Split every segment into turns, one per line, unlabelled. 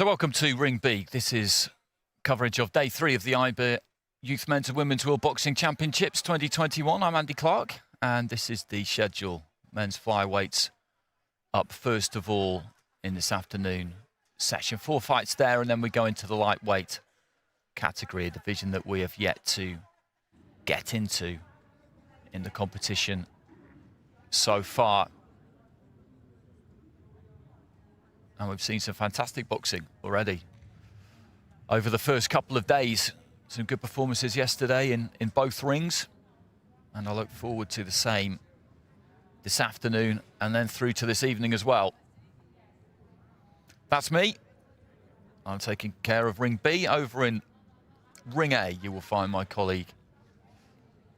So welcome to Ring B. This is coverage of day 3 of the IBA Youth Men's and Women's World Boxing Championships 2021. I'm Andy Clark, and this is the schedule. Men's flyweights up first of all in this afternoon session. 4 fights there, and then we go into the lightweight category, a division that we have yet to get into in the competition so far. And we've seen some fantastic boxing already over the first couple of days. Some good performances yesterday in both rings. And I look forward to the same this afternoon and then through to this evening as well. That's me. I'm taking care of Ring B. Over in Ring A, you will find my colleague,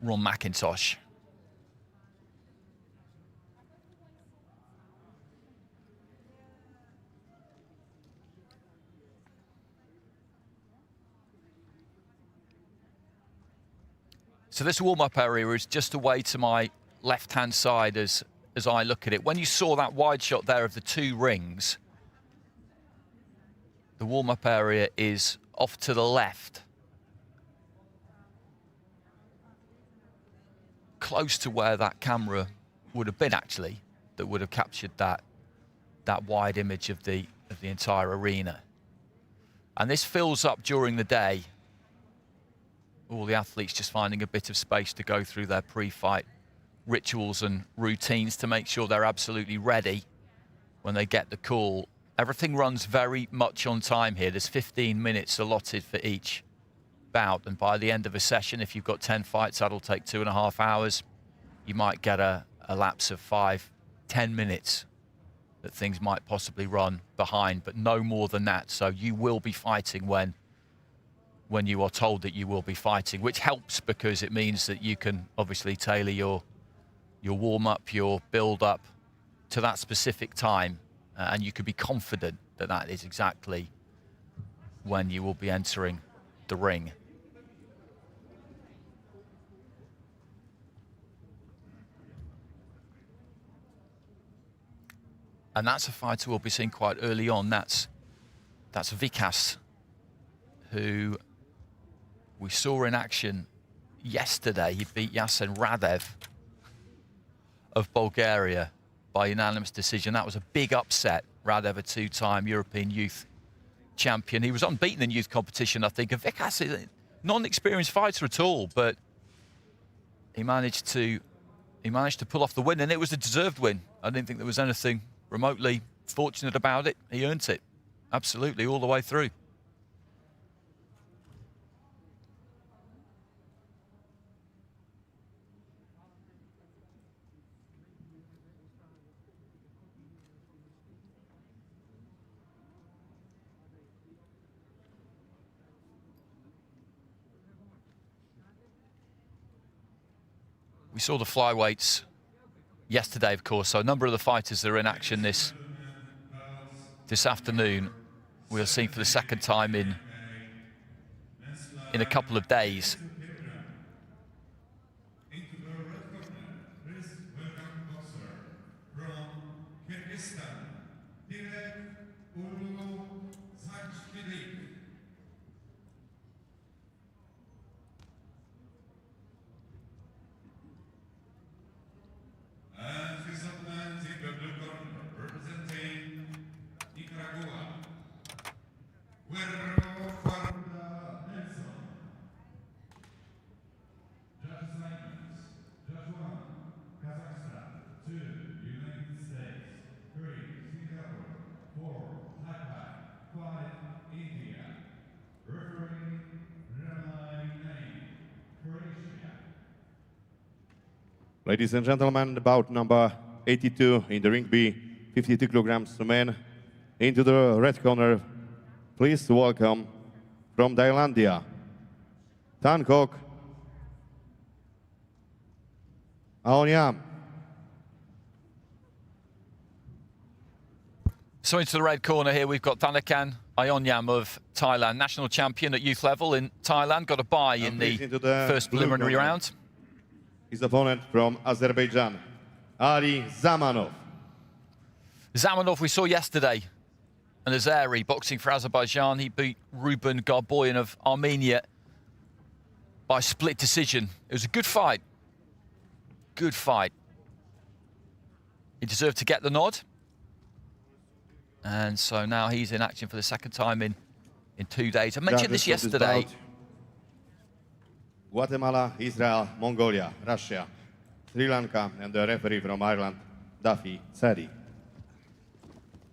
Ron McIntosh. So this warm-up area is just away to my left-hand side as I look at it. When you saw that wide shot there of the 2 rings, the warm-up area is off to the left, close to where that camera would have been actually, that would have captured that wide image of the entire arena. And this fills up during the day. All the athletes just finding a bit of space to go through their pre-fight rituals and routines to make sure they're absolutely ready when they get the call. Everything runs very much on time here. There's 15 minutes allotted for each bout, and by the end of a session, if you've got 10 fights, that'll take 2.5 hours. You might get a lapse of 5-10 minutes that things might possibly run behind, but no more than that. So you will be fighting when you are told that you will be fighting, which helps because it means that you can obviously tailor your warm-up, your build-up to that specific time, and you can be confident that that is exactly when you will be entering the ring. And that's a fighter we'll be seeing quite early on. That's Vikas, who we saw in action yesterday. He beat Yasen Radev of Bulgaria by unanimous decision. That was a big upset. Radev, a 2-time European youth champion. He was unbeaten in youth competition, I think. And Vikas is a non-experienced fighter at all, but he managed to pull off the win, and it was a deserved win. I didn't think there was anything remotely fortunate about it. He earned it, absolutely, all the way through. We saw the flyweights yesterday, of course, so a number of the fighters that are in action this afternoon we are seeing for the second time in a couple of days.
Ladies and gentlemen, bout number 82 in the ring B, 52 kilograms to men. Into the red corner, please welcome from Thailandia, Thankok Aonyam.
So into the red corner here, we've got Thanakan Aonyam of Thailand, national champion at youth level in Thailand. Got a bye in the first preliminary round.
His opponent from Azerbaijan, Ali Zamanov.
Zamanov we saw yesterday and Azeri boxing for Azerbaijan. He beat Ruben Garboyan of Armenia by split decision. It was a good fight. Good fight. He deserved to get the nod. And so now he's in action for the second time in 2 days. I mentioned this yesterday.
Guatemala, Israel, Mongolia, Russia, Sri Lanka, and the referee from Ireland, Duffy Sadi.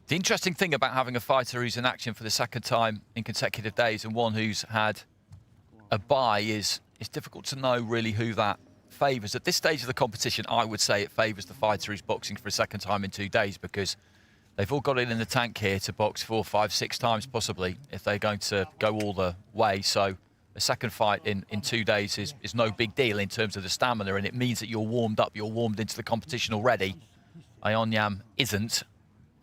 The interesting thing about having a fighter who's in action for the second time in consecutive days and one who's had a bye is it's difficult to know really who that favours. At this stage of the competition, I would say it favours the fighter who's boxing for a second time in 2 days, because they've all got it in the tank here to box 4, 5, 6 times possibly if they're going to go all the way. So a second fight in 2 days is no big deal in terms of the stamina, and it means that you're warmed up, you're warmed into the competition already. Ayonyam isn't,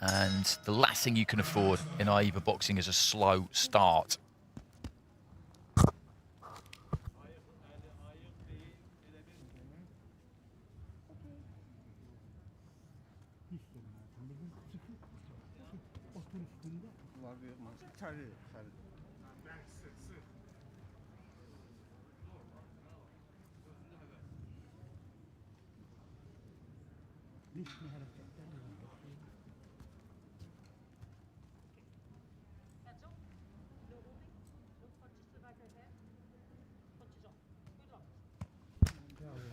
and the last thing you can afford in AIBA boxing is a slow start.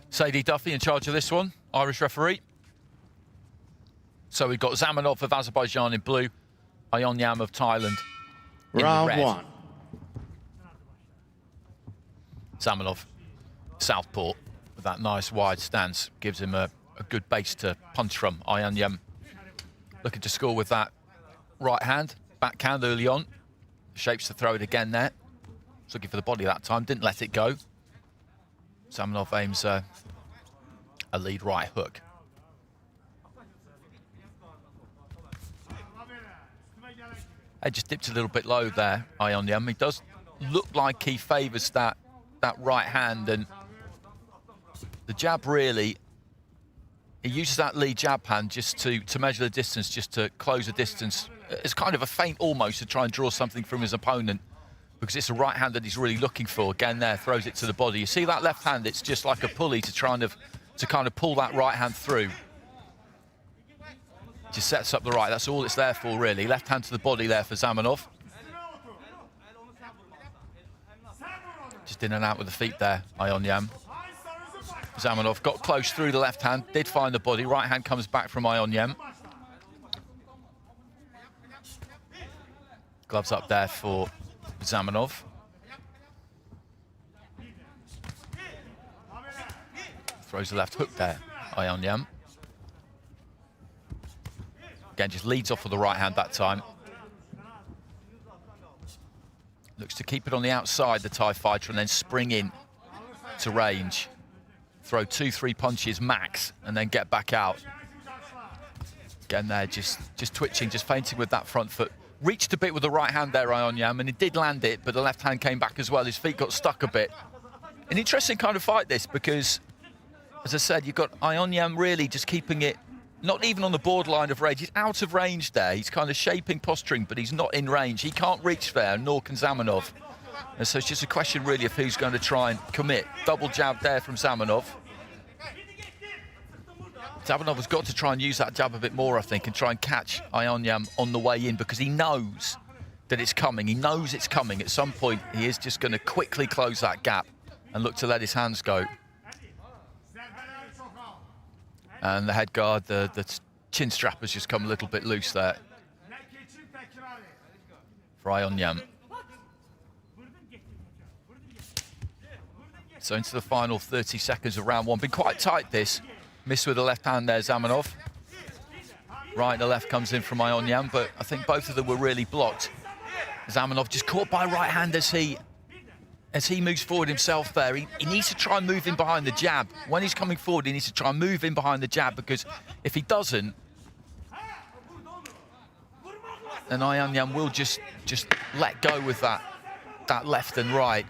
Sadie Duffy in charge of this one, Irish referee. So we've got Zamanov of Azerbaijan in blue, Ayonyam of Thailand in
Round
red.
1.
Zamanov, southpaw, with that nice wide stance, gives him a good base to punch from. Ayonyam looking to score with that right hand, backhand early on. Shapes to throw it again there. Was looking for the body that time, didn't let it go. Zamanov aims a lead right hook. He just dipped a little bit low there, Ayonyam. He does look like he favours that right hand, and the jab really, he uses that lead jab hand just to measure the distance, just to close the distance. It's kind of a feint almost to try and draw something from his opponent, because it's a right hand that he's really looking for. Again there, throws it to the body. You see that left hand, it's just like a pulley to kind of pull that right hand through. Just sets up the right, that's all it's there for really. Left hand to the body there for Zamanov. Just in and out with the feet there, Ayonyam. Zamanov got close through the left hand, did find the body. Right hand comes back from Ayonyam. Gloves up there for Zamanov. Throws the left hook there, Ayonyam. Again, just leads off with the right hand that time. Looks to keep it on the outside, the Thai fighter, and then spring in to range. Throw 2, 3 punches max, and then get back out. Again there, just twitching, just feinting with that front foot. Reached a bit with the right hand there, Ayonyam, and he did land it, but the left hand came back as well. His feet got stuck a bit. An interesting kind of fight, this, because, as I said, you've got Ayonyam really just keeping it not even on the borderline of range. He's out of range there. He's kind of shaping, posturing, but he's not in range. He can't reach there, nor can Zamanov. And so it's just a question, really, of who's going to try and commit. Double jab there from Zamanov. Zamanov has got to try and use that jab a bit more, I think, and try and catch Ayonyam on the way in, because he knows that it's coming. He knows it's coming. At some point, he is just going to quickly close that gap and look to let his hands go. And the head guard, the chin strap has just come a little bit loose there for Ayonyam. So into the final 30 seconds of round 1. Been quite tight, this. Missed with the left hand there, Zamanov. Right and the left comes in from Ayonyam, but I think both of them were really blocked. Zamanov just caught by right hand as he moves forward himself there. He needs to try and move in behind the jab. When he's coming forward, he needs to try and move in behind the jab, because if he doesn't, then Ayonyam will just let go with that left and right.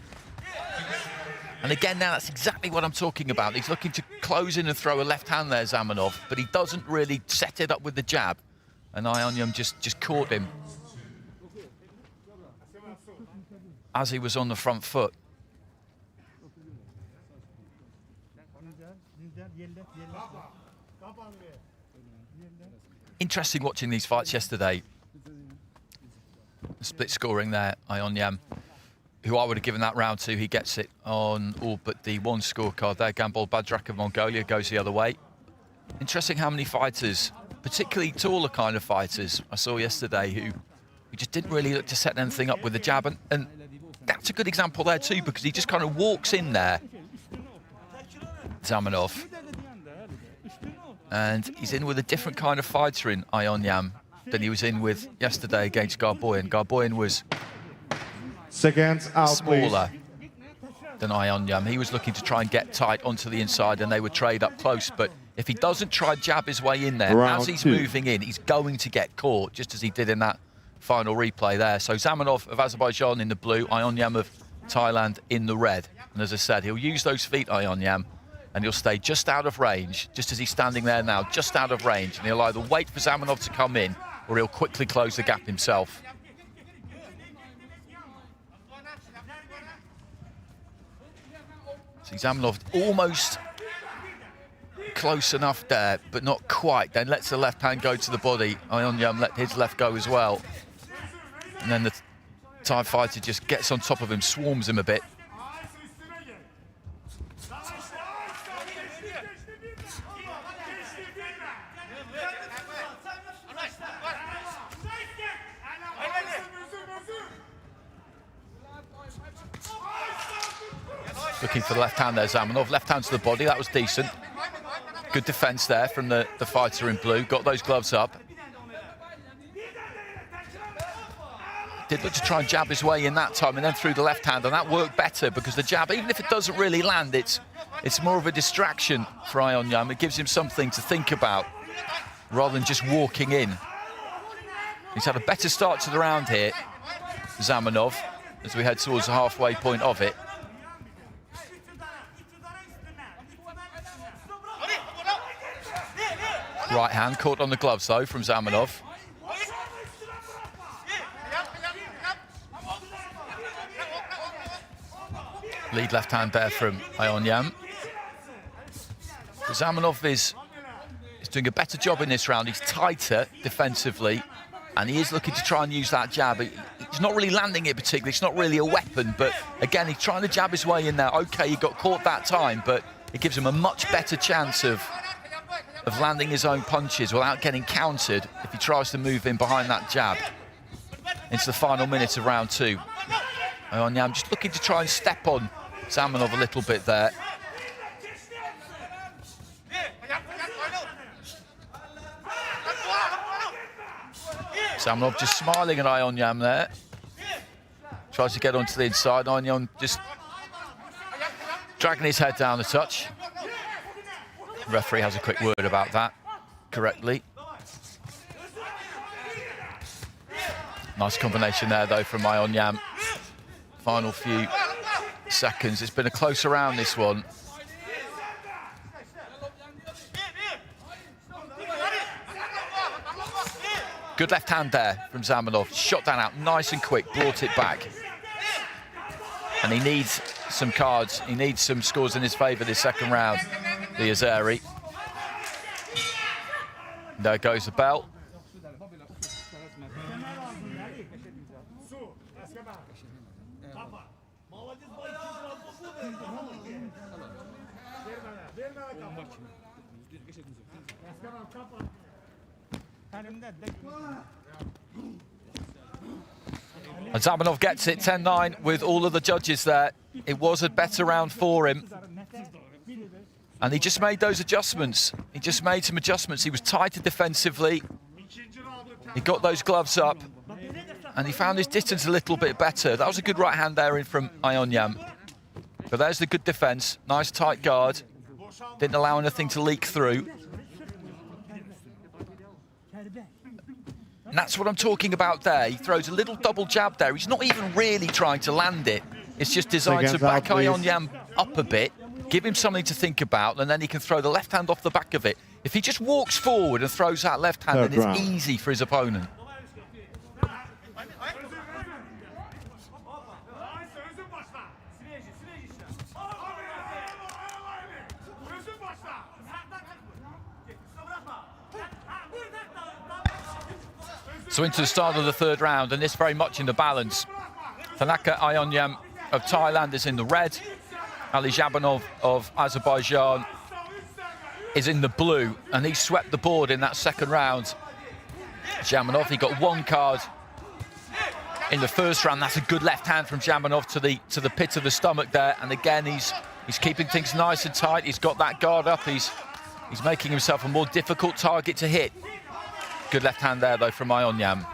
And again, now that's exactly what I'm talking about. He's looking to close in and throw a left hand there, Zamanov, but he doesn't really set it up with the jab. And Ayonyam just caught him as he was on the front foot. Interesting watching these fights yesterday. Split scoring there, Ionyam, who I would have given that round to. He gets it on all but the one scorecard there. Gambol Badrak of Mongolia goes the other way. Interesting how many fighters, particularly taller kind of fighters, I saw yesterday who just didn't really look to set anything up with the jab. And that's a good example there too, because he just kind of walks in there, Zamenhof. And he's in with a different kind of fighter in Ionyam than he was in with yesterday against Garboyan. Garboyan was
seconds out,
smaller than Ionyam. He was looking to try and get tight onto the inside and they would trade up close. But if he doesn't try jab his way in there, as he's moving in, he's going to get caught, just as he did in that final replay there. So Zamenhof of Azerbaijan in the blue, Ionyam of Thailand in the red. And as I said, he'll use those feet, Ionyam, and he'll stay just out of range, just as he's standing there now, just out of range. And he'll either wait for Zamenhof to come in, or he'll quickly close the gap himself. See Zamenhof almost close enough there, but not quite. Then lets the left hand go to the body. Ionyam let his left go as well. And then the Thai fighter just gets on top of him, swarms him a bit. Looking for the left hand there, Zamenhof. Left hand to the body, that was decent. Good defence there from the fighter in blue. Got those gloves up. Did look to try and jab his way in that time and then through the left hand, and that worked better because the jab, even if it doesn't really land, it's more of a distraction for Ionyam. It gives him something to think about rather than just walking in. He's had a better start to the round here, Zamenhof, as we head towards the halfway point of it. Right hand caught on the gloves though from Zamenhof. Lead left hand there from Ionyam. Zamenhof is doing a better job in this round. He's tighter defensively, and he is looking to try and use that jab. He's not really landing it particularly. It's not really a weapon, but again, he's trying to jab his way in there. Okay, he got caught that time, but it gives him a much better chance of landing his own punches without getting countered if he tries to move in behind that jab into the final minute of round two. Ionyam just looking to try and step on Zamenhof a little bit there. Zamenhof just smiling at Ionyam there. Tries to get onto the inside. Ionyam just dragging his head down a touch. The referee has a quick word about that correctly. Nice combination there though from Ionyam. Final few seconds. It's been a closer round, this one. Good left hand there from Zamenhof. Shot that out nice and quick, brought it back. And he needs some cards. He needs some scores in his favour this second round, the Azeri. There goes the bell. And Zamenhof gets it 10-9 with all of the judges there. It was a better round for him. And he just made those adjustments. He just made some adjustments. He was tighter defensively. He got those gloves up. And he found his distance a little bit better. That was a good right hand there in from Ionyam. But there's the good defence. Nice tight guard. Didn't allow anything to leak through. And that's what I'm talking about there. He throws a little double jab there. He's not even really trying to land it. It's just designed to back Ionyam up a bit, give him something to think about, and then he can throw the left hand off the back of it. If he just walks forward and throws that left hand, then it's easy for his opponent. So into the start of the third round, and this very much in the balance. Tanaka Ayonyam of Thailand is in the red. Ali Jabanov of Azerbaijan is in the blue, and he swept the board in that second round. Jamanov, he got one card in the first round. That's a good left hand from Jamanov to the pit of the stomach there. And again, he's keeping things nice and tight. He's got that guard up. He's making himself a more difficult target to hit. Good left hand there, though, from Ayonyam.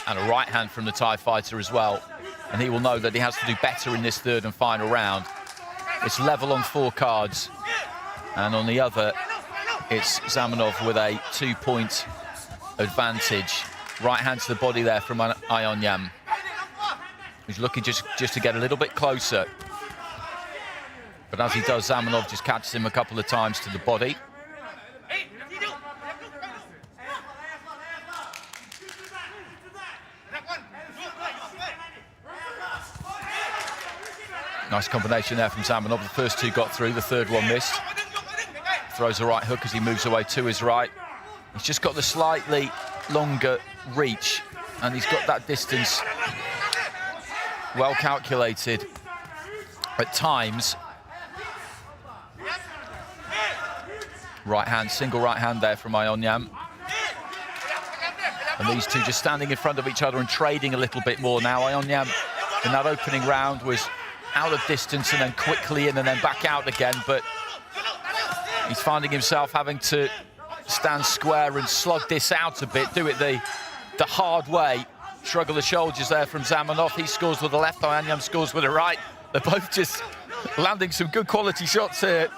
And a right hand from the Thai fighter as well. And he will know that he has to do better in this third and final round. It's level on 4 cards. And on the other, it's Zamanov with a 2-point advantage. Right hand to the body there from Ayonyam. He's looking just to get a little bit closer. But as he does, Zamanov just catches him a couple of times to the body. Nice combination there from Zamanov. The first 2 got through, the third one missed. Throws a right hook as he moves away to his right. He's just got the slightly longer reach, and he's got that distance well calculated at times. Right hand, single right hand there from Ayonyam. And these two just standing in front of each other and trading a little bit more now. Ayonyam in that opening round was out of distance and then quickly in and then back out again, but he's finding himself having to stand square and slug this out a bit, do it the hard way. Shrug of the shoulders there from Zamanov. He scores with the left, Ayonyam scores with the right. They're both just landing some good quality shots here.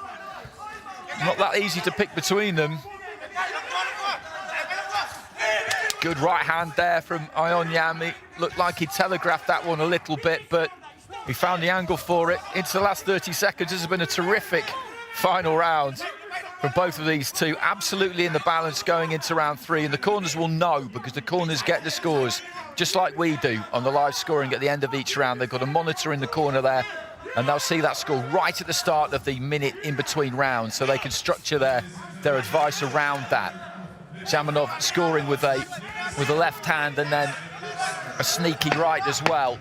Not that easy to pick between them. Good right hand there from Ayonyam. It looked like he telegraphed that one a little bit, but he found the angle for it. Into the last 30 seconds, this has been a terrific final round from both of these two. Absolutely in the balance going into round 3, and the corners will know because the corners get the scores just like we do on the live scoring at the end of each round. They've got a monitor in the corner there, and they'll see that score right at the start of the minute in between rounds, so they can structure their advice around that. Zamanov scoring with a left hand and then a sneaky right as well.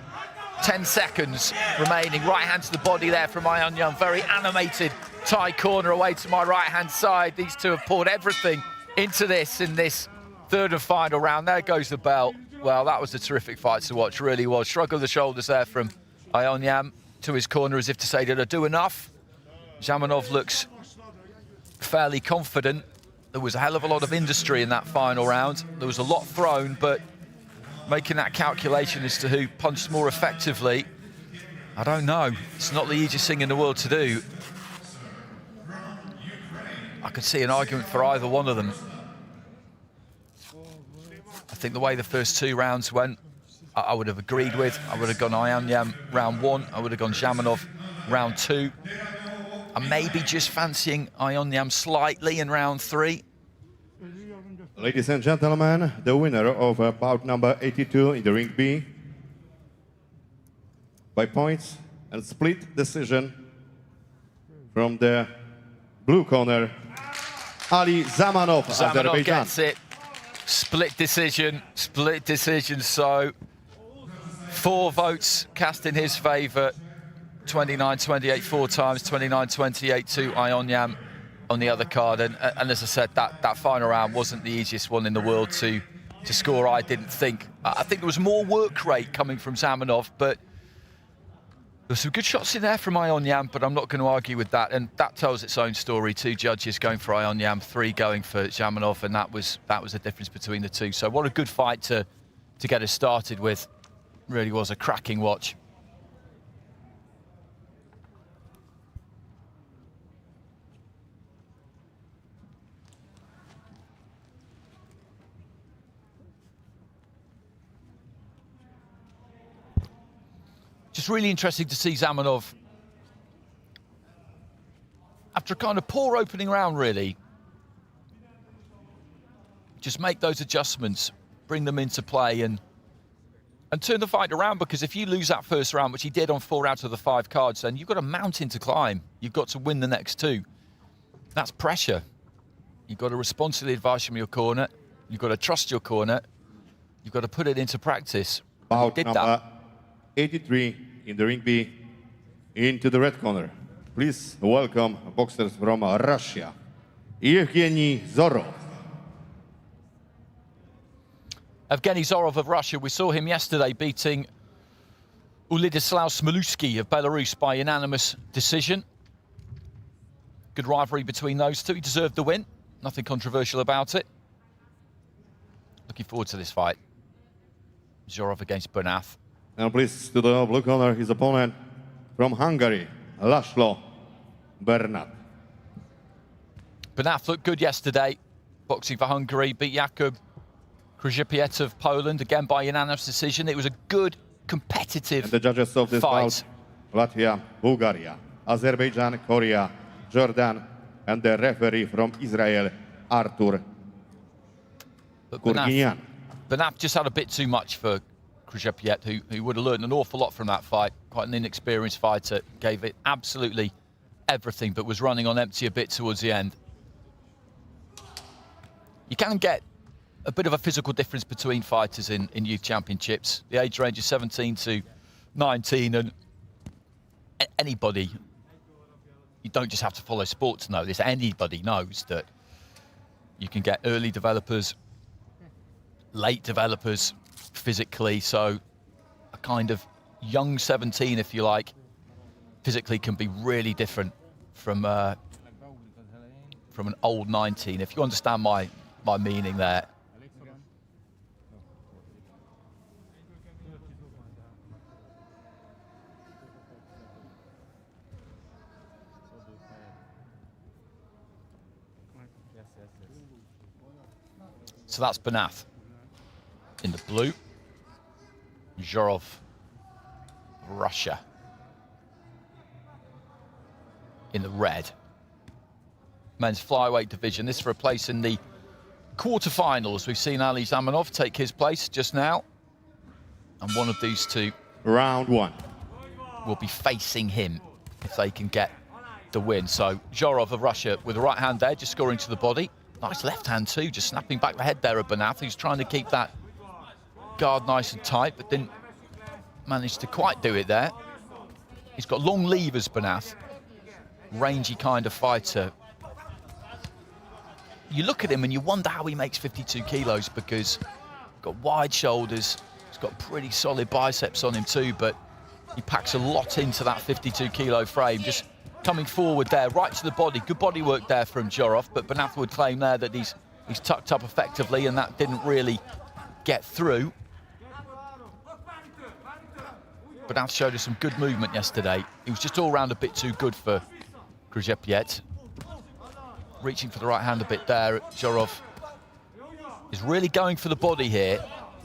10 seconds remaining. Right hand to the body there from Ayonyam. Very animated Thai corner away to my right-hand side. These two have poured everything into this in this third and final round. There goes the bell. Well, that was a terrific fight to watch, really was. Shrug of the shoulders there from Ayonyam to his corner as if to say, did I do enough? Zamanov looks fairly confident. There was a hell of a lot of industry in that final round. There was a lot thrown, but making that calculation as to who punched more effectively, I don't know. It's not the easiest thing in the world to do. I could see an argument for either one of them. I think the way the first 2 rounds went, I would have agreed with. I would have gone Ayonyam round 1. I would have gone Zamanov round 2. I'm maybe just fancying Ayonyam slightly in round 3.
Ladies and gentlemen, the winner of bout number 82 in the ring B, by points and split decision from the blue corner, Ali Zamanov.
Zamanov gets it. Split decision, so 4 votes cast in his favour. 29-28 4 times, 29-28 to Ayonyam on the other card. And as I said, that final round wasn't the easiest one in the world to score, I didn't think. I think there was more work rate coming from Zamanov, but there's some good shots in there from Ayonyam, but I'm not going to argue with that. And that tells its own story. 2 judges going for Ayonyam, 3 going for Zamanov, and that was the difference between the two. So what a good fight to get us started with. Really was a cracking watch. Just really interesting to see Zamanov, after a kind of poor opening round, really, just make those adjustments, bring them into play and turn the fight around, because if you lose that first round, which he did on 4 out of the 5 cards, then you've got a mountain to climb. You've got to win the next 2. That's pressure. You've got to respond to the advice from your corner. You've got to trust your corner. You've got to put it into practice. He
Bout
did
number
that.
83 in the ring B, into the red corner. Please welcome boxers from Russia, Evgeny Zorov.
Evgeny Zorov of Russia, we saw him yesterday beating Ulidislav Smiluski of Belarus by unanimous decision. Good rivalry between those two. He deserved the win. Nothing controversial about it. Looking forward to this fight. Zorov against Banath.
And please to the blue corner, his opponent from Hungary, Laszlo Bernat.
Banath looked good yesterday, boxing for Hungary, beat Jakub Krzypiec of Poland, again by unanimous decision. It was a good, competitive
And the judges of this
fight.
bout, Latvia, Bulgaria, Azerbaijan, Korea, Jordan, and the referee from Israel, Artur
But
Kurginian.
Banath just had a bit too much for Krzypiec, who would have learned an awful lot from that fight. Quite an inexperienced fighter, gave it absolutely everything, but was running on empty a bit towards the end. You can get a bit of a physical difference between fighters in youth championships. The age range is 17 to 19, and anybody, you don't just have to follow sport to know this, anybody knows that you can get early developers, late developers physically, so a kind of young 17, if you like, physically can be really different from an old 19, if you understand my meaning there. So that's Banath in the blue. Zorov, Russia, in the red. Men's flyweight division. This for a place in the quarterfinals. We've seen Ali Zamanov take his place just now. And one of these two
Round one.
will be facing him if they can get the win. So Zorov of Russia with the right hand there, just scoring to the body. Nice left hand too, just snapping back the head there of Banath, who's trying to keep that guard nice and tight, but didn't manage to quite do it there. He's got long levers, Banath. Rangy kind of fighter. You look at him and you wonder how he makes 52 kilos, because he's got wide shoulders, he's got pretty solid biceps on him too, but he packs a lot into that 52 kilo frame. Just coming forward there, right to the body. Good body work there from Zorov, but Banath would claim there that he's tucked up effectively, and that didn't really get through. Banath showed us some good movement yesterday. He was just all round a bit too good for Krzypiec. Reaching for the right hand a bit there. Zorov is really going for the body here,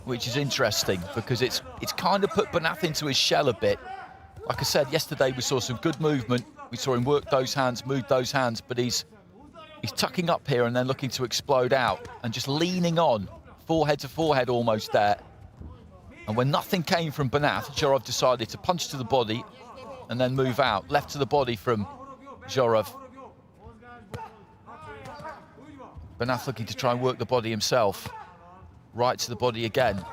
which is interesting because it's kind of put Banath into his shell a bit. Like I said, yesterday we saw some good movement. We saw him work those hands, move those hands, but he's tucking up here and then looking to explode out and just leaning on, forehead to forehead almost there. And when nothing came from Banath, Zorov decided to punch to the body and then move out. Left to the body from Zorov. Banath looking to try and work the body himself. Right to the body again.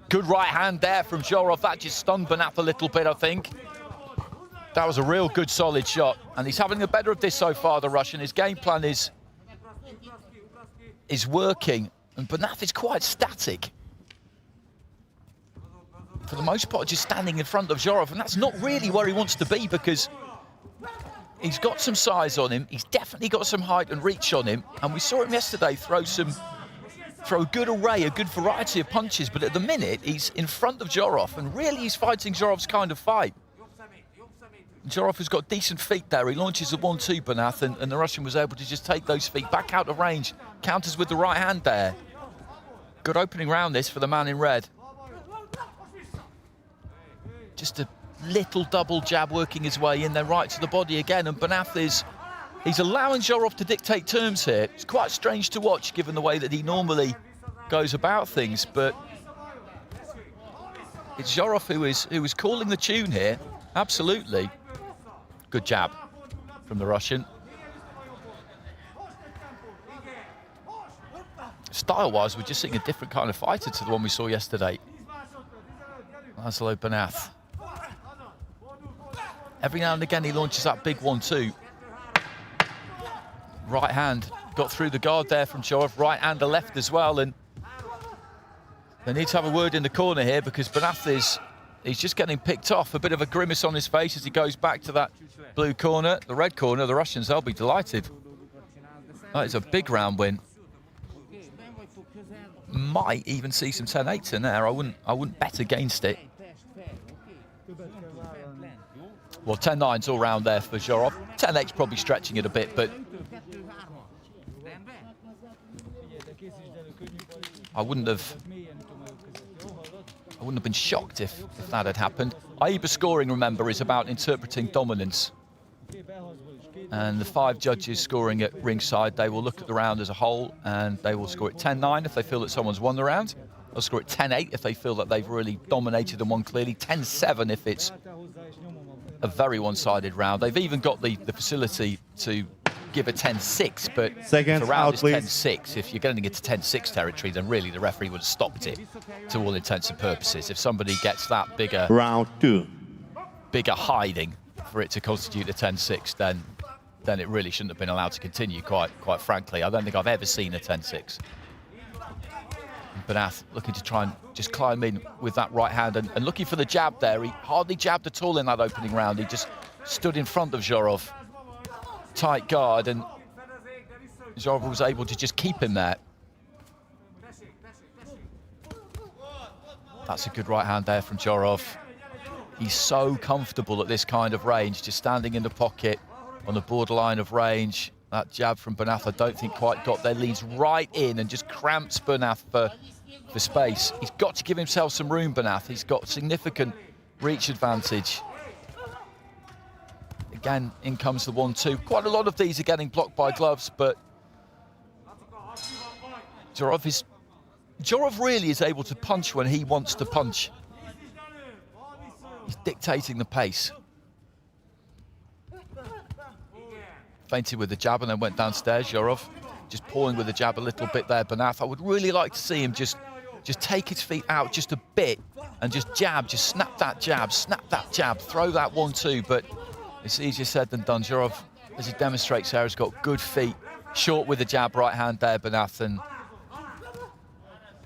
Good right hand there from Zorov. That just stunned Banath a little bit, I think. That was a real good, solid shot. And he's having the better of this so far, the Russian. His game plan is working. And Banath is quite static. For the most part, just standing in front of Zorov. And that's not really where he wants to be, because he's got some size on him. He's definitely got some height and reach on him. And we saw him yesterday throw a good array, a good variety of punches. But at the minute, he's in front of Zorov. And really, he's fighting Zorov's kind of fight. Zorov has got decent feet there. He launches a 1-2, Banath, and the Russian was able to just take those feet back out of range. Counters with the right hand there. Good opening round this for the man in red. Just a little double jab working his way in, then right to the body again. And Banath he's allowing Zorov to dictate terms here. It's quite strange to watch given the way that he normally goes about things, but it's Zorov who is calling the tune here. Absolutely. Good jab from the Russian. style-wise, we're just seeing a different kind of fighter to the one we saw yesterday. Laszlo Banath. Every now and again, he launches that big 1-2. Right hand got through the guard there from Jorov. Right and a left as well, and they need to have a word in the corner here because Banath he's just getting picked off. A bit of a grimace on his face as he goes back to that blue corner. The red corner, the Russians, they'll be delighted. That is a big round win. Might even see some 10-8s in there. I wouldn't bet against it. Well, 10-9's all round there for Jorov. 10-8's probably stretching it a bit, but I wouldn't have been shocked if that had happened. AIBA scoring, remember, is about interpreting dominance. And the 5 judges scoring at ringside, they will look at the round as a whole and they will score it 10-9 if they feel that someone's won the round. They'll score it 10-8 if they feel that they've really dominated and won clearly. 10-7 if it's a very one-sided round. They've even got the facility to give a 10-6, but
Seconds
the round
out,
is
please.
10-6. If you're getting into 10-6 territory, then really the referee would have stopped it to all intents and purposes. If somebody gets that bigger
Round 2.
hiding for it to constitute a 10-6, then it really shouldn't have been allowed to continue, quite frankly. I don't think I've ever seen a 10-6. Banath looking to try and just climb in with that right hand and looking for the jab there. He hardly jabbed at all in that opening round. He just stood in front of Jorov. Tight guard, and Jorov was able to just keep him there. That's a good right hand there from Jorov. He's so comfortable at this kind of range, just standing in the pocket on the borderline of range. That jab from Banath, I don't think quite got there. Leads right in and just cramps Banath for space. He's got to give himself some room, Banath. He's got significant reach advantage. Again, in comes the 1-2. Quite a lot of these are getting blocked by gloves, but Jorov really is able to punch when he wants to punch. He's dictating the pace. Feinted with the jab and then went downstairs. Jorov just pawing with the jab a little bit there. Banath, I would really like to see him just take his feet out just a bit and just jab, just snap that jab, throw that 1-2, but it's easier said than done. Jorov, as he demonstrates there, has got good feet. Short with the jab, right hand there, Banath, and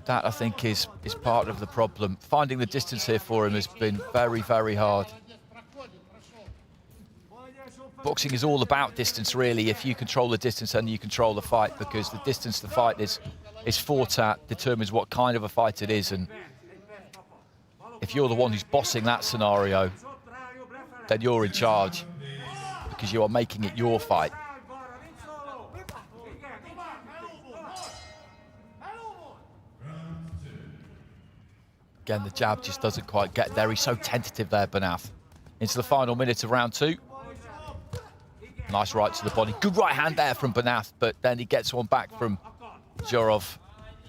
that, I think, is part of the problem. Finding the distance here for him has been very, very hard. Boxing is all about distance, really. If you control the distance, then you control the fight, because the distance the fight is fought at determines what kind of a fight it is. And if you're the one who's bossing that scenario, then you're in charge, because you are making it your fight. Again, the jab just doesn't quite get there. He's so tentative there, Banath. Into the final minute of round 2. Nice right to the body. Good right hand there from Banath, but then he gets one back from Jorov.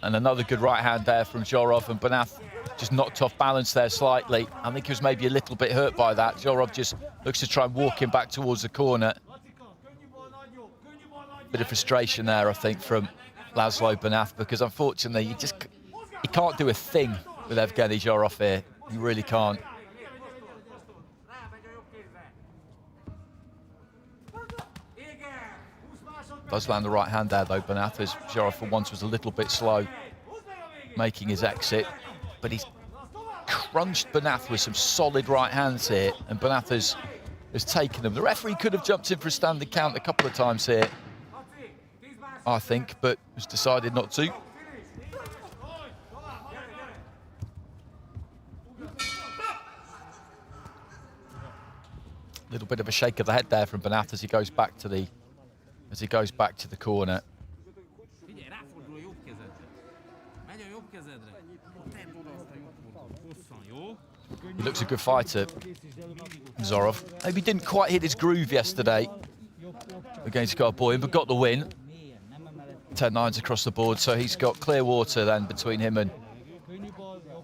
And another good right hand there from Jorov, and Banath just knocked off balance there slightly. I think he was maybe a little bit hurt by that. Jorov just looks to try and walk him back towards the corner. Bit of frustration there, I think, from Laszlo Banath, because unfortunately he can't do a thing with Evgeny Jorov here. He really can't. Does land the right hand there, though, Banath, as Jorov for once was a little bit slow making his exit. But he's crunched Banath with some solid right hands here, and Banath has taken them. The referee could have jumped in for a standing count a couple of times here, I think, but has decided not to. Little bit of a shake of the head there from Banath as he goes back to the corner. He looks a good fighter, Jorov. Maybe didn't quite hit his groove yesterday against Garboyan, but got the win. 10-9s across the board, so he's got clear water then between him and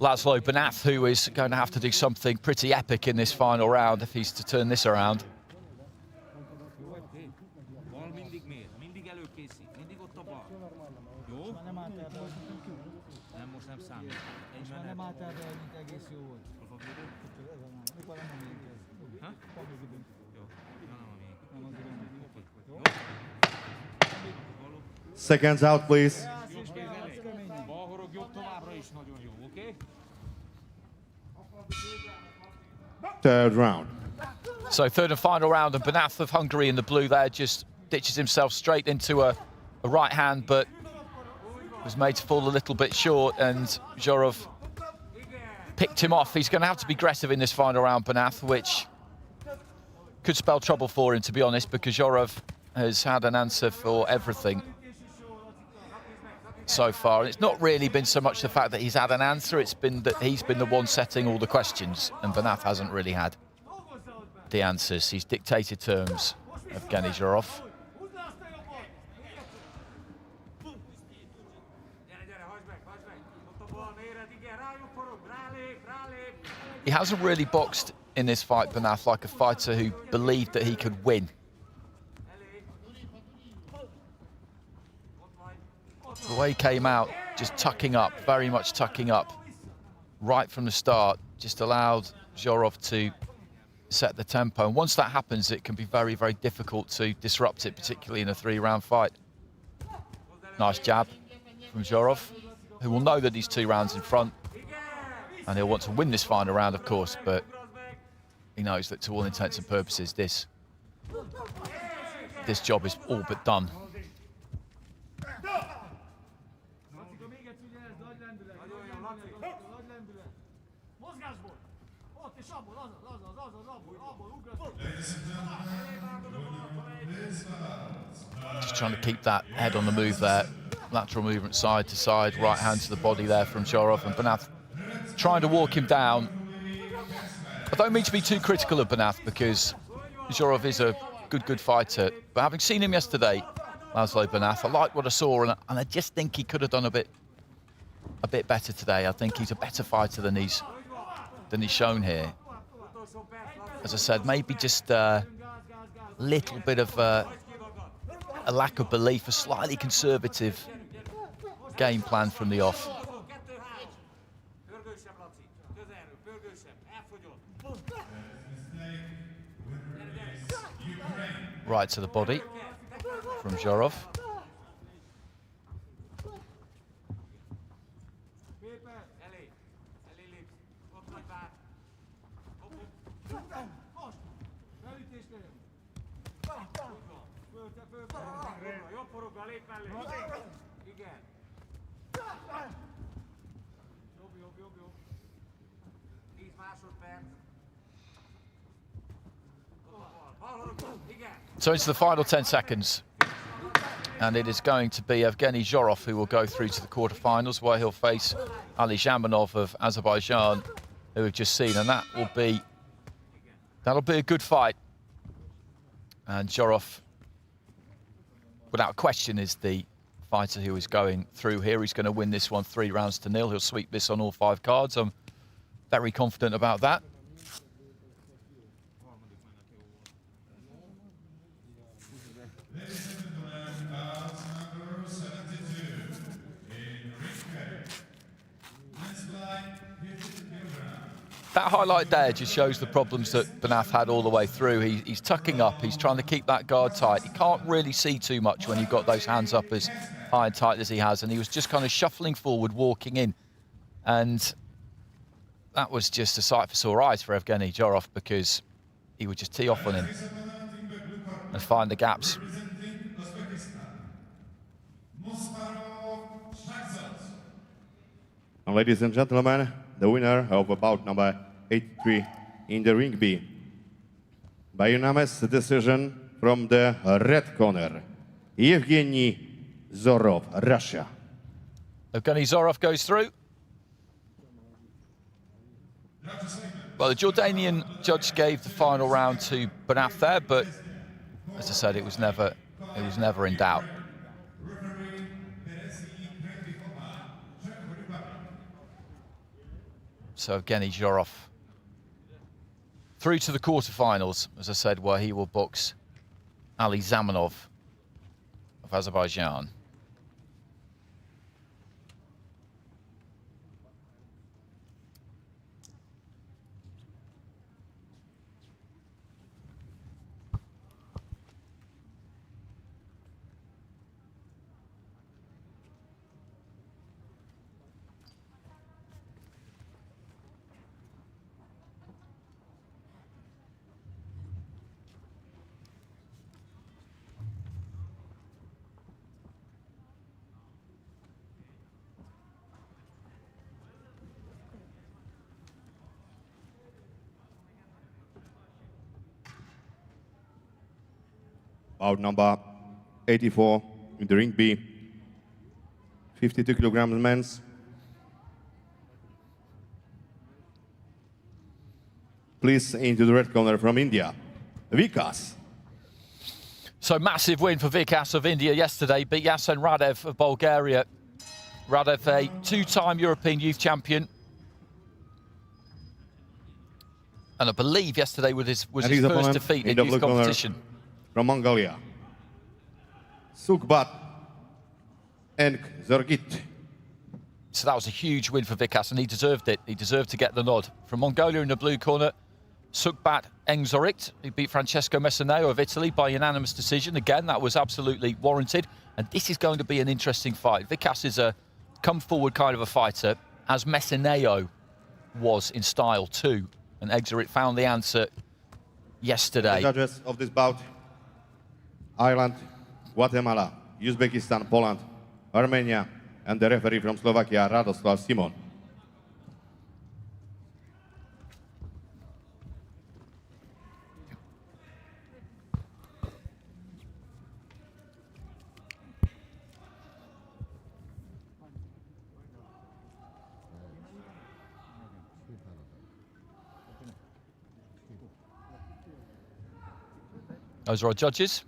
Laszlo Banath, who is going to have to do something pretty epic in this final round if he's to turn this around.
Nem, most nem számít. Egy
Már nem
menet.
álltál be, mint egész jó volt.
Hol fog jönni?
Mikor nem a miénk ez.
Ha?
Van még időnk.
Jó. Na, nem a miénk.
Nem az időnk.
Jó?
Seconds out, please.
Jobb kéz elé. Bal horog jobb továbbra is nagyon jó, oké?
Third round.
So third and final round, and Banath of Hungary in the blue there just ditches himself straight into a right hand, but was made to fall a little bit short, and Zhorov picked him off. He's going to have to be aggressive in this final round, Banath, which could spell trouble for him, to be honest, because Zhorov has had an answer for everything so far. And it's not really been so much the fact that he's had an answer, it's been that he's been the one setting all the questions, and Banath hasn't really had the answers. He's dictated terms of Evgeny Zhorov. He hasn't really boxed in this fight, Banath, like a fighter who believed that he could win. The way he came out, just tucking up, very much tucking up, right from the start, just allowed Zhorov to set the tempo. And once that happens, it can be very, very difficult to disrupt it, particularly in a 3-round fight. Nice jab from Zhorov, who will know that he's 2 rounds in front, and he'll want to win this final round, of course, but he knows that to all intents and purposes, this job is all but done. Just trying to keep that head on the move there. Lateral movement side to side, right hand to the body there from Zhorov, and Banath trying to walk him down. I don't mean to be too critical of Banath, because Zhorov is a good fighter, but having seen him yesterday, Laszlo Banath, I like what I saw, and I just think he could have done a bit better today. I think he's a better fighter than he's shown here. As I said, maybe just a little bit of a lack of belief, a slightly conservative game plan from the off. Right to the body from Zhorov. So into the final 10 seconds. And it is going to be Evgeny Zhorov who will go through to the quarterfinals, where he'll face Ali Zhamanov of Azerbaijan, who we've just seen. And that'll be a good fight. And Zhorov, without question, is the fighter who is going through here. He's going to win this one 3-0. He'll sweep this on all 5 cards. I'm very confident about that. That highlight there just shows the problems that Banath had all the way through. He's tucking up, he's trying to keep that guard tight. He can't really see too much when you've got those hands up as high and tight as he has, and he was just kind of shuffling forward, walking in. And that was just a sight for sore eyes for Evgeny Zhorov, because he would just tee off on him and find the gaps.
And ladies and gentlemen, the winner of bout number 83 in the ring B, by unanimous decision from the red corner, Evgeny Zhorov, Russia.
Evgeny Zhorov goes through. Well, the Jordanian judge gave the final round to Banath there, but as I said, it was never in doubt. So Evgeny Zhorov through to the quarterfinals, as I said, where he will box Ali Zhamanov of Azerbaijan.
bout number 84 in the ring B, 52 kilograms men's. Please into the red corner from India, Vikas.
So massive win for Vikas of India yesterday, beat Yasen Radev of Bulgaria. Radev, a two-time European youth champion. And I believe yesterday was his first defeat in youth competition.
From Mongolia, Sukbat and Zorgit.
So that was a huge win for Vikas, and he deserved it. He deserved to get the nod. From Mongolia in the blue corner, Sukbat Engzorit, who beat Francesco Messineo of Italy by unanimous decision. Again, that was absolutely warranted. And this is going to be an interesting fight. Vikas is a come-forward kind of a fighter, as Messineo was in style too. And Engzorit found the answer yesterday.
The judges of this bout: Ireland, Guatemala, Uzbekistan, Poland, Armenia, and the referee from Slovakia, Radoslav Simon.
Those are our judges.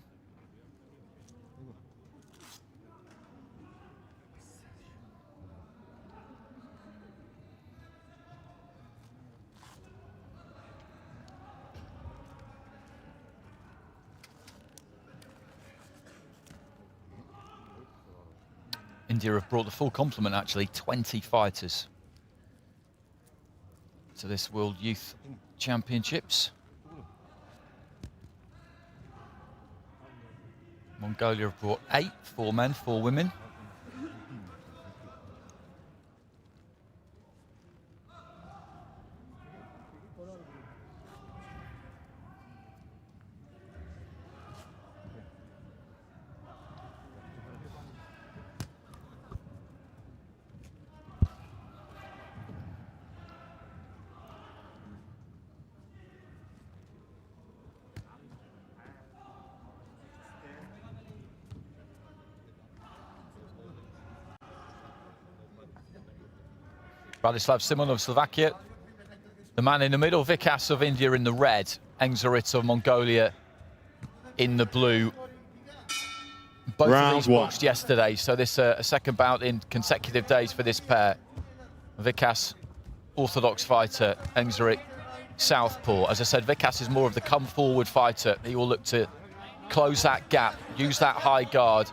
India have brought the full complement, actually, 20 fighters to this World Youth Championships. Mongolia have brought 8, 4 men, 4 women. Radoslav Simon of Slovakia. The man in the middle, Vikas of India in the red. Engzorit of Mongolia in the blue. Both of these boxed yesterday, so this a second bout in consecutive days for this pair. Vikas, orthodox fighter. Engzorit, southpaw. As I said, Vikas is more of the come-forward fighter. He will look to close that gap, use that high guard,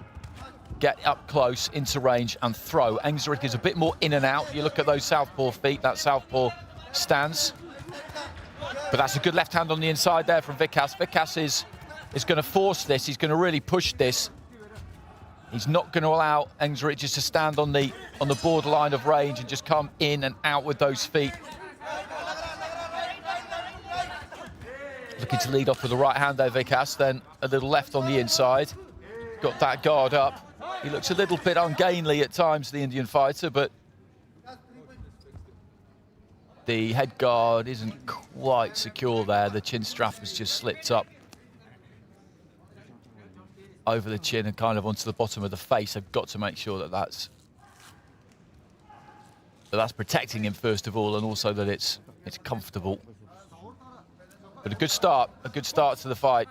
get up close, into range, and throw. Engzorit is a bit more in and out. You look at those southpaw feet, that southpaw stance. But that's a good left hand on the inside there from Vikas. Vikas is going to force this. He's going to really push this. He's not going to allow Engzorit just to stand on the borderline of range and just come in and out with those feet. Looking to lead off with the right hand there, Vikas. Then a little left on the inside. Got that guard up. He looks a little bit ungainly at times, the Indian fighter, but the head guard isn't quite secure there. The chin strap has just slipped up over the chin and kind of onto the bottom of the face. I've got to make sure that that's protecting him first of all, and also that it's comfortable. But a good start to the fight.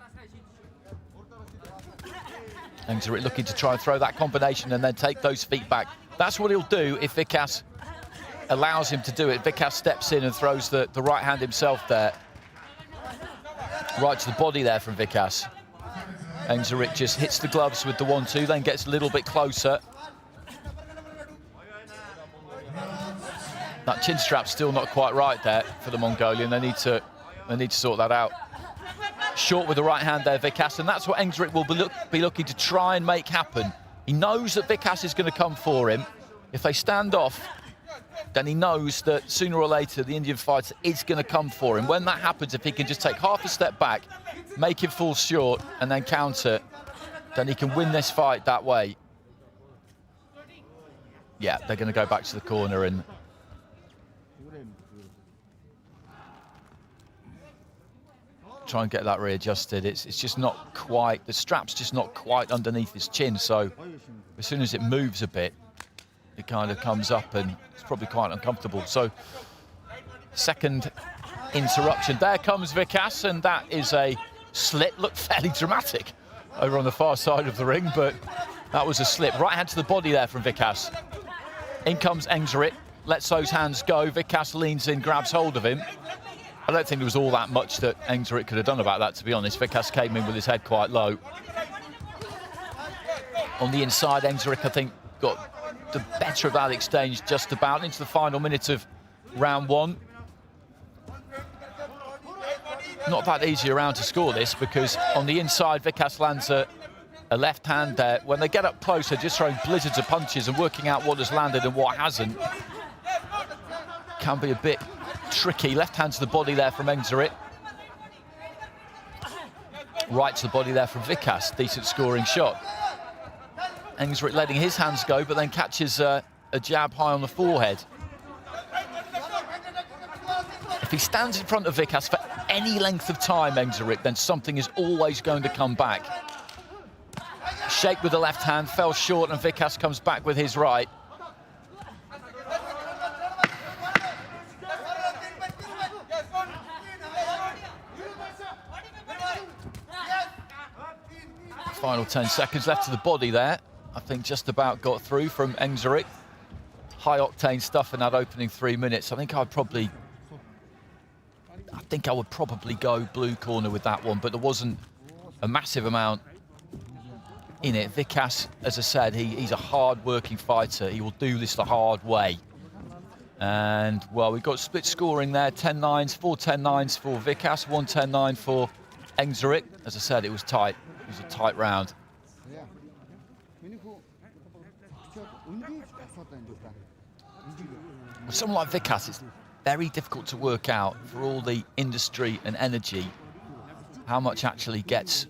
Engzorit looking to try and throw that combination and then take those feet back. That's what he'll do if Vikas allows him to do it. Vikas steps in and throws the right hand himself there. Right to the body there from Vikas. Engzorit just hits the gloves with the 1-2, then gets a little bit closer. That chin strap's still not quite right there for the Mongolian. They need to sort that out. Short with the right hand there, Vikas, and that's what Engzorit will be looking to try and make happen. He knows that Vikas is going to come for him. If they stand off, then he knows that sooner or later the Indian fighter is going to come for him. When that happens, if he can just take half a step back, make him fall short, and then counter, then he can win this fight that way. Yeah, they're going to go back to the corner and try and get that readjusted. It's just not quite, the strap's just not quite underneath his chin, so as soon as it moves a bit, it kind of comes up and it's probably quite uncomfortable. So second interruption. There comes Vikas, and that is a slip. Looked fairly dramatic over on the far side of the ring, but that was a slip. Right hand to the body there from Vikas. In comes Engzerit, lets those hands go. Vikas leans in, grabs hold of him. I don't think there was all that much that Engzerit could have done about that, to be honest. Vikas came in with his head quite low. On the inside, Engzerit, I think, got the better of that exchange just about into the final minute of round one. Not that easy around to score this, because on the inside, Vikas lands a left hand there. When they get up close, they're just throwing blizzards of punches and working out what has landed and what hasn't. Can be a bit tricky. Left hand to the body there from Engzerit. Right to the body there from Vikas. Decent scoring shot. Engzerit letting his hands go, but then catches a jab high on the forehead. If he stands in front of Vikas for any length of time, Engzerit, then something is always going to come back. Shake with the left hand, fell short, and Vikas comes back with his right. Final 10 seconds left to the body there. I think just about got through from Engzerit. High octane stuff in that opening 3 minutes. I think I would probably go blue corner with that one, but there wasn't a massive amount in it. Vikas, as I said, he's a hard-working fighter. He will do this the hard way. And, well, we've got split scoring there. 10-9s, 4 10-9s for Vikas, 1 10-9 for Engzerit. As I said, it was tight. It was a tight round. With someone like Vikas, it's very difficult to work out, for all the industry and energy, how much actually gets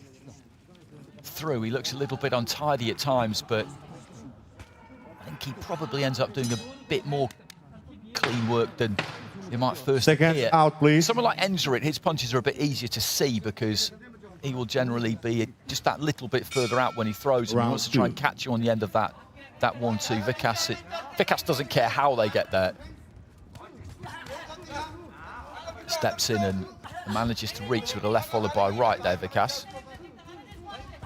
through. He looks a little bit untidy at times, but I think he probably ends up doing a bit more clean work than you might first
Seconds
appear.
out, please.
Someone like Engzerit, his punches are a bit easier to see because he will generally be just that little bit further out when he throws, and he wants to try and catch you on the end of that 1-2. Vikas doesn't care how they get there. Steps in and manages to reach with a left followed by right there, Vikas.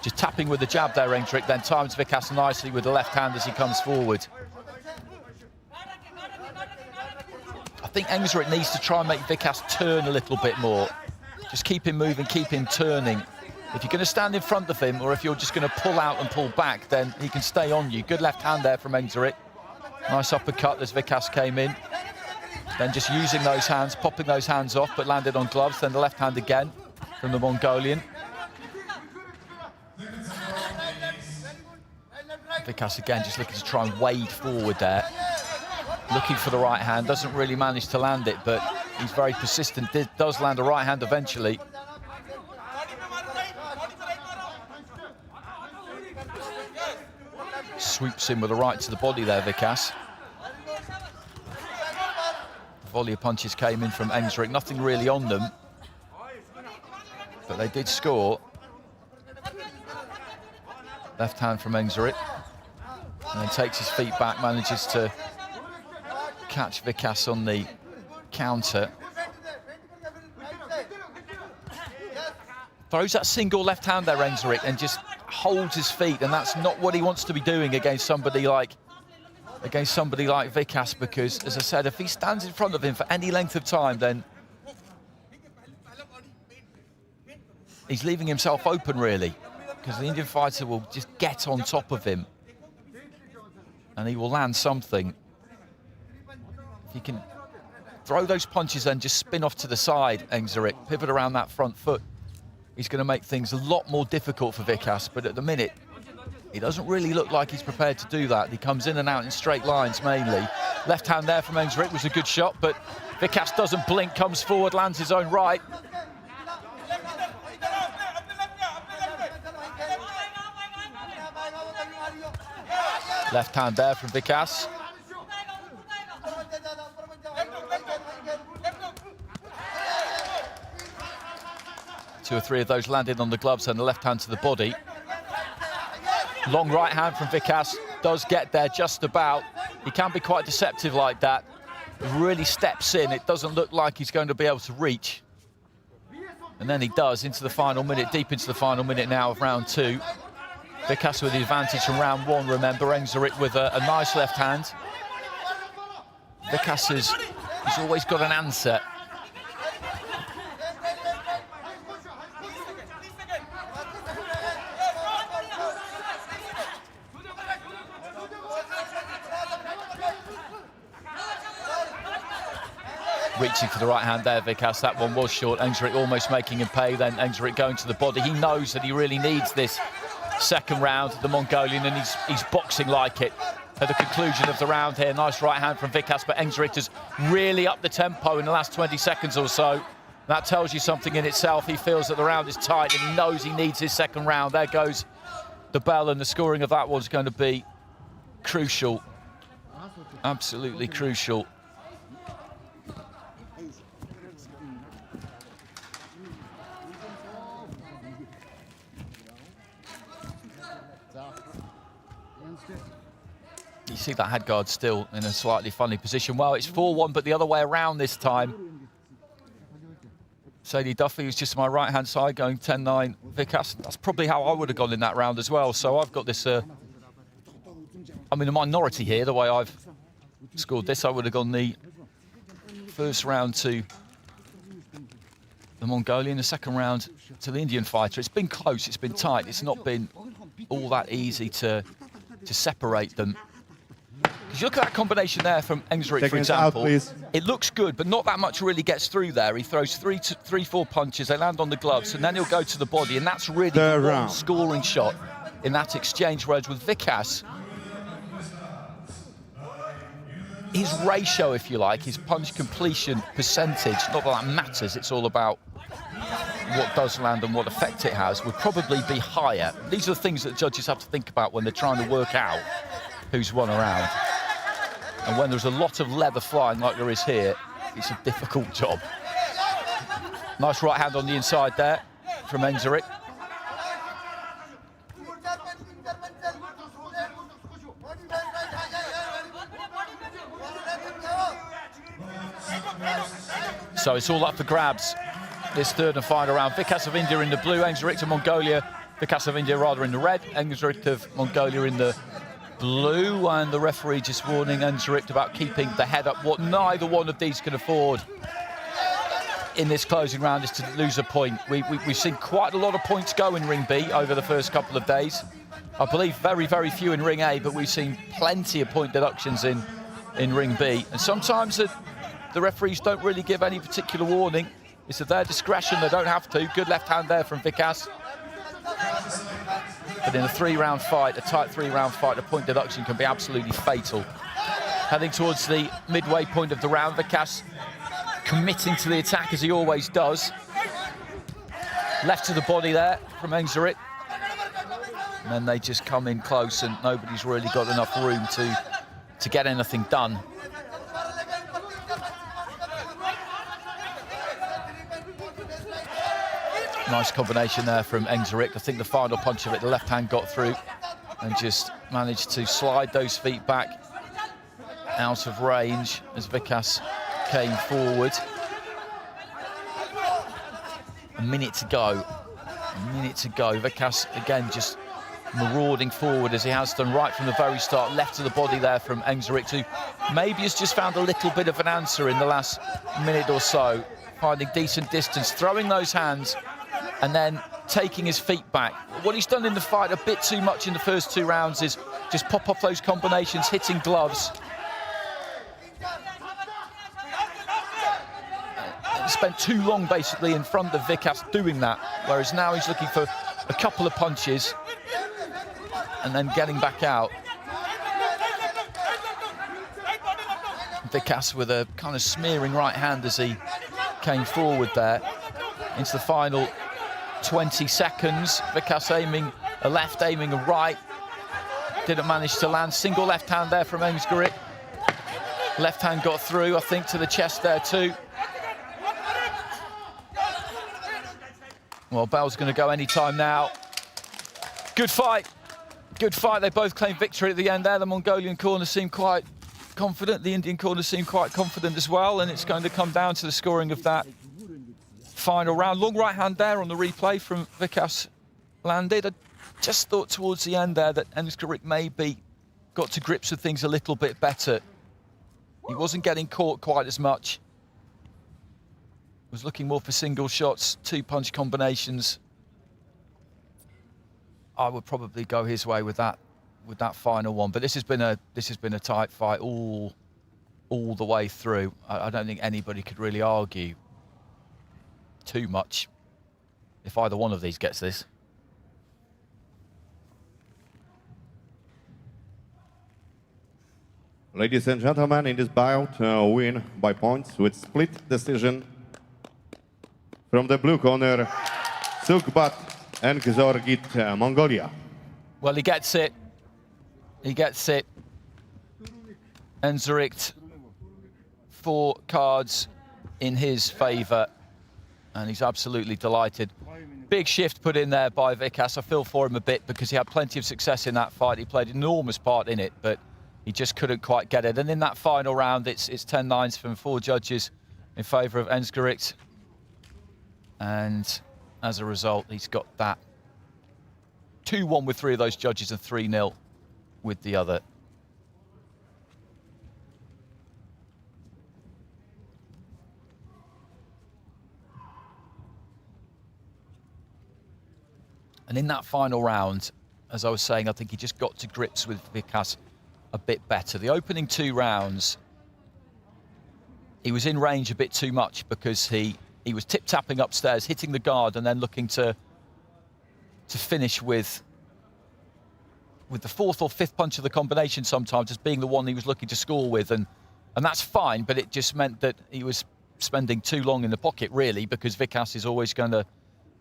Just tapping with the jab there, Engzerit, then times Vikas nicely with the left hand as he comes forward. I think Engzerit needs to try and make Vikas turn a little bit more. Just keep him moving, keep him turning. If you're going to stand in front of him, or if you're just going to pull out and pull back, then he can stay on you. Good left hand there from Engzerit. Nice uppercut as Vikas came in. Then just using those hands, popping those hands off, but landed on gloves. Then the left hand again from the Mongolian. Vikas again just looking to try and wade forward there. Looking for the right hand, doesn't really manage to land it, but he's very persistent. Does land a right hand eventually. Sweeps in with a right to the body there, Vikas. The volley of punches came in from Engzerit, nothing really on them, but they did score. Left hand from Engzerit, and then takes his feet back, manages to catch Vikas on the counter. Throws that single left hand there, Engzerit, and just holds his feet, and that's not what he wants to be doing against somebody like Vikas, because, as I said, if he stands in front of him for any length of time, then he's leaving himself open, really, because the Indian fighter will just get on top of him, and he will land something. If he can throw those punches and just spin off to the side, Engzerit, pivot around that front foot, he's going to make things a lot more difficult for Vikas, but at the minute, he doesn't really look like he's prepared to do that. He comes in and out in straight lines, mainly. Left hand there from Engzerit was a good shot, but Vikas doesn't blink, comes forward, lands his own right. Left hand there from Vikas. 2 or 3 of those landed on the gloves and the left hand to the body. Long right hand from Vikas, does get there just about. He can be quite deceptive like that. He really steps in. It doesn't look like he's going to be able to reach. And then he does into the final minute, deep into the final minute now of round 2. Vikas with the advantage from round 1, remember. Engzarek with a nice left hand. Vikas he's always got an answer. Reaching for the right hand there, Vikas. That one was short. Engzarek almost making him pay. Then Engzarek going to the body. He knows that he really needs this second round, the Mongolian, and he's boxing like it at the conclusion of the round here. Nice right hand from Vikas, but Engzarek has really upped the tempo in the last 20 seconds or so. That tells you something in itself. He feels that the round is tight and he knows he needs his second round. There goes the bell, and the scoring of that one's going to be crucial. Absolutely crucial. You see that head guard still in a slightly funny position. Well, it's 4-1, but the other way around this time. Sadie Duffy, who's just to my right-hand side, going 10-9. Vikas, that's probably how I would have gone in that round as well. So I've got this, I'm in a minority here, the way I've scored this. I would have gone the first round to the Mongolian, the second round to the Indian fighter. It's been close, it's been tight. It's not been all that easy to separate them. Because you look at that combination there from Engzarek, for example, it looks good, but not that much really gets through there. He throws 3-4 punches, they land on the gloves, and then he'll go to the body, and that's really the one scoring shot in that exchange. Whereas with Vikas, his ratio, if you like, his punch completion percentage, not that that matters, it's all about what does land and what effect it has, would probably be higher. These are the things that judges have to think about when they're trying to work out who's won a round. And when there's a lot of leather flying like there is here, it's a difficult job. Nice right hand on the inside there from Engzarek. So it's all up for grabs, this third and final round. Vikas of India in the blue, Engzarek of Mongolia. Vikas of India rather in the red, Engzarek of Mongolia in the blue, and the referee just warning Engzarek about keeping the head up. What neither one of these can afford in this closing round is to lose a point. We've seen quite a lot of points go in Ring B over the first couple of days. I believe very, very few in Ring A, but we've seen plenty of point deductions in Ring B. And sometimes the referees don't really give any particular warning. It's at their discretion, they don't have to. Good left hand there from Vikas. But in a 3-round fight, a tight 3-round fight, a point deduction can be absolutely fatal. Heading towards the midway point of the round, Vikas committing to the attack as he always does. Left to the body there from Engzarek. And then they just come in close and nobody's really got enough room to get anything done. Nice combination there from Engzarek. I think the final punch of it, the left hand got through and just managed to slide those feet back out of range as Vikas came forward. A minute to go. Vikas again just marauding forward as he has done right from the very start. Left to the body there from Engzarek, who maybe has just found a little bit of an answer in the last minute or so, finding decent distance, throwing those hands and then taking his feet back. What he's done in the fight a bit too much in the first 2 rounds is just pop off those combinations, hitting gloves. He spent too long basically in front of Vikas doing that, whereas now he's looking for a couple of punches and then getting back out. Vikas with a kind of smearing right hand as he came forward there into the final 20 seconds. Vikas aiming a left, aiming a right. Didn't manage to land. Single left hand there from Engzarek. Left hand got through, I think, to the chest there too. Well, Bell's going to go any time now. Good fight. Good fight. They both claimed victory at the end there. The Mongolian corner seemed quite confident. The Indian corner seemed quite confident as well. And it's going to come down to the scoring of that final round. Long right hand there on the replay from Vikas landed. I just thought towards the end there that Enskeric maybe got to grips with things a little bit better. He wasn't getting caught quite as much. Was looking more for single shots, two-punch combinations. I would probably go his way with that final one. But this has been a tight fight all the way through. I don't think anybody could really argue too much if either one of these gets this.
Ladies and gentlemen, in this bout, win by points with split decision from the blue corner, Sukbat and Gzorgit, Mongolia.
Well, he gets it. He gets it. Enskeric, 4 cards in his favour, and he's absolutely delighted. Big shift put in there by Vikas. I feel for him a bit because he had plenty of success in that fight. He played an enormous part in it, but he just couldn't quite get it. And in that final round, it's 10-9s from 4 judges in favour of Enskeric. And as a result, he's got that 2-1 with 3 of those judges and 3-0 with the other. And in that final round, as I was saying, I think he just got to grips with Vikas a bit better. The opening 2 rounds, he was in range a bit too much because he was tip-tapping upstairs, hitting the guard, and then looking to finish with the 4th or 5th punch of the combination sometimes as being the one he was looking to score with. And that's fine, but it just meant that he was spending too long in the pocket, really, because Vikas is always going to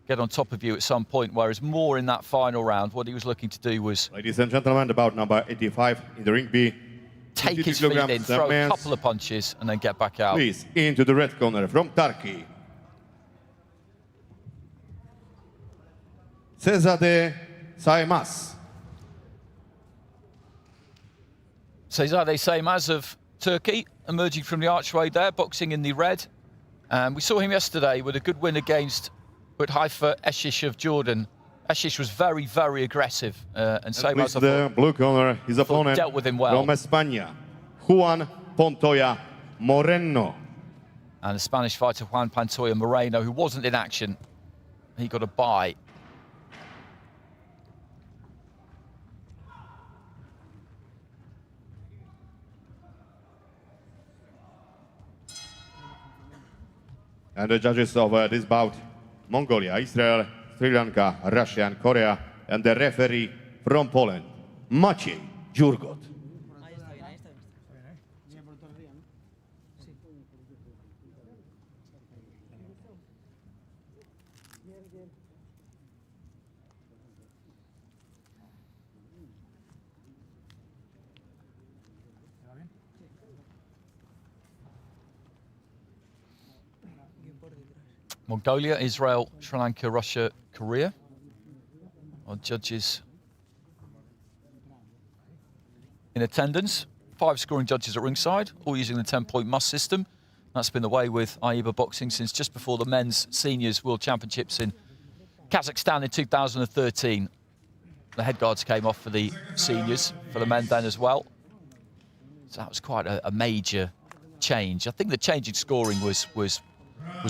get on top of you at some point, whereas more in that final round, what he was looking to do was...
Ladies and gentlemen, about number 85 in the ring B.
Take his feet in, throw a couple of punches, and then get back out.
Please, into the red corner from Turkey, Cezade Saymaz.
Cezade Saymaz of Turkey, emerging from the archway there, boxing in the red. We saw him yesterday with a good win against Haifa Eshish of Jordan. Eshish was very, very aggressive, and Saymaz,
the blue corner, his opponent
dealt with him well.
From España, Juan Pontoya Moreno.
And the Spanish fighter Juan Pantoja Moreno, who wasn't in action, he got a bye.
And the judges of this bout, Mongolia, Israel, Sri Lanka, Russia and Korea, and the referee from Poland, Maciej Jurgot.
Mongolia, Israel, Sri Lanka, Russia, Korea. Our judges in attendance. 5 scoring judges at ringside, all using the 10-point must system. That's been the way with AIBA boxing since just before the men's seniors world championships in Kazakhstan in 2013. The head guards came off for the seniors, for the men then as well. So that was quite a major change. I think the change in scoring was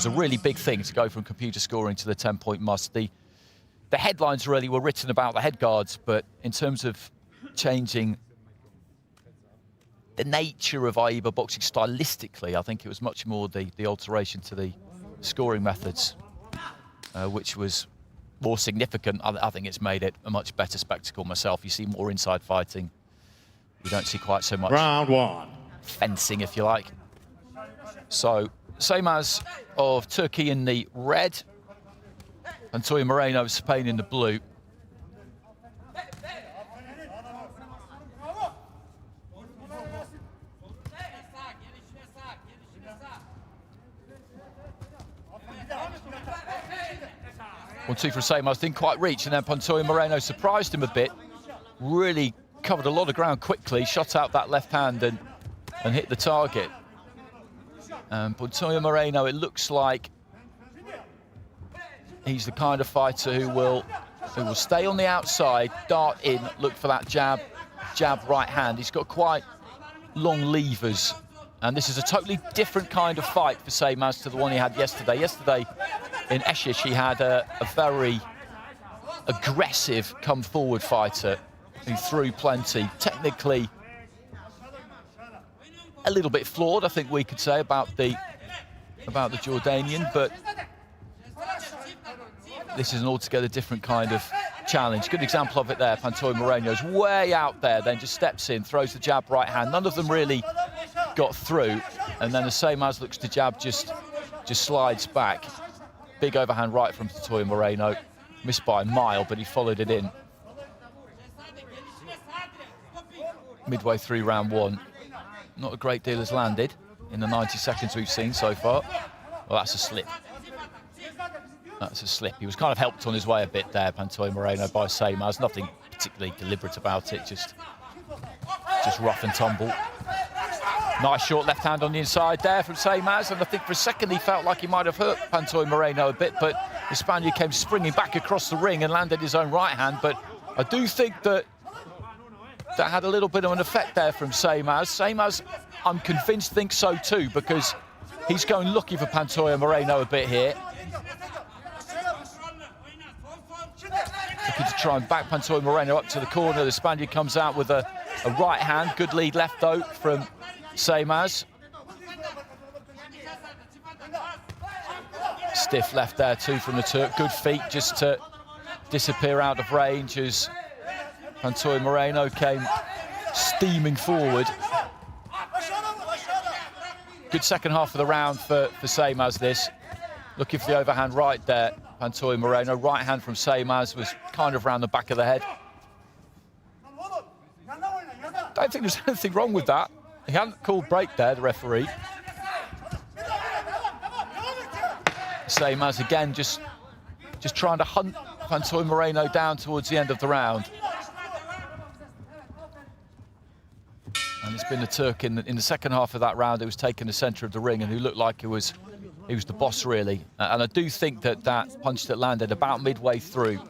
a really big thing to go from computer scoring to the 10-point must. The headlines really were written about the head guards, but in terms of changing the nature of AIBA boxing stylistically, I think it was much more the alteration to the scoring methods, which was more significant. I think it's made it a much better spectacle myself. You see more inside fighting. You don't see quite so much
Round 1.
fencing, if you like. So, Saymaz of Turkey in the red, and Pantoja Moreno of Spain in the blue. 1-2 for Samos, didn't quite reach, and then Pantoja Moreno surprised him a bit. Really covered a lot of ground quickly, shot out that left hand and hit the target. Pantoja Moreno, it looks like he's the kind of fighter who will stay on the outside, dart in, look for that jab right hand. He's got quite long levers, and this is a totally different kind of fight for Samos to the one he had yesterday. Yesterday in Eshish, he had a very aggressive come-forward fighter who threw plenty. Technically, a little bit flawed, I think we could say, about the Jordanian, but this is an altogether different kind of challenge. Good example of it there. Pantoja Moreno's way out there, then just steps in, throws the jab right hand. None of them really got through, and then the Samos looks to jab, just slides back. Big overhand right from Pantoja Moreno. Missed by a mile, but he followed it in. Midway through round one. Not a great deal has landed in the 90 seconds we've seen so far. Well, that's a slip. That's a slip. He was kind of helped on his way a bit there, Pantoja Moreno, by Samos. Nothing particularly deliberate about it, just rough and tumble. Nice short left hand on the inside there from Samos, and I think for a second he felt like he might have hurt Pantoja Moreno a bit, but the Spaniard came springing back across the ring and landed his own right hand. But I do think that had a little bit of an effect there from Samos. Samos, I'm convinced, thinks so too, because he's going looking for Pantoja Moreno a bit here. Looking to try and back Pantoja Moreno up to the corner. The Spaniard comes out with a right hand. Good lead left, though, from Samos. Stiff left there, too, from the Turk. Good feet just to disappear out of range as Pantoja Moreno came steaming forward. Good second half of the round for Samos, this. Looking for the overhand right there, Pantoja Moreno. Right hand from Samos was kind of round the back of the head. Don't think there's anything wrong with that. He hadn't called break there, the referee. Samos again, just trying to hunt Pantoja Moreno down towards the end of the round. And it's been the Turk in the second half of that round who was taking the centre of the ring and who looked like he was the boss, really. And I do think that punch that landed about midway through,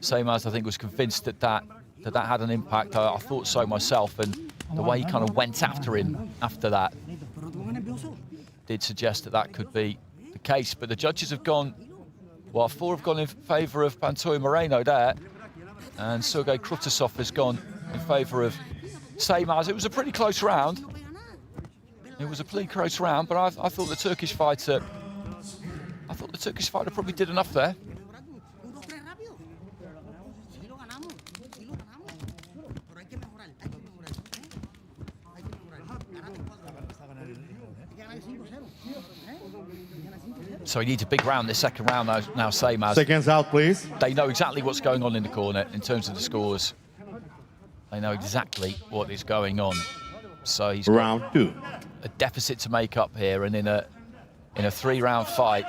Samos, I think, was convinced that had an impact. I thought so myself, and the way he kind of went after him after that did suggest that could be the case. But the judges have gone, well, 4 have gone in favour of Pantoja Moreno there, and Sergei Krutasov has gone in favour of Samos. It was a pretty close round. It was a pretty close round, but I thought the Turkish fighter probably did enough there. So he needs a big round this second round now, Samos.
Seconds out, please.
They know exactly what's going on in the corner in terms of the scores. They know exactly what is going on. So he's got
round 2.
A deficit to make up here, and in a 3-round fight,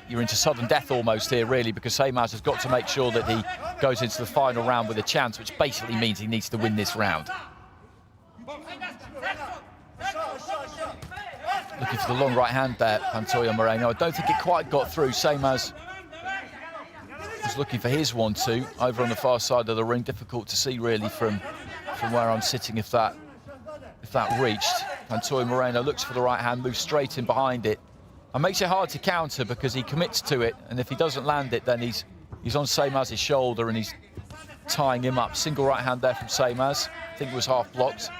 you're into sudden death almost here, really, because Samos has got to make sure that he goes into the final round with a chance, which basically means he needs to win this round. Looking for the long right hand there, Pantoja Moreno. I don't think it quite got through. Samos was looking for his 1-2 over on the far side of the ring. Difficult to see, really, from where I'm sitting if that reached. Pantoja Moreno looks for the right hand, moves straight in behind it. And makes it hard to counter because he commits to it, and if he doesn't land it, then he's on Samos' shoulder and he's tying him up. Single right hand there from Samos. I think it was half blocked.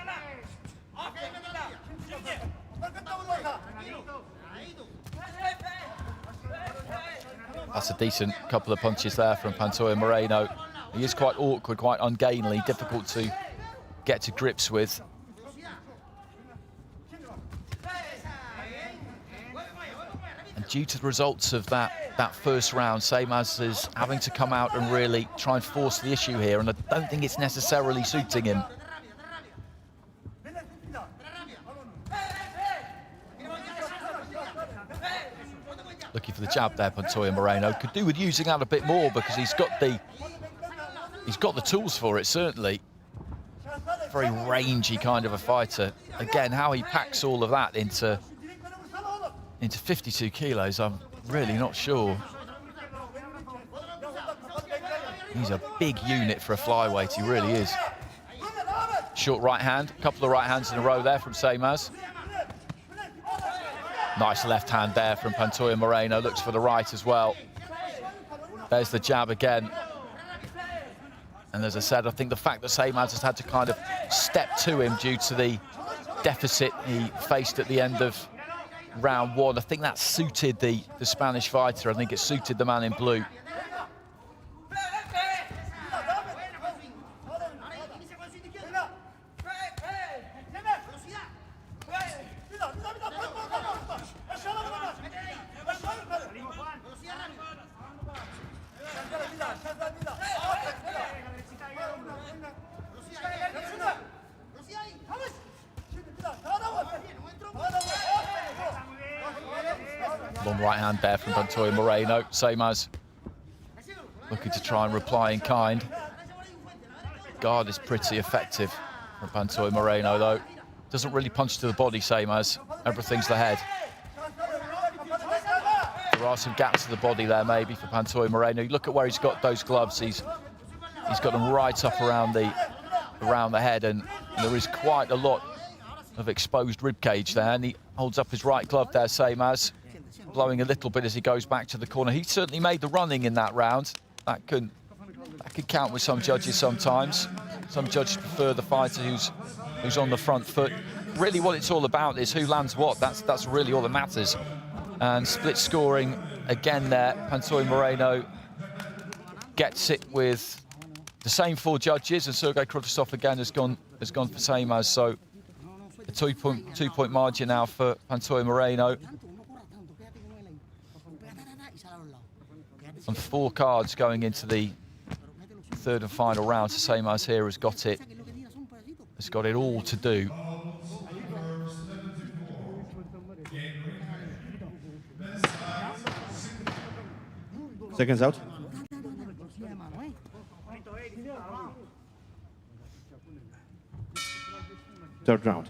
That's a decent couple of punches there from Pantoja Moreno. He is quite awkward, quite ungainly, difficult to get to grips with. And due to the results of that first round, Samos is having to come out and really try and force the issue here, and I don't think it's necessarily suiting him. Looking for the jab there, Pantoja Moreno. Could do with using that a bit more because he's got the tools for it, certainly. Very rangy kind of a fighter. Again, how he packs all of that into 52 kilos, I'm really not sure. He's a big unit for a flyweight, he really is. Short right hand, a couple of right hands in a row there from Seymaz. Nice left hand there from Pantoja Moreno, looks for the right as well. There's the jab again. And as I said, I think the fact that Seymaz has had to kind of step to him due to the deficit he faced at the end of round one, I think that suited the Spanish fighter. I think it suited the man in blue. Long right hand there from Pantoja Moreno. Seymaz looking to try and reply in kind. Guard is pretty effective from Pantoja Moreno, though. Doesn't really punch to the body, Seymaz. Everything's the head. There are some gaps to the body there, maybe, for Pantoja Moreno. You look at where he's got those gloves. He's got them right up around the head, and there is quite a lot of exposed rib cage there. And he holds up his right glove there, Seymaz, blowing a little bit as he goes back to the corner. He certainly made the running in that round. That can count with some judges sometimes. Some judges prefer the fighter who's on the front foot. Really what it's all about is who lands what. That's really all that matters. And split scoring again there. Pantoja Moreno gets it with the same 4 judges, and Sergey Krutosov again has gone for Seymaz. So a two-point margin now for Pantoja Moreno. And 4 cards going into the third and final round. So Seymaz here has got it all to do.
Seconds out. Third round.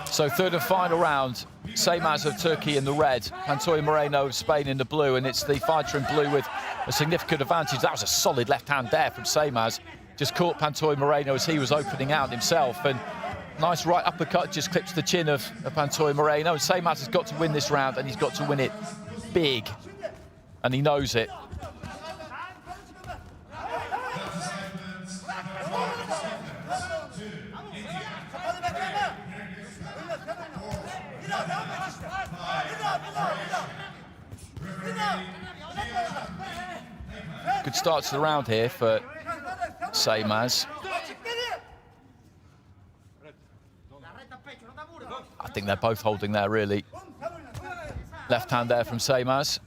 So third and final round. Seymaz of Turkey in the red, Pantoja Moreno of Spain in the blue, and it's the fighter in blue with a significant advantage. That was a solid left hand there from Seymaz. Just caught Pantoja Moreno as he was opening out himself, and nice right uppercut just clips the chin of Pantoja Moreno. And Seymaz has got to win this round, and he's got to win it big, and he knows it. Good start to the round here for Seymaz. I think they're both holding there, really. Left hand there from Seymaz.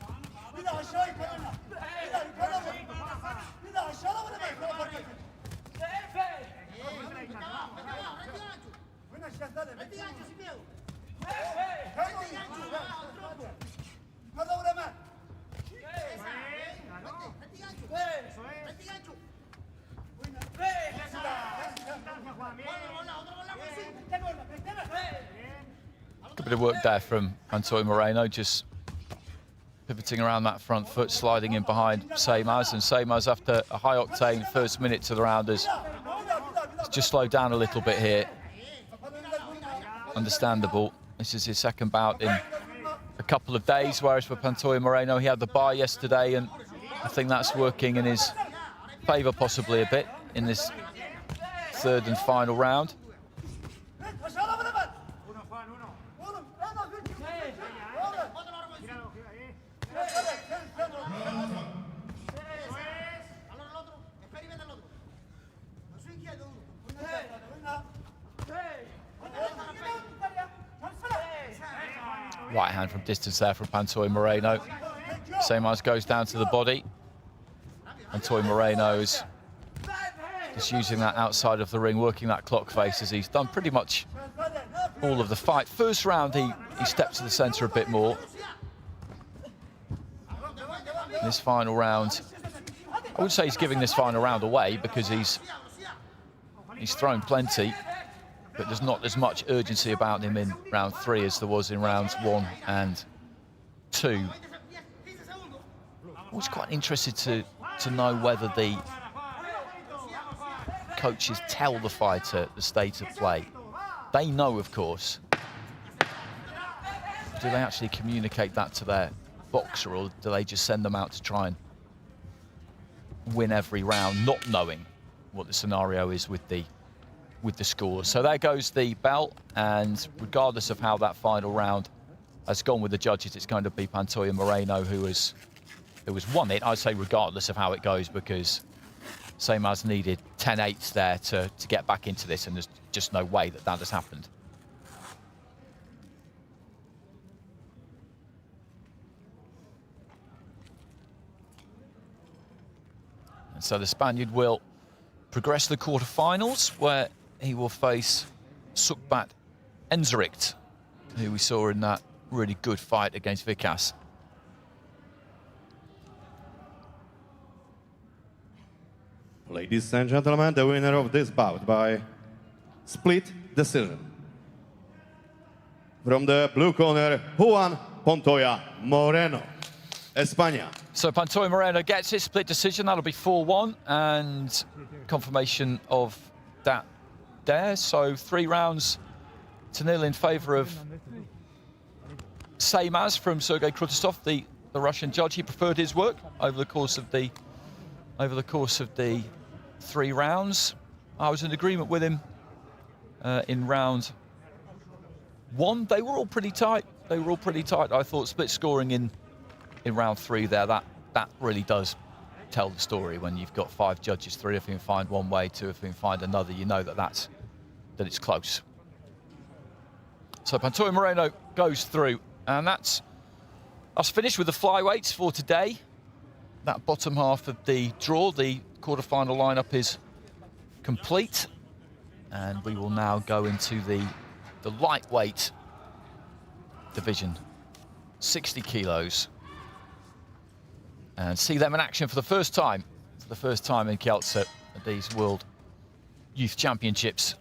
Good bit of work there from Pantoja Moreno, just pivoting around that front foot, sliding in behind Seymaz. And Seymaz, after a high-octane first minute to the round, has just slowed down a little bit here. Understandable. This is his second bout in a couple of days, whereas for Pantoja Moreno, he had the bye yesterday, and I think that's working in his favour possibly a bit in this third and final round. Right hand from distance there from Pantoja Moreno. Seymaz goes down to the body. Pantoja Moreno is just using that outside of the ring, working that clock face, as he's done pretty much all of the fight. First round, he stepped to the centre a bit more. This final round, I would say he's giving this final round away because he's thrown plenty, but there's not as much urgency about him in round 3 as there was in rounds 1 and 2. I was quite interested to know whether the coaches tell the fighter the state of play. They know, of course. Do they actually communicate that to their boxer, or do they just send them out to try and win every round, not knowing what the scenario is with the scores? So there goes the bell, and regardless of how that final round has gone with the judges, it's going to be Pantoja Moreno who has won it. I'd say regardless of how it goes, because Seymaz needed 10-8s there to get back into this, and there's just no way that has happened. And so the Spaniard will progress to the quarterfinals, where he will face Sukbat Enzerikt, who we saw in that really good fight against Vikas.
Ladies and gentlemen, the winner of this bout by split decision. From the blue corner, Juan Pantoja Moreno, España.
So Pantoja Moreno gets his split decision. That'll be 4-1, and confirmation of that there. So 3 rounds to 0 in favour of Seymaz from Sergei Krutostov, the Russian judge. He preferred his work over the course of the 3 rounds. I was in agreement with him in round 1. They were all pretty tight. I thought split scoring in round 3 there, that really does tell the story. When you've got 5 judges, 3 of whom find one way, 2 of whom find another, you know that it's close. So Pantoja Moreno goes through, and that's us finished with the flyweights for today. That bottom half of the draw, the quarterfinal lineup, is complete, and we will now go into the lightweight division, 60 kilos, and see them in action for the first time in Kielce at these World Youth Championships.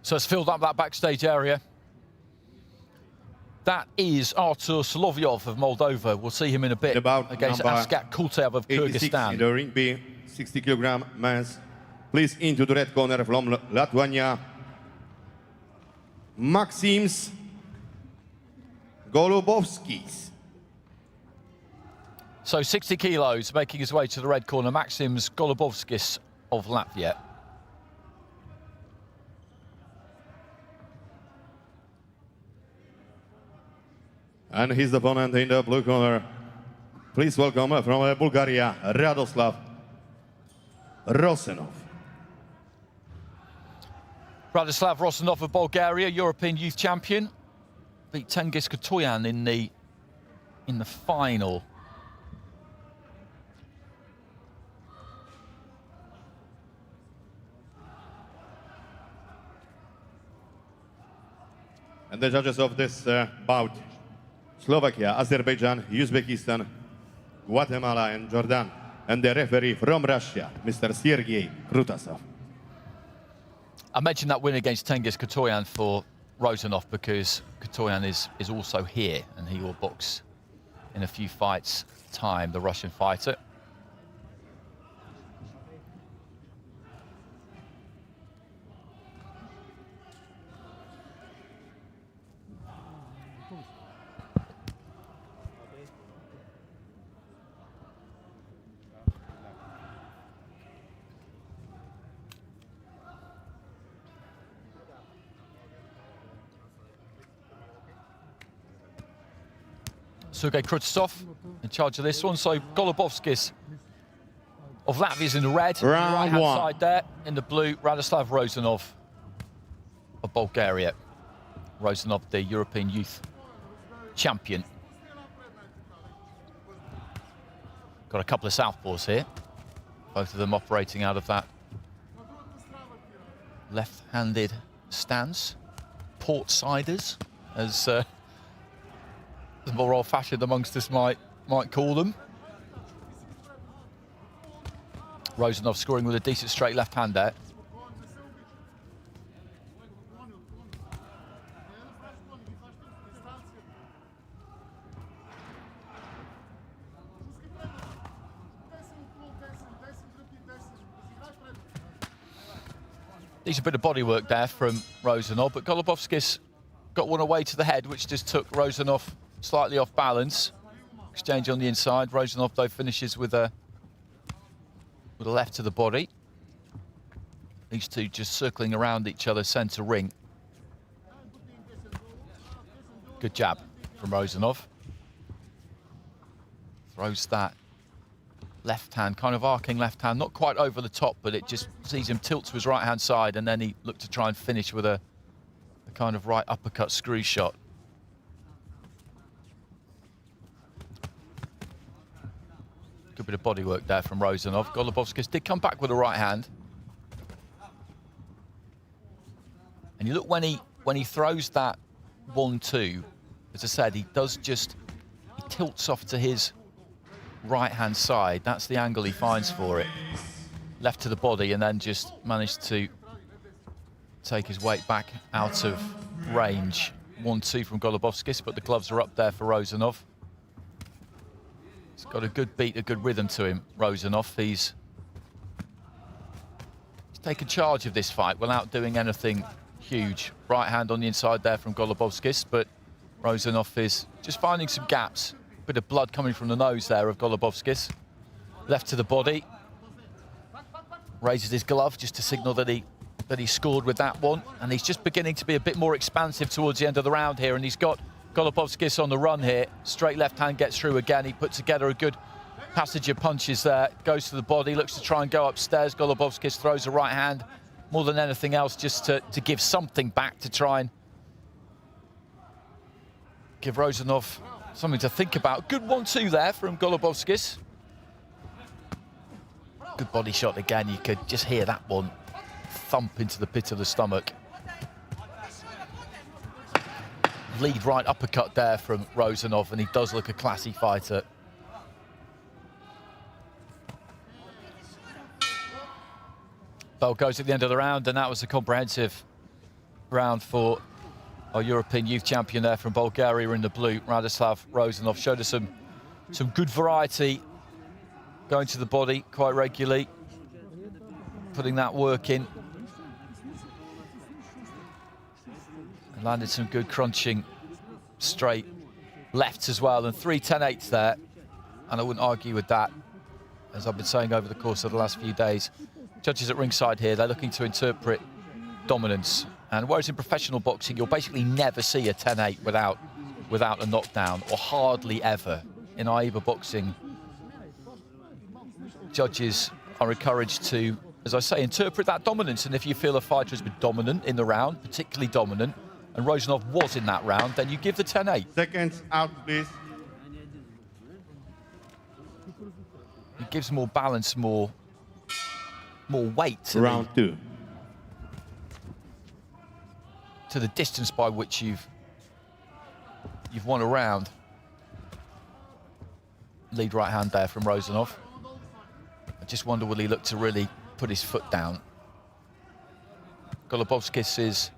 So it's filled up that backstage area. That is Artur Solovyov of Moldova. We'll see him in a bit against Askat Kultev of Kyrgyzstan.
In the ring B, 60 kilogram men's. Please into the red corner from Lithuania, Maxims Golubovskis.
So 60 kilos, making his way to the red corner, Maxims Golubovskis of Latvia.
And his opponent in the blue corner. Please welcome from Bulgaria, Radoslav Rosenov.
Radoslav Rosenov of Bulgaria, European youth champion, beat Tengiz Katoyan in the final.
And the judges of this bout: Slovakia, Azerbaijan, Uzbekistan, Guatemala, and Jordan. And the referee from Russia, Mr. Sergei Krutasov.
I mentioned that win against Tengiz Katoyan for Rozanov because Katoyan is also here and he will box in a few fights' time, the Russian fighter. Sergei Krutasov in charge of this one. So Golubovskis of Latvia's in the red.
Round
right-hand
one.
side there. In the blue, Radoslav Rozanov of Bulgaria. Rozanov, the European youth champion. Got a couple of southpaws here. Both of them operating out of that left-handed stance. Port-siders, as the more old-fashioned amongst us might call them. Rozanov scoring with a decent straight left hand there. Decent bit of body work there from Rozanov, but Golubovskis got one away to the head, which just took Rozanov slightly off balance. Exchange on the inside. Rozanov, though, finishes with a left to the body. These two just circling around each other, centre ring. Good jab from Rozanov. Throws that left hand, kind of arcing left hand, not quite over the top, but it just sees him tilt to his right-hand side, and then he looked to try and finish with a kind of right uppercut screw shot. Good bit of body work there from Rozanov. Golubovskis did come back with a right hand. And you look when he throws that 1-2, as I said, he tilts off to his right-hand side. That's the angle he finds for it. Left to the body, and then just managed to take his weight back out of range. 1-2 from Golubovskis, but the gloves are up there for Rozanov. He's got a good beat, a good rhythm to him, Rozanov. He's taken charge of this fight without doing anything huge. Right hand on the inside there from Golubovskis, but Rozanov is just finding some gaps. Bit of blood coming from the nose there of Golubovskis. Left to the body. Raises his glove just to signal that he scored with that one. And he's just beginning to be a bit more expansive towards the end of the round here. And he's got Golubovskis on the run here. Straight left hand gets through again. He put together a good passage of punches there. Goes to the body, looks to try and go upstairs. Golubovskis throws a right hand. More than anything else, just to give something back, to try and give Rozanov something to think about. Good 1-2 there from Golubovskis. Good body shot again. You could just hear that one thump into the pit of the stomach. Lead right uppercut there from Rozanov, and he does look a classy fighter. Bell goes at the end of the round, and that was a comprehensive round for our European youth champion there from Bulgaria in the blue, Radoslav Rozanov. Showed us some good variety, going to the body quite regularly, putting that work in. And landed some good crunching straight lefts as well, and 3 10-8s there. And I wouldn't argue with that, as I've been saying over the course of the last few days. Judges at ringside here, they're looking to interpret dominance. And whereas in professional boxing, you'll basically never see a 10-8 without a knockdown, or hardly ever. In AIBA boxing, judges are encouraged to, as I say, interpret that dominance. And if you feel a fighter has been dominant in the round, particularly dominant, and Rozanov was in that round, then you give the 10-8.
Seconds out, please.
It gives more balance, more weight to
Round 2.
to the distance by which you've won a round. Lead right hand there from Rozanov. just wonder will he look to really put his foot down. Golubovskis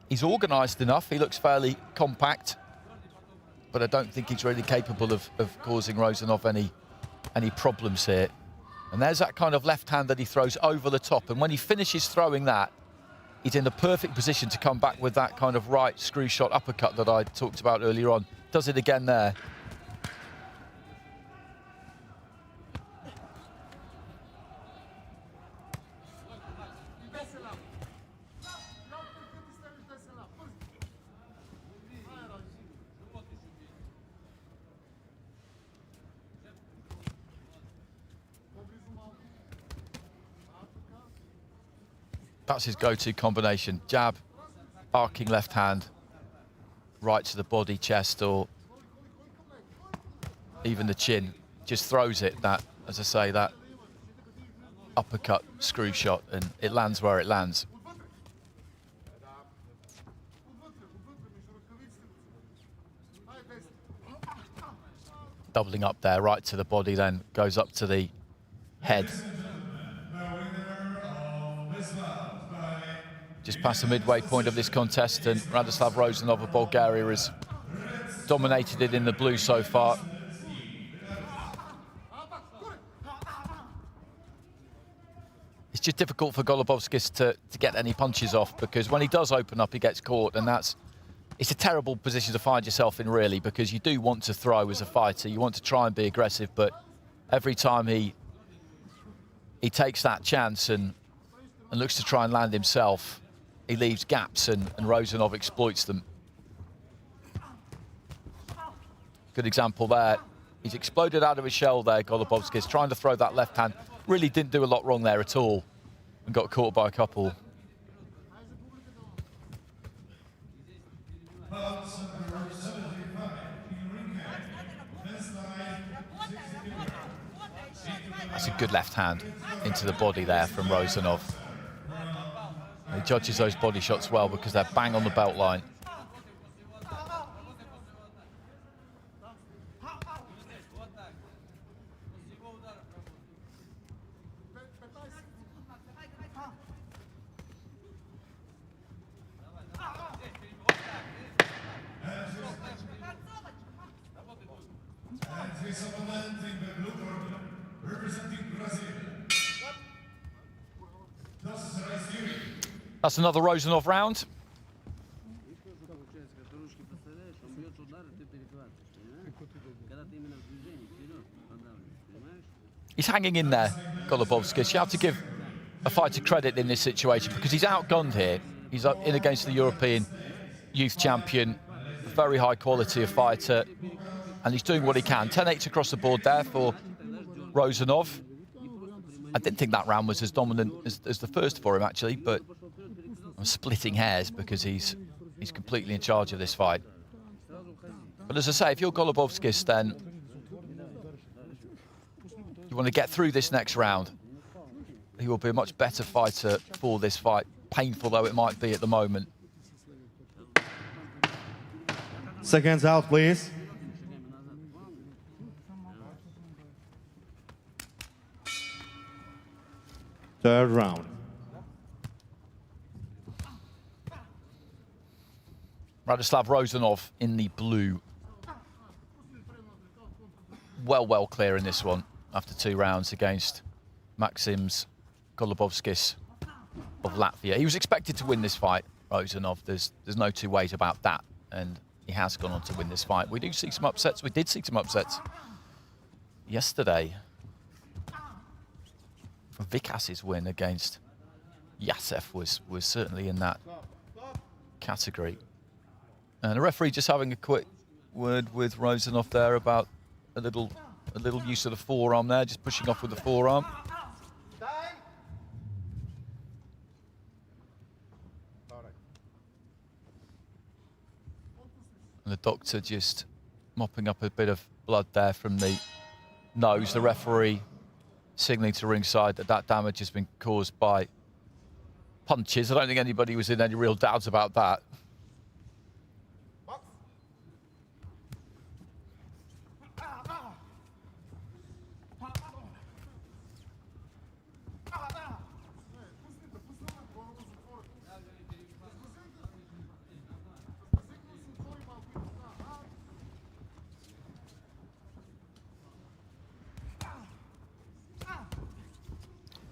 he's organised enough. He looks fairly compact, but I don't think he's really capable of causing Rozanov any problems here. And there's that kind of left hand that he throws over the top. And when he finishes throwing that, he's in the perfect position to come back with that kind of right screw shot uppercut that I talked about earlier on. Does it again there. That's his go-to combination. Jab, arcing left hand, right to the body, chest, or even the chin. Just throws it, that, as I say, that uppercut screw shot, and it lands where it lands. Doubling up there, right to the body, then goes up to the head. Just past the midway point of this contest, and Radoslav Rozanov of Bulgaria has dominated it in the blue so far. It's just difficult for Golubovskis to get any punches off, because when he does open up, he gets caught, and it's a terrible position to find yourself in, really, because you do want to throw as a fighter. You want to try and be aggressive, but every time he takes that chance and looks to try and land himself, he leaves gaps, and Rozanov exploits them. Good example there. He's exploded out of his shell there, Golubovskis, trying to throw that left hand. Really didn't do a lot wrong there at all, and got caught by a couple. That's a good left hand into the body there from Rozanov. He judges those body shots well because they're bang on the belt line. That's another Rozanov round. He's hanging in there, Golubovskis. You have to give a fighter credit in this situation because he's outgunned here. He's up in against the European youth champion, very high quality of fighter, and he's doing what he can. 10-8 across the board there for Rozanov. I didn't think that round was as dominant as the first for him, actually, but I'm splitting hairs because he's completely in charge of this fight. But as I say, if you're Golubovskis, then you want to get through this next round. He will be a much better fighter for this fight, painful though it might be at the moment.
Seconds out, please. Third round.
Radoslav Rozanov in the blue. Well clear in this one after 2 rounds against Maxims Golubovskis of Latvia. He was expected to win this fight, Rozanov. There's no two ways about that, and he has gone on to win this fight. We do see some upsets. We did see some upsets yesterday. Vikas's win against Yasev was certainly in that category. And the referee just having a quick word with Rozanov there about a little use of the forearm there, just pushing off with the forearm. And the doctor just mopping up a bit of blood there from the nose. The referee signalling to ringside that damage has been caused by punches. I don't think anybody was in any real doubt about that.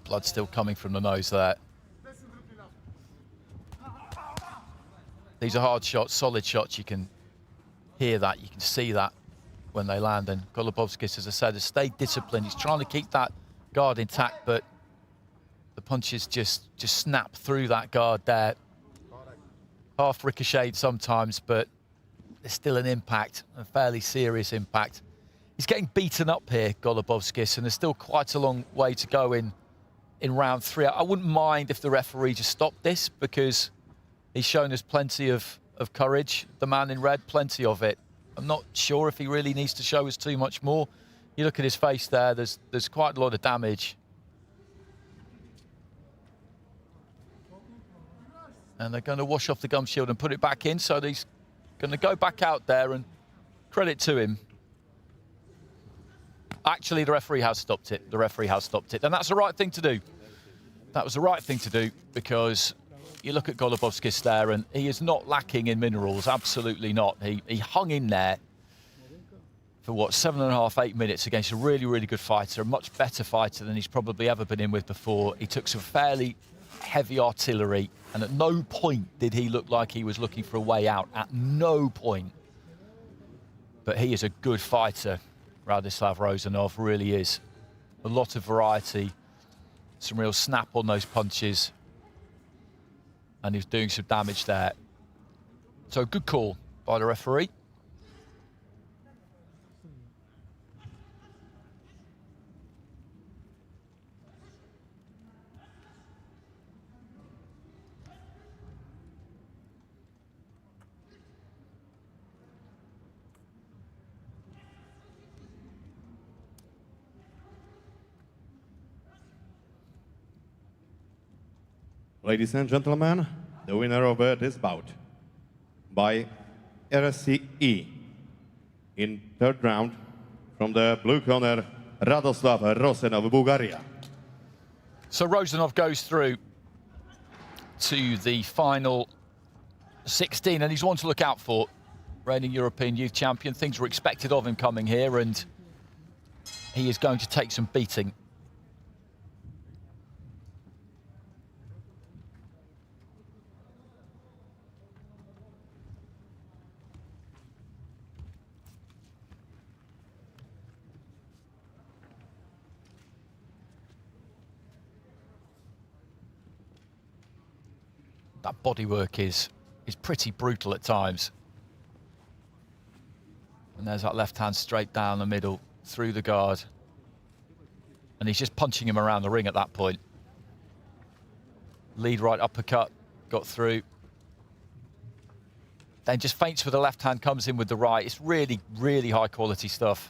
Blood still coming from the nose there. These are hard shots, solid shots. You can hear that, you can see that when they land. And Golubovskis, as I said, has stayed disciplined. He's trying to keep that guard intact, but the punches just snap through that guard there. Half ricocheted sometimes, but there's still an impact, a fairly serious impact. He's getting beaten up here, Golubovskis, and there's still quite a long way to go in round 3. I wouldn't mind if the referee just stopped this, because he's shown us plenty of courage. The man in red, plenty of it. I'm not sure if he really needs to show us too much more. You look at his face there, there's quite a lot of damage. And they're going to wash off the gum shield and put it back in, so he's going to go back out there, and credit to him. Actually, the referee has stopped it. The referee has stopped it, and that's the right thing to do. That was the right thing to do, because you look at Golubovskis there, and he is not lacking in minerals, absolutely not. He hung in there for, what, 7.5, 8 minutes against a really, really good fighter, a much better fighter than he's probably ever been in with before. He took some fairly heavy artillery, and at no point did he look like he was looking for a way out, at no point. But he is a good fighter, Radislav Rozanov, really is. A lot of variety, some real snap on those punches, and he's doing some damage there. So good call by the referee.
Ladies and gentlemen, the winner of this bout by RSCE in third round from the blue corner, Radoslav Rosenov, Bulgaria.
So Rozanov goes through to the final 16, and he's one to look out for. Reigning European Youth Champion, things were expected of him coming here, and he is going to take some beating. That bodywork is pretty brutal at times. And there's that left hand straight down the middle, through the guard. And he's just punching him around the ring at that point. Lead right uppercut, got through. Then just feints with the left hand, comes in with the right. It's really, really high quality stuff.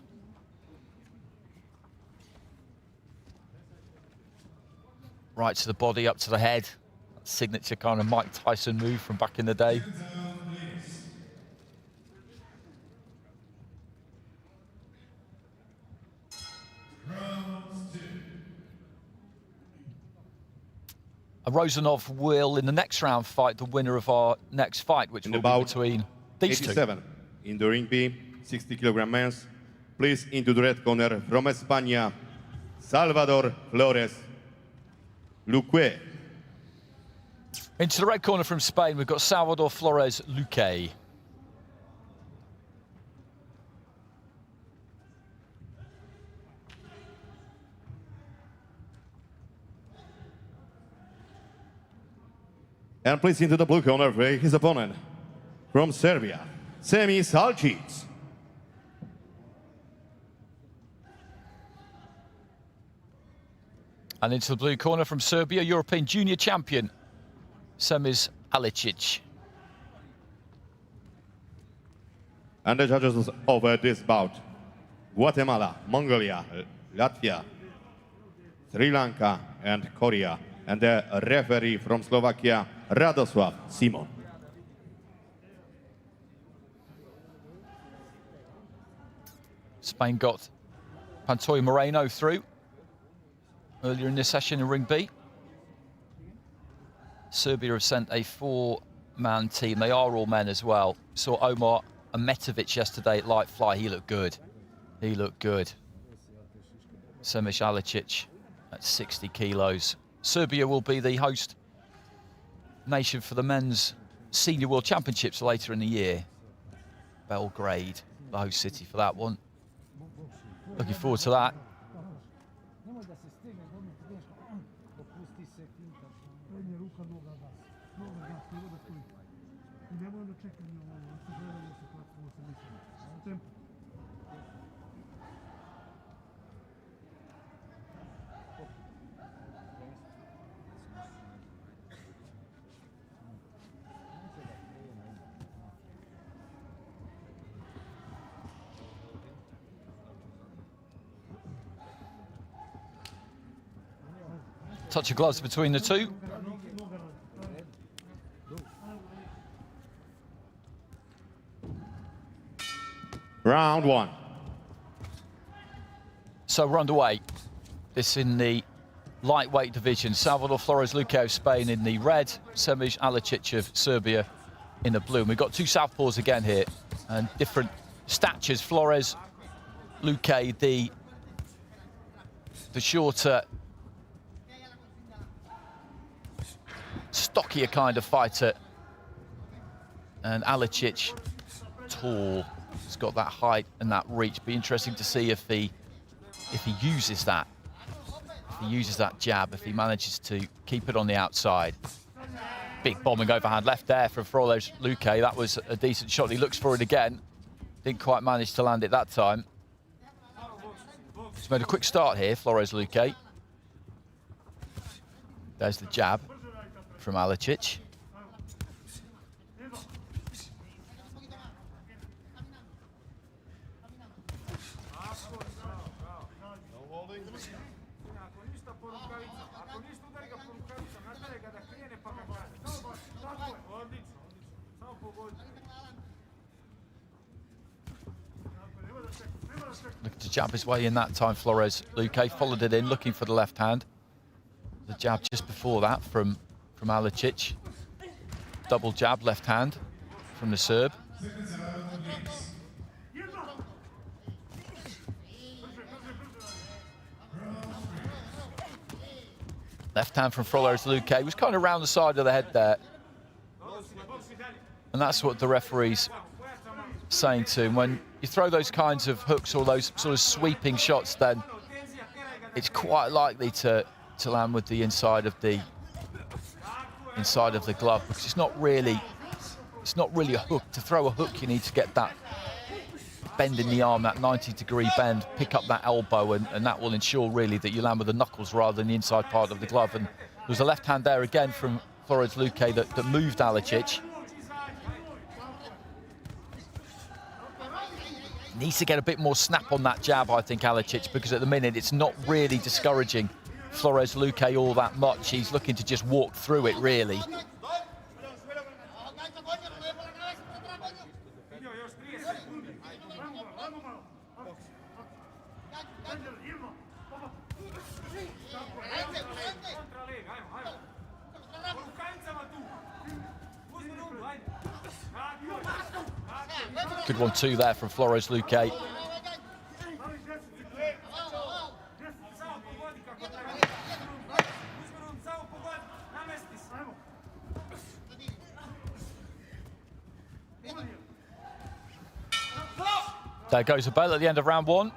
Right to the body, up to the head. Signature kind of Mike Tyson move from back in the day. Rozanov will, in the next round, fight the winner of our next fight, which will be between these
87
two.
in the ring B, 60-kilogram men's. Please into the red corner from España, Salvador Flores Luque.
Into the red corner from Spain, we've got Salvador Flores Luque.
And please into the blue corner, his opponent from Serbia, Semi Salcic.
And into the blue corner from Serbia, European Junior Champion, Semiz Alicic.
And the judges of this bout, Guatemala, Mongolia, Latvia, Sri Lanka, and Korea. And the referee from Slovakia, Radoslav Simon.
Spain got Pantoy Moreno through earlier in this session in Ring B. Serbia have sent a 4-man team. They are all men as well. Saw Omar Ametovic yesterday at Light Fly. He looked good. He looked good. Semiz Alicic at 60 kilos. Serbia will be the host nation for the men's senior world championships later in the year. Belgrade, the host city for that one. Looking forward to that. Touch of gloves between the two.
Round one.
So we're underway. This in the lightweight division. Salvador Flores Luque of Spain in the red, Semij Alicic of Serbia in the blue. And we've got two southpaws again here, and different statures. Flores Luque, the shorter, stockier kind of fighter, and Alicic, tall. He's got that height and that reach. Be interesting to see if he uses that. If he uses that jab, if he manages to keep it on the outside. Big bombing overhand left there from Flores Luque. That was a decent shot. He looks for it again. Didn't quite manage to land it that time. He's made a quick start here, Flores Luque. There's the jab from Alicic. Looking to jab his way in that time, Flores Luque followed it in, looking for the left hand. The jab just before that from Alicic. Double jab, left hand from the Serb. Left hand from Flores Luque was kind of round the side of the head there. And that's what the referee's saying to him. When you throw those kinds of hooks or those sort of sweeping shots, then it's quite likely to land with the inside of the glove, because it's not really a hook. To throw a hook, you need to get that bend in the arm, that 90-degree bend, pick up that elbow, and that will ensure really that you land with the knuckles rather than the inside part of the glove. And there was a left hand there again from Flores Luque that moved Alicic. Needs to get a bit more snap on that jab, I think, Alicic, because at the minute it's not really discouraging Flores Luque all that much. He's looking to just walk through it, really. Good 1-2 there from Flores Luque. There goes a bell at the end of round one.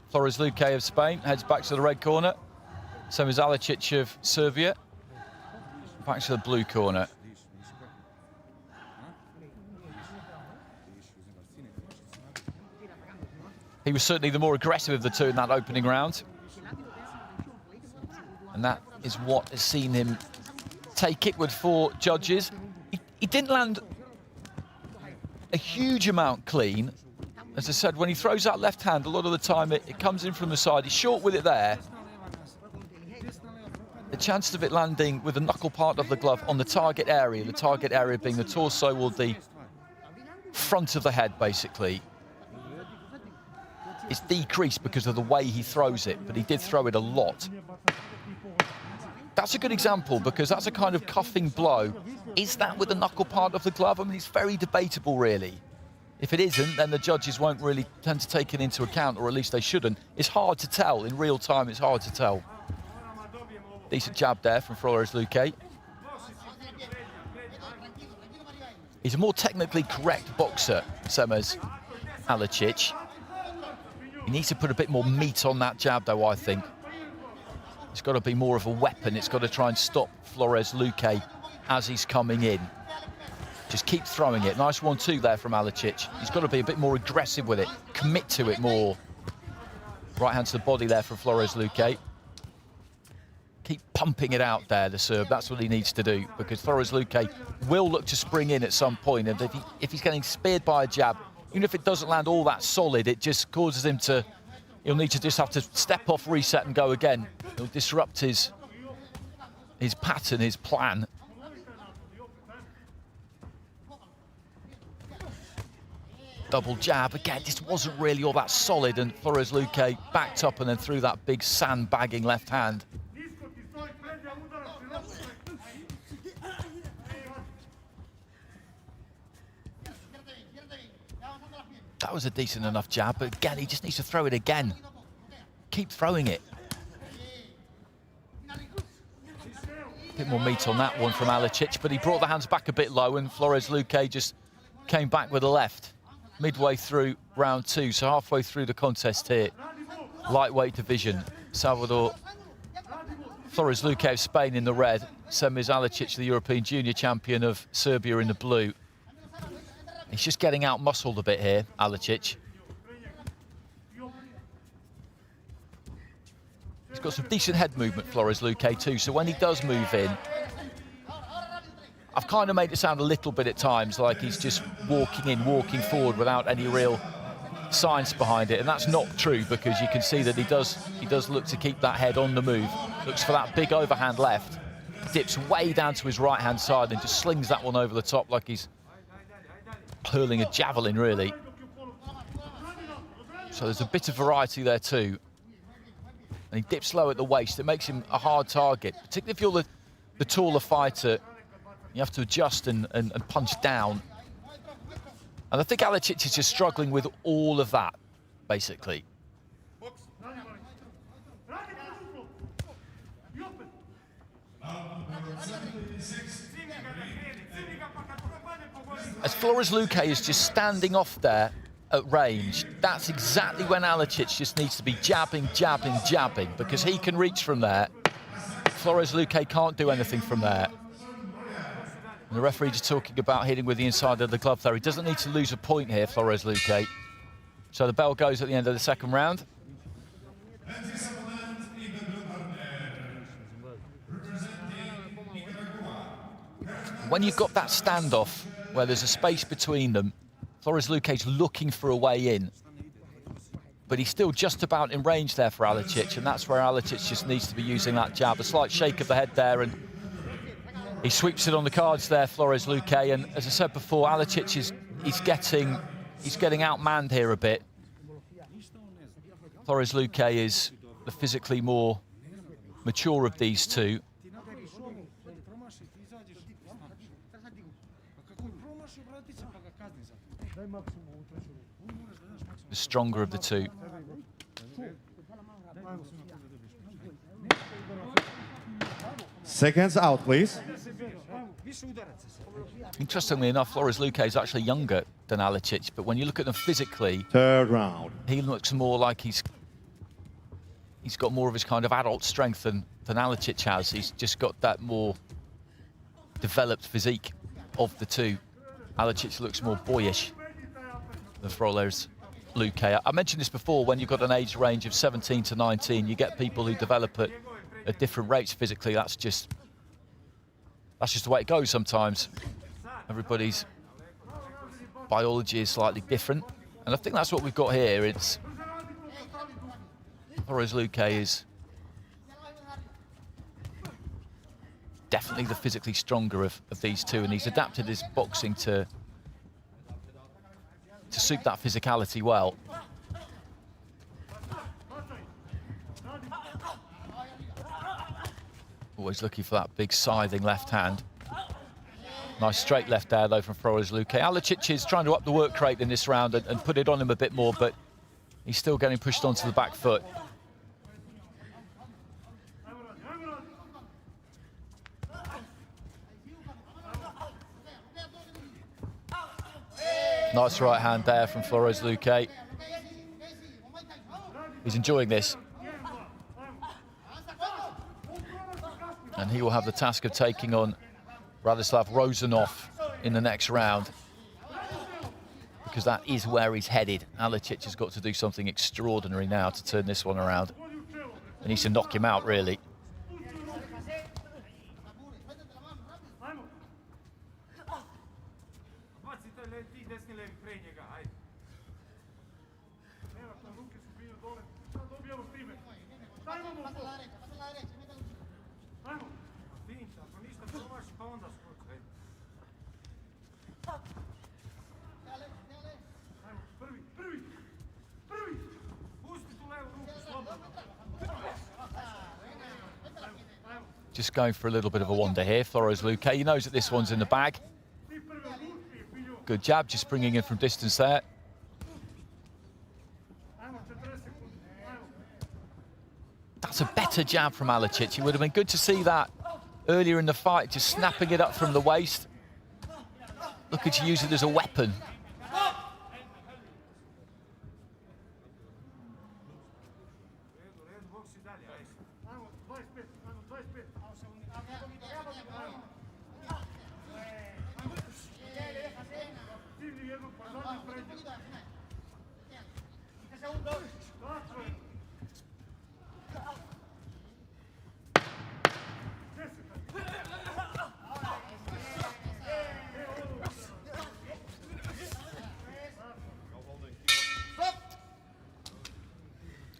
Flores Luque of Spain heads back to the red corner. Semij Alicic of Serbia back to the blue corner. He was certainly the more aggressive of the two in that opening round. And that is what has seen him take it with 4 judges. He didn't land a huge amount clean. As I said, when he throws that left hand, a lot of the time it comes in from the side. He's short with it there. The chances of it landing with the knuckle part of the glove on the target area being the torso or the front of the head, basically, it's decreased because of the way he throws it, but he did throw it a lot. That's a good example, because that's a kind of cuffing blow. Is that with the knuckle part of the glove? I mean, it's very debatable, really. If it isn't, then the judges won't really tend to take it into account, or at least they shouldn't. It's hard to tell. In real time, it's hard to tell. Decent jab there from Flores Luque. He's a more technically correct boxer, Semez Alicic. He needs to put a bit more meat on that jab, though, I think. It's got to be more of a weapon. It's got to try and stop Flores Luque as he's coming in. Just keep throwing it. Nice 1-2 there from Alicic. He's got to be a bit more aggressive with it, commit to it more. Right hand to the body there from Flores Luque. Keep pumping it out there, the Serb. That's what he needs to do, because Flores Luque will look to spring in at some point. And if he's getting speared by a jab, even if it doesn't land all that solid, it just causes him to, he'll need to just have to step off, reset and go again. He'll disrupt his pattern, his plan. Double jab, again, just wasn't really all that solid, and Flores Luque backed up and then threw that big sandbagging left hand. That was a decent enough jab, but again, he just needs to throw it again. Keep throwing it. A bit more meat on that one from Alicic, but he brought the hands back a bit low, and Flores Luque just came back with a left. Midway through round 2, so halfway through the contest here. Lightweight division. Salvador Flores Luque of Spain in the red. Semez Alicic, the European junior champion of Serbia, in the blue. He's just getting out-muscled a bit here, Alicic. He's got some decent head movement, Flores Luque, too, so when he does move in, I've kind of made it sound a little bit at times like he's just walking in, walking forward without any real science behind it, and that's not true, because you can see that he does look to keep that head on the move, looks for that big overhand left, dips way down to his right-hand side and just slings that one over the top like he's hurling a javelin, really. So there's a bit of variety there too. And he dips low at the waist. It makes him a hard target, particularly if you're the taller fighter. You have to adjust and punch down. And I think Alicic is just struggling with all of that, basically. As Flores Luque is just standing off there at range, that's exactly when Alicic just needs to be jabbing, jabbing, jabbing, because he can reach from there. Flores Luque can't do anything from there. And the referee just talking about hitting with the inside of the glove there. He doesn't need to lose a point here, Flores Luque. So the bell goes at the end of the second round. When you've got that standoff where there's a space between them, Flores Luque's looking for a way in. But he's still just about in range there for Alicic, and that's where Alicic just needs to be using that jab. A slight shake of the head there, and he sweeps it on the cards there, Flores Luque. And as I said before, Alicic he's getting outmanned here a bit. Flores Luque is the physically more mature of these two. The stronger of the two.
Seconds out, please.
Interestingly enough, Flores Luque is actually younger than Alicic, but when you look at them physically,
Third round.
he looks more like he's got more of his kind of adult strength than Alicic has. He's just got that more developed physique of the two. Alicic looks more boyish than Flores Luque. I mentioned this before, when you've got an age range of 17 to 19, you get people who develop at different rates physically. That's just the way it goes sometimes. Everybody's biology is slightly different, and I think that's what we've got here. It's Flores Luque is definitely the physically stronger of these two, and he's adapted his boxing to suit that physicality well. Always looking for that big scything left hand. Nice straight left there, though, from Flores Luque. Alicic is trying to up the work rate in this round and put it on him a bit more, but he's still getting pushed onto the back foot. Nice right hand there from Flores Luque. He's enjoying this. And he will have the task of taking on Radislav Rozanov in the next round, because that is where he's headed. Alicic has got to do something extraordinary now to turn this one around. He needs to knock him out, really. Just going for a little bit of a wander here, Flores Luque. He knows that this one's in the bag. Good jab, just bringing in from distance there. That's a better jab from Alicic. It would have been good to see that earlier in the fight, just snapping it up from the waist. Looking to use it as a weapon.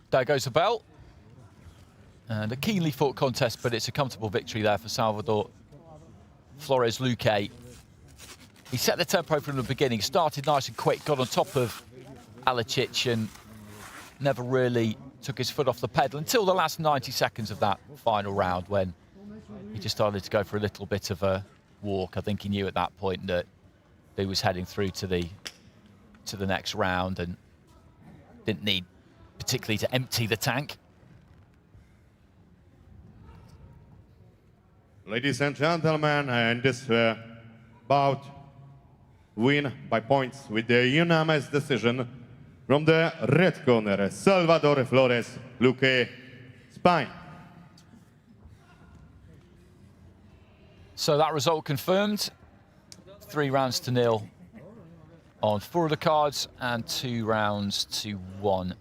There goes the bell. And a keenly fought contest, but it's a comfortable victory there for Salvador Flores Luque. He set the tempo from the beginning, started nice and quick, got on top of Alicic and never really took his foot off the pedal until the last 90 seconds of that final round, when he just started to go for a little bit of a walk. I think he knew at that point that he was heading through to the next round and didn't need particularly to empty the tank.
Ladies and gentlemen, and this bout win by points with the unanimous decision from the red corner, Salvador Flores Luque, Spain.
So that result confirmed, 3-0 on 4 of the cards and 2-1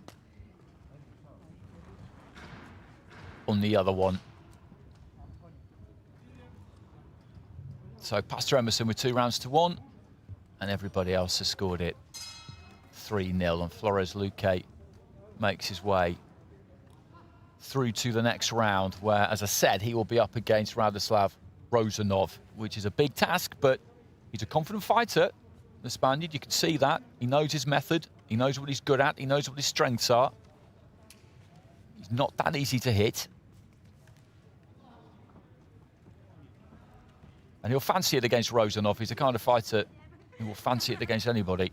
on the other one. So Pastor Emerson with 2-1, and everybody else has scored it 3-0, and Flores Luque makes his way through to the next round, where, as I said, he will be up against Radislav Rozanov, which is a big task, but he's a confident fighter, the Spaniard. You can see that. He knows his method. He knows what he's good at. He knows what his strengths are. He's not that easy to hit. And he'll fancy it against Rozanov. He's the kind of fighter who will fancy it against anybody.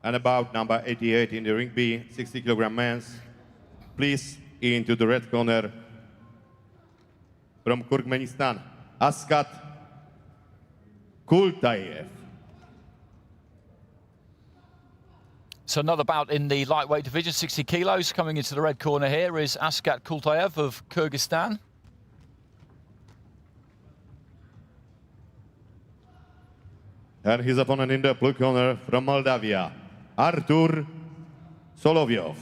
And about number 88 in the ring B, 60 kilogram men's. Please, into the red corner from Turkmenistan, Askat Kultayev.
So another bout in the lightweight division, 60 kilos. Coming into the red corner here is Askat Kultayev of Kyrgyzstan.
And his opponent in the blue corner from Moldavia, Artur Solovyov.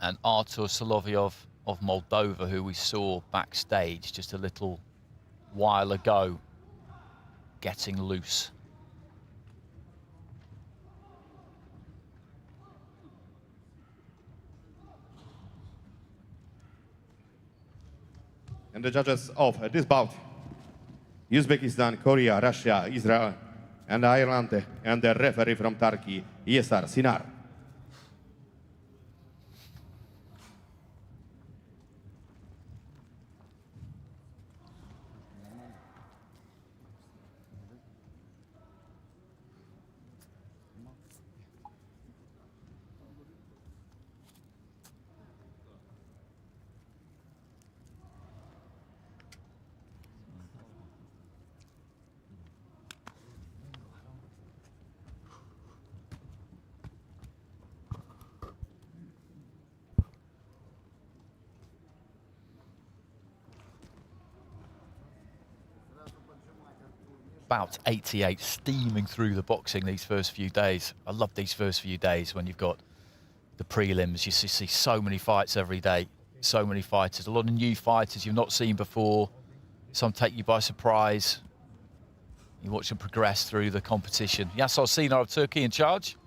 And Artur Solovyov of Moldova, who we saw backstage just a little while ago, getting loose.
And the judges of this bout. Uzbekistan, Korea, Russia, Israel, and Ireland, and the referee from Turkey, Yesar Sinar.
About 88, steaming through the boxing these first few days. I love these first few days when you've got the prelims. You see so many fights every day, so many fighters, a lot of new fighters you've not seen before. Some take you by surprise. You watch them progress through the competition. Yasar Sinar of Turkey in charge.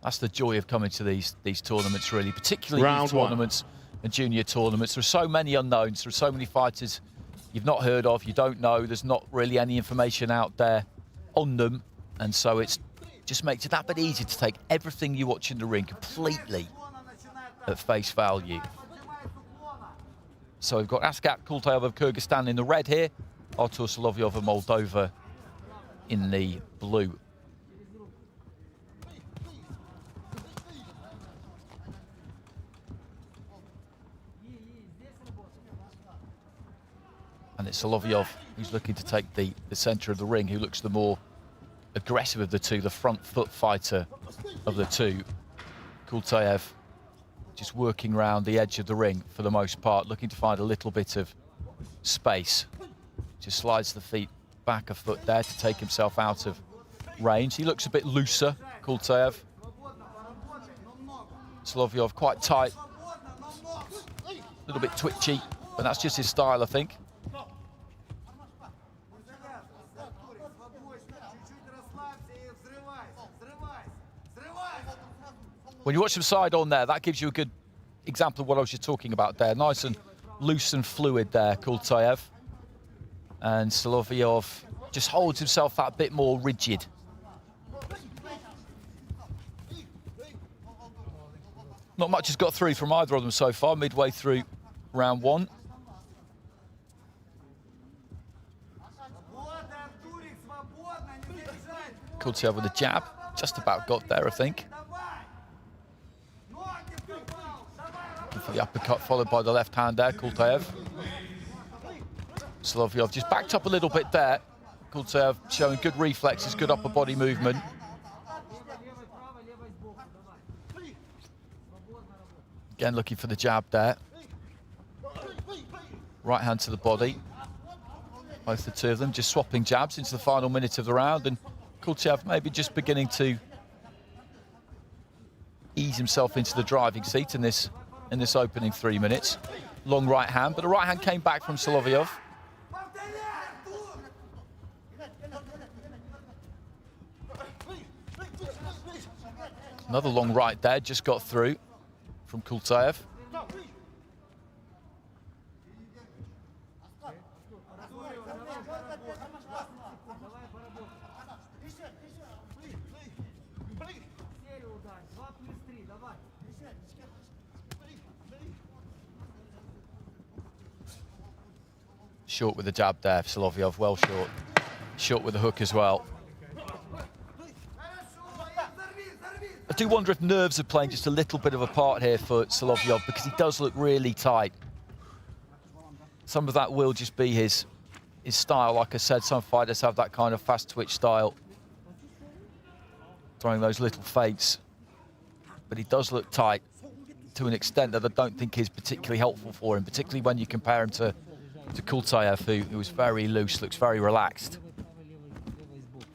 That's the joy of coming to these tournaments, really, particularly youth tournaments and junior tournaments. There's so many unknowns. There's so many fighters you've not heard of, you don't know, there's not really any information out there on them, and so it just makes it that bit easier to take everything you watch in the ring completely at face value. So we've got Asgat Kultayev of Kyrgyzstan in the red here, Artur Solovyov of Moldova in the blue. And it's Solovyov who's looking to take the centre of the ring, who looks the more aggressive of the two, the front foot fighter of the two. Kultayev just working around the edge of the ring for the most part, looking to find a little bit of space. Just slides the feet back a foot there to take himself out of range. He looks a bit looser, Kultayev. Solovyov quite tight, a little bit twitchy, but that's just his style, I think. When you watch them side on there, that gives you a good example of what I was just talking about there. Nice and loose and fluid there, Kultayev. And Solovyov just holds himself that bit more rigid. Not much has got through from either of them so far, midway through round one. Kultayev with a jab, just about got there, I think. For the uppercut, followed by the left hand there, Kultayev. Solovyov just backed up a little bit there. Kultayev showing good reflexes, good upper body movement. Again, looking for the jab there. Right hand to the body. Both the two of them just swapping jabs into the final minute of the round, and Kultayev maybe just beginning to ease himself into the driving seat in this opening 3 minutes. Long right hand, but the right hand came back from Solovyov. Another long right there, just got through from Kultayev. Short with the jab there, Solovyov, well short. Short with the hook as well. I do wonder if nerves are playing just a little bit of a part here for Solovyov, because he does look really tight. Some of that will just be his style. Like I said, some fighters have that kind of fast twitch style, throwing those little feints. But he does look tight to an extent that I don't think is particularly helpful for him, particularly when you compare him to Kultayev, who is very loose, looks very relaxed.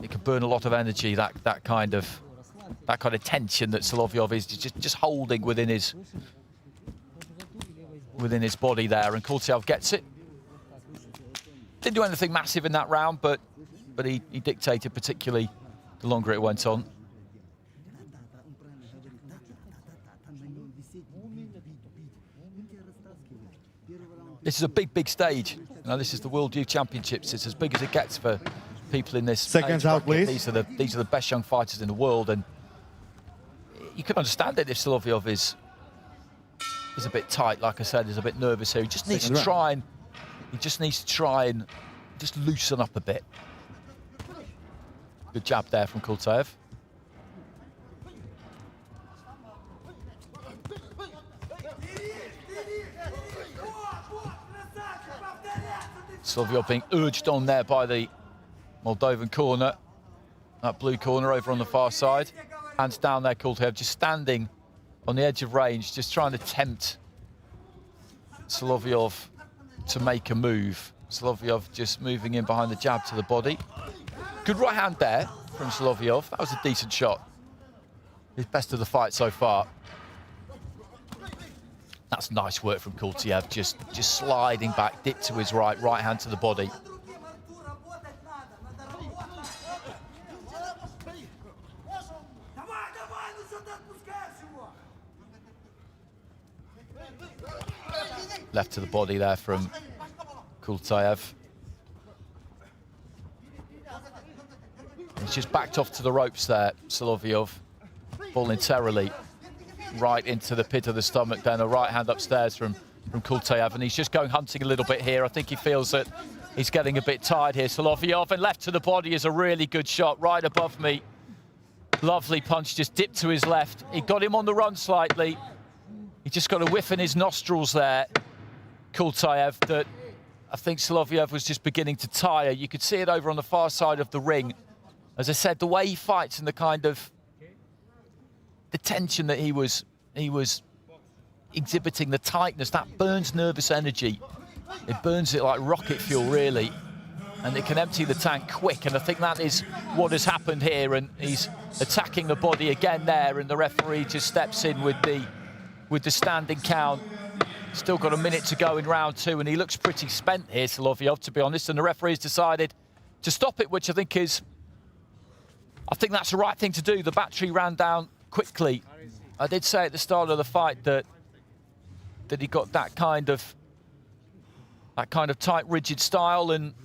It can burn a lot of energy, that kind of tension that Solovyov is just holding within his body there, and Kultayev gets it. Didn't do anything massive in that round, but he dictated, particularly the longer it went on. This is a big, big stage. You know, this is the World Youth Championships. It's as big as it gets for people in this
Seconds
age
out,
bracket.
please.
These are the best young fighters in the world, and you can understand it if Solovyov is a bit tight. Like I said, he's a bit nervous here. He just needs to try and just loosen up a bit. Good jab there from Kultaev. Solovyov being urged on there by the Moldovan corner. That blue corner over on the far side. Hands down there, Kultaev just standing on the edge of range, just trying to tempt Solovyov to make a move. Solovyov just moving in behind the jab to the body. Good right hand there from Solovyov. That was a decent shot. His best of the fight so far. That's nice work from Kultaev, just sliding back, dip to his right hand to the body. Left to the body there from Kultaev. He's just backed off to the ropes there, Solovyov, voluntarily. Right into the pit of the stomach, then a right hand upstairs from Kultaev, and he's just going hunting a little bit here. I think he feels that he's getting a bit tired here, Solovyov, and left to the body is a really good shot, right above me. Lovely punch, just dipped to his left. He got him on the run slightly. He just got a whiff in his nostrils there, Kultaev, that I think Solovyov was just beginning to tire. You could see it over on the far side of the ring. As I said, the way he fights and the kind of the tension that he was exhibiting, the tightness, that burns nervous energy. It burns it like rocket fuel, really, and it can empty the tank quick, and I think that is what has happened here, and he's attacking the body again there, and the referee just steps in with the standing count. Still got a minute to go in round two, and he looks pretty spent here, Solovyov, to be honest, and the referee's decided to stop it, which I think that's the right thing to do. The battery ran down quickly. I did say at the start of the fight that he got that kind of tight, rigid style, and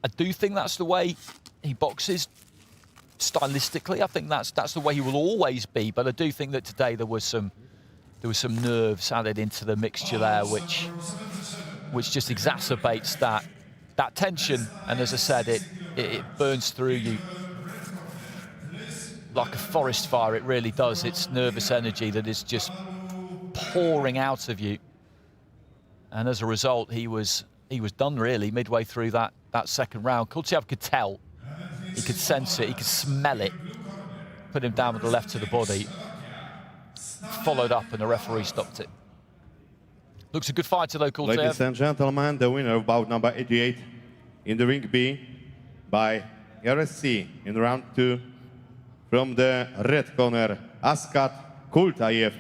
I do think that's the way he boxes stylistically. I think that's the way he will always be, but I do think that today there was some nerves added into the mixture there, which just exacerbates that tension, and as I said, it burns through you like a forest fire. It really does. It's nervous energy that is just pouring out of you, and as a result, he was done really midway through that second round. Kultaev could tell, he could sense it, he could smell it. Put him down with the left to the body, followed up, and the referee stopped it. Looks a good fighter though, Kultaev.
Ladies and gentlemen, the winner of bout number 88 in the ring B by RSC in round 2, from the red corner, Askat Kultaev,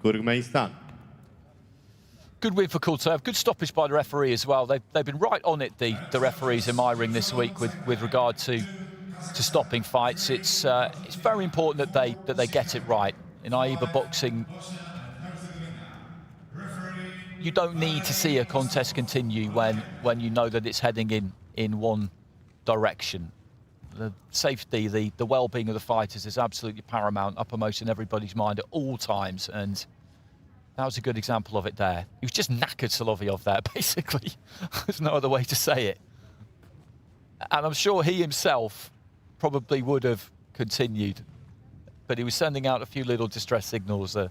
Kyrgyzstan.
Good win for Kultaev. Good stoppage by the referee as well. They've been right on it, the referees in my ring this week with regard to stopping fights. It's very important that they get it right. In AIBA boxing, you don't need to see a contest continue when you know that it's heading in one direction. The safety, the well-being of the fighters is absolutely paramount, uppermost in everybody's mind at all times, and that was a good example of it there. He was just knackered, Solovyov, there, basically. There's no other way to say it. And I'm sure he himself probably would have continued, but he was sending out a few little distress signals. The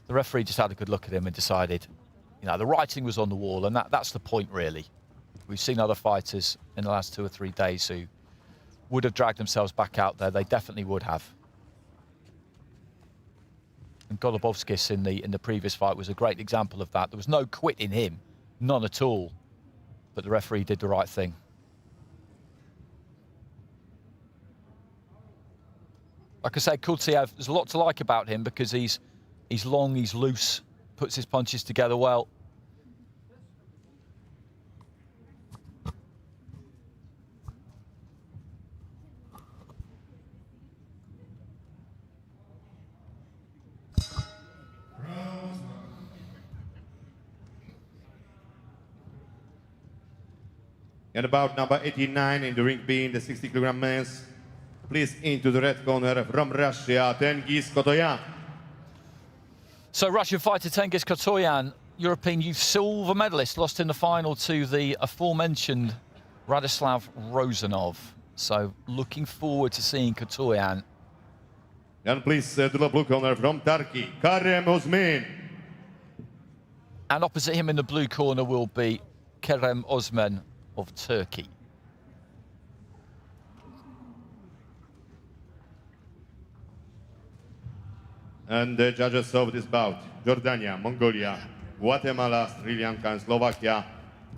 referee just had a good look at him and decided, the writing was on the wall, and that's the point, really. We've seen other fighters in the last 2 or 3 days who would have dragged themselves back out there. They definitely would have. And Golubovskis in the previous fight was a great example of that. There was no quit in him, none at all. But the referee did the right thing. Like I said, Kultaev, there's a lot to like about him because he's long, he's loose, puts his punches together well.
And about number 89 in the ring B in the 60 kilogram men's. Please into the red corner from Russia, Tengiz Kotoyan.
So Russian fighter Tengiz Kotoyan, European youth silver medalist, lost in the final to the aforementioned Radislav Rozanov. So looking forward to seeing Kotoyan.
And please to the blue corner from Turkey, Kerem Osman.
And opposite him in the blue corner will be Kerem Osman of Turkey.
And the judges of this bout, Jordania, Mongolia, Guatemala, Sri Lanka and Slovakia.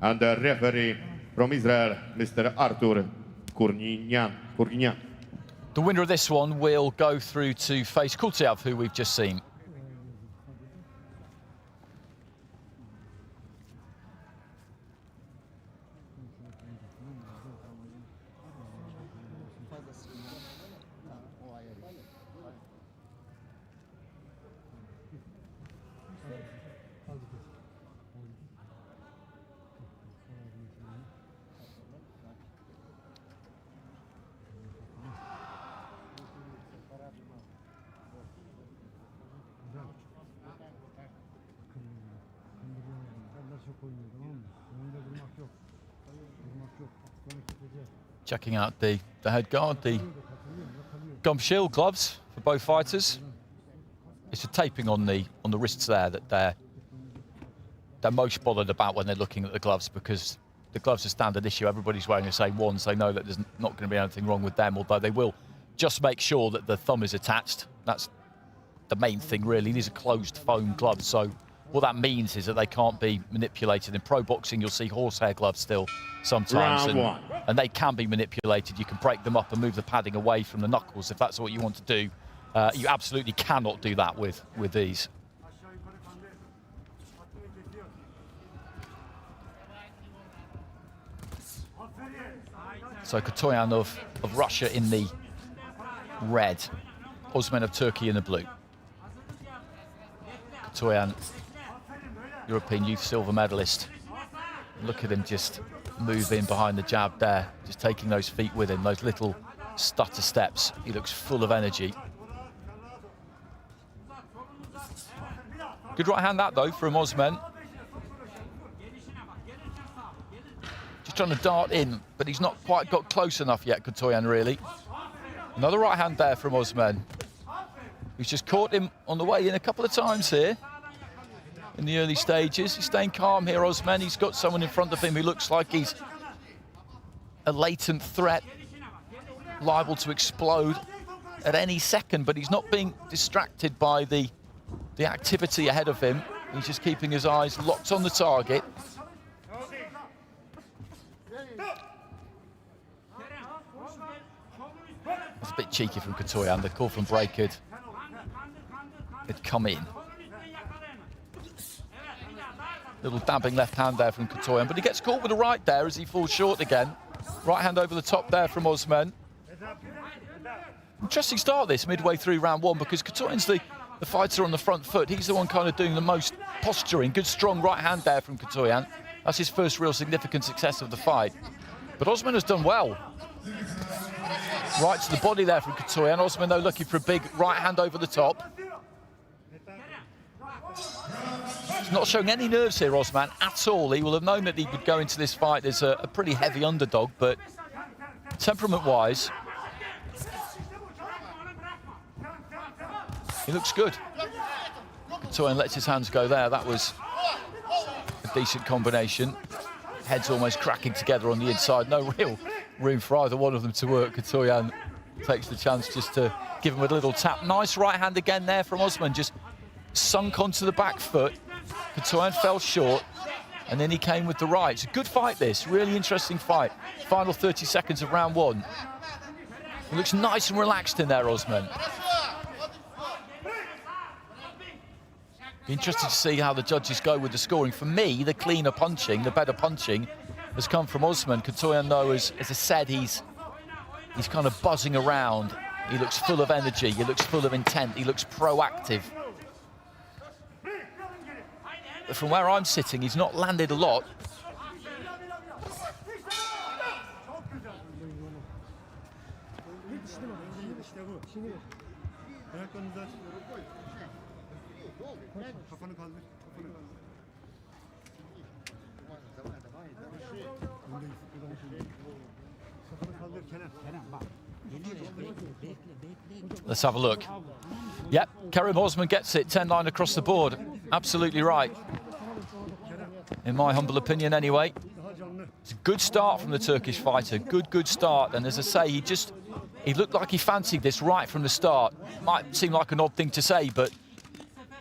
And the referee from Israel, Mr. Artur Kurginyan.
The winner of this one will go through to face Kultiev, who we've just seen. Checking out the head guard, the gum shield gloves for both fighters. It's a taping on the wrists there that they're most bothered about when they're looking at the gloves, because the gloves are standard issue. Everybody's wearing the same ones. They know that there's not going to be anything wrong with them, although they will just make sure that the thumb is attached. That's the main thing, really. These are closed foam gloves, so what that means is that they can't be manipulated. In pro boxing, you'll see horsehair gloves still sometimes, and they can be manipulated. You can break them up and move the padding away from the knuckles if that's what you want to do. You absolutely cannot do that with these. So Kotoyan of Russia in the red, Osman of Turkey in the blue. Kotoyan, European youth silver medalist. Look at him just move in behind the jab there, just taking those feet with him, those little stutter steps. He looks full of energy. Good right hand that though from Osman. Just trying to dart in, but he's not quite got close enough yet, Kotoyan, really. Another right hand there from Osman, who's just caught him on the way in a couple of times here in the early stages. He's staying calm here, Osman. He's got someone in front of him who looks like he's a latent threat, liable to explode at any second, but he's not being distracted by the activity ahead of him. He's just keeping his eyes locked on the target. That's a bit cheeky from Kotoyan. The call from break had come in. Little dabbing left hand there from Kotoyan, but he gets caught with the right there as he falls short again. Right hand over the top there from Osman. Interesting start this midway through round one, because Kotoyan's the fighter on the front foot. He's the one kind of doing the most posturing. Good strong right hand there from Kotoyan. That's his first real significant success of the fight. But Osman has done well. Right to the body there from Kotoyan. Osman though looking for a big right hand over the top. He's not showing any nerves here, Osman, at all. He will have known that he would go into this fight as a pretty heavy underdog, but temperament-wise, he looks good. Kotoyan lets his hands go there. That was a decent combination. Heads almost cracking together on the inside. No real room for either one of them to work. Kotoyan takes the chance just to give him a little tap. Nice right hand again there from Osman, just sunk onto the back foot. Kotoyan fell short, and then he came with the right. It's a good fight, this. Really interesting fight. Final 30 seconds of round one. He looks nice and relaxed in there, Osman. Be interested to see how the judges go with the scoring. For me, the cleaner punching, the better punching, has come from Osman. Kotoyan, though, as I said, he's kind of buzzing around. He looks full of energy. He looks full of intent. He looks proactive. But from where I'm sitting, he's not landed a lot.
Ayaklarınızı aç. Kafanı kaldır. Kafanı kaldır. Kafanı kaldır Kenan.
Let's have a look. Yep, Kerim Osman gets it, 10-9 across the board. Absolutely right. In my humble opinion anyway. It's a good start from the Turkish fighter. Good start. And as I say, he looked like he fancied this right from the start. Might seem like an odd thing to say, but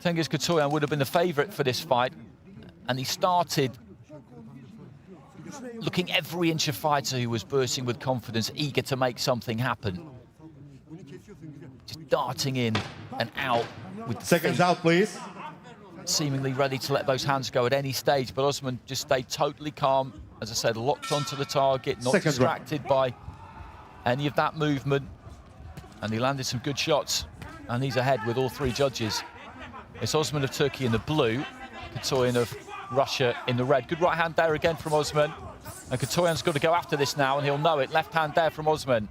Cengiz Katoyan would have been the favourite for this fight. And he started looking every inch a fighter who was bursting with confidence, eager to make something happen. Just darting in and out with
Seconds
feet,
out, please.
seemingly ready to let those hands go at any stage. But Osman just stayed totally calm. As I said, locked onto the target, not distracted by any of that movement. And he landed some good shots. And he's ahead with all three judges. It's Osman of Turkey in the blue, Katoyan of Russia in the red. Good right hand there again from Osman. And Katoyan's got to go after this now, and he'll know it. Left hand there from Osman.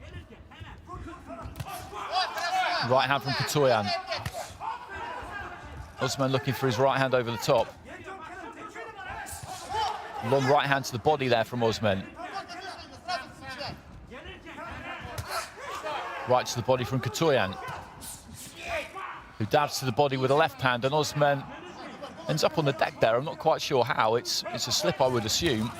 Right hand from Katoyan. Osman looking for his right hand over the top. Long right hand to the body there from Osman. Right to the body from Katoyan, who dabs to the body with a left hand, and Osman ends up on the deck there. I'm not quite sure how. It's a slip, I would assume.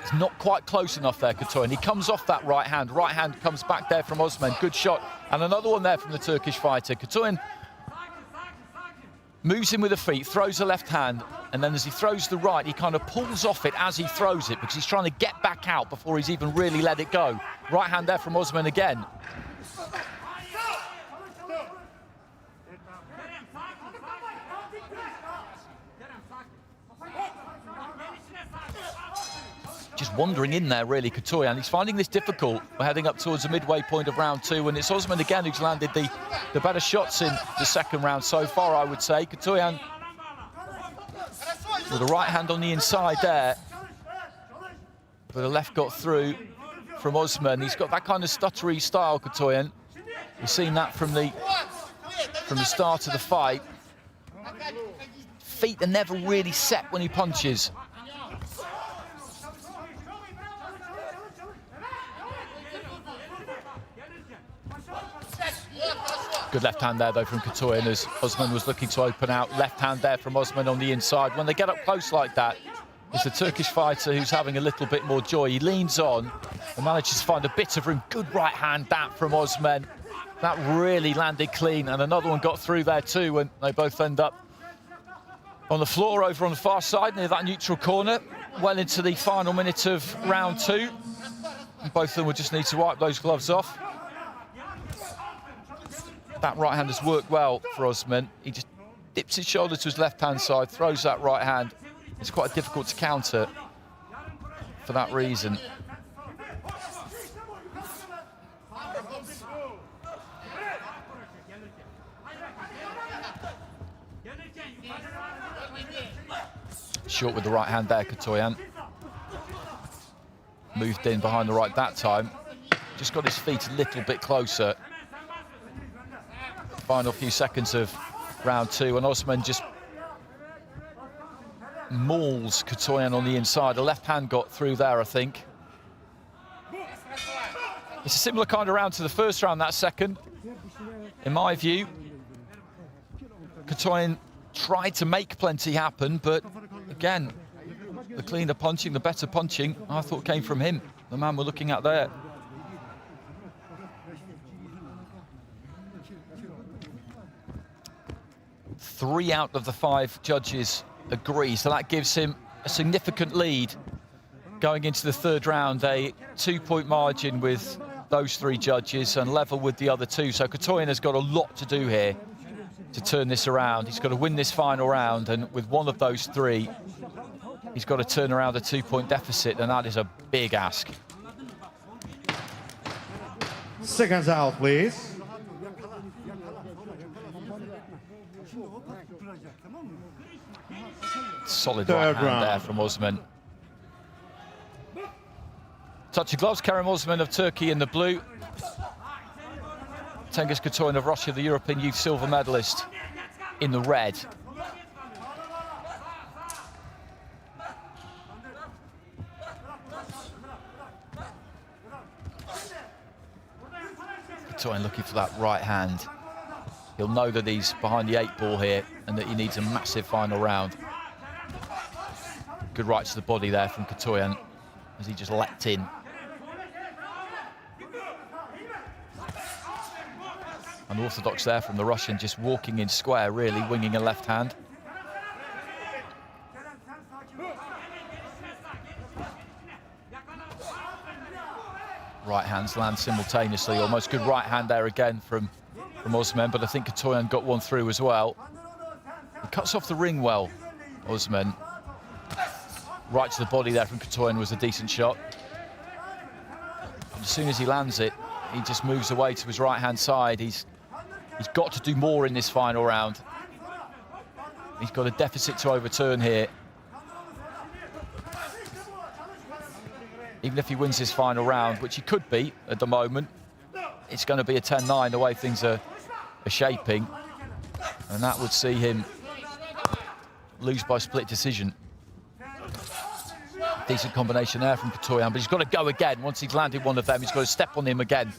It's not quite close enough there, Katoyan. He comes off that right hand. Right hand comes back there from Osman. Good shot. And another one there from the Turkish fighter. Katoyan moves in with the feet, throws a left hand, and then as he throws the right, he kind of pulls off it as he throws it because he's trying to get back out before he's even really let it go. Right hand there from Osman again. Just wandering in there, really, Katoyan. He's finding this difficult. We're heading up towards the midway point of round two, and it's Osman again who's landed the better shots in the second round so far, I would say. Katoyan with a right hand on the inside there, but the left got through from Osman. He's got that kind of stuttery style, Katoyan. We've seen that from the start of the fight. Feet are never really set when he punches. Good left hand there, though, from Katoyan as Osman was looking to open out. Left hand there from Osman on the inside. When they get up close like that, it's the Turkish fighter who's having a little bit more joy. He leans on and manages to find a bit of room. Good right hand, that from Osman. That really landed clean, and another one got through there too, and they both end up on the floor over on the far side near that neutral corner. Well into the final minute of round two. And both of them will just need to wipe those gloves off. That right hand has worked well for Osman. He just dips his shoulder to his left-hand side, throws that right hand. It's quite difficult to counter for that reason. Short with the right hand there, Katoyan. Moved in behind the right that time. Just got his feet a little bit closer. Final few seconds of round two, and Osman just mauls Katoyan on the inside. A left hand got through there, I think. It's a similar kind of round to the first round, that second. In my view, Katoyan tried to make plenty happen, but again, the cleaner punching, the better punching, I thought came from him, the man we're looking at there. Three out of the five judges agree, so that gives him a significant lead going into the third round. A 2-point margin with those three judges and level with the other two. So Katoyan has got a lot to do here to turn this around. He's got to win this final round, and with one of those three, he's got to turn around a 2-point deficit, and that is a big ask.
Seconds out, please.
Solid right hand there from Osman. Touch of gloves, Kerem Osman of Turkey in the blue. Cengiz Katoyan of Russia, the European Youth silver medalist, in the red. Katoyan looking for that right hand. He'll know that he's behind the 8 ball here and that he needs a massive final round. Good right to the body there from Katoyan as he just leapt in. Unorthodox there from the Russian, just walking in square, really, winging a left hand. Right hands land simultaneously, almost good right hand there again from Osman, but I think Katoyan got one through as well. He cuts off the ring well, Osman. Right to the body there from Katoyan was a decent shot. And as soon as he lands it, he just moves away to his right-hand side. He's got to do more in this final round. He's got a deficit to overturn here. Even if he wins this final round, which he could be at the moment, it's going to be a 10-9 the way things are shaping. And that would see him lose by split decision. Decent combination there from Katoyan, but he's got to go again. Once he's landed one of them, he's got to step on him again.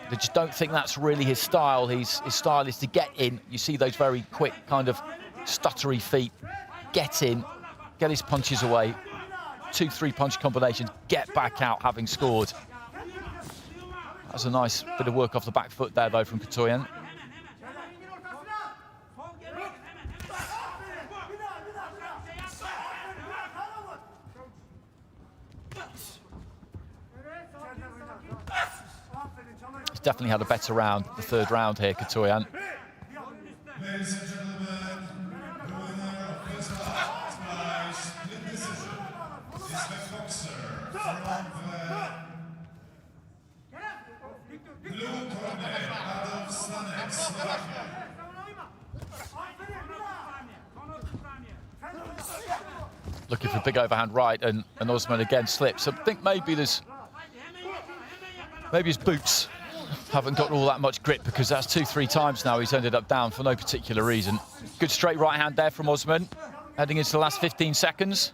I just don't think that's really his style. His style is to get in. You see those very quick, kind of stuttery feet. Get in, get his punches away. 2-3 punch combinations, get back out having scored. That was a nice bit of work off the back foot there, though, from Katoyan. He's definitely had a better round, the third round here, Katoyan.
Ladies and gentlemen, the winner of this bout by split decision is the boxer from the blue corner out of Stanek, Slovakia.
Looking for a big overhand right, and Osman again slips. I think maybe his boots haven't got all that much grip, because that's 2-3 times now he's ended up down for no particular reason. Good straight right hand there from Osman, heading into the last 15 seconds.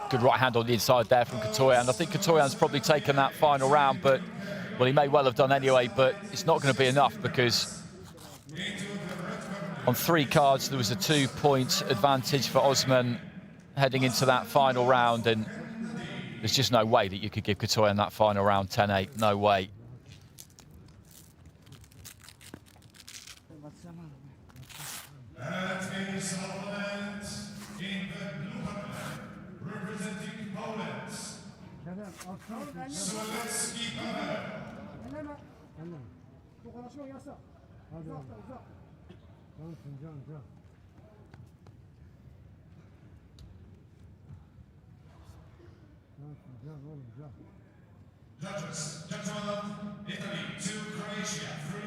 Good right hand on the inside there from Katoyan. I think Katoyan's probably taken that final round, but, well, he may well have done anyway, but it's not going to be enough, because on 3 cards there was a 2-point advantage for Osman heading into that final round, and there's just no way that you could give Katoyan that final round 10-8. No way.
Judges, gentlemen, Italy 2, Croatia 3.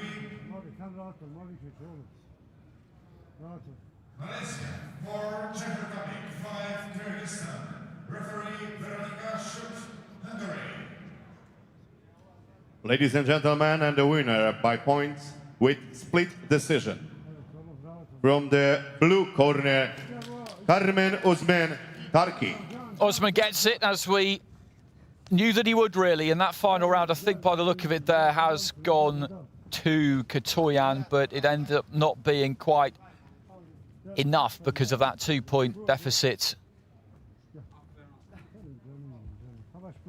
Malaysia 4, Czech Republic 5, Kyrgyzstan. Referee Veronika Schut, Hungary.
Ladies and gentlemen, and the winner by points with split decision. From the blue corner, Kerem Osman, Turkey.
Osman gets it, as we knew that he would, really, in that final round. I think by the look of it there has gone to Katoyan, but it ended up not being quite enough because of that 2-point deficit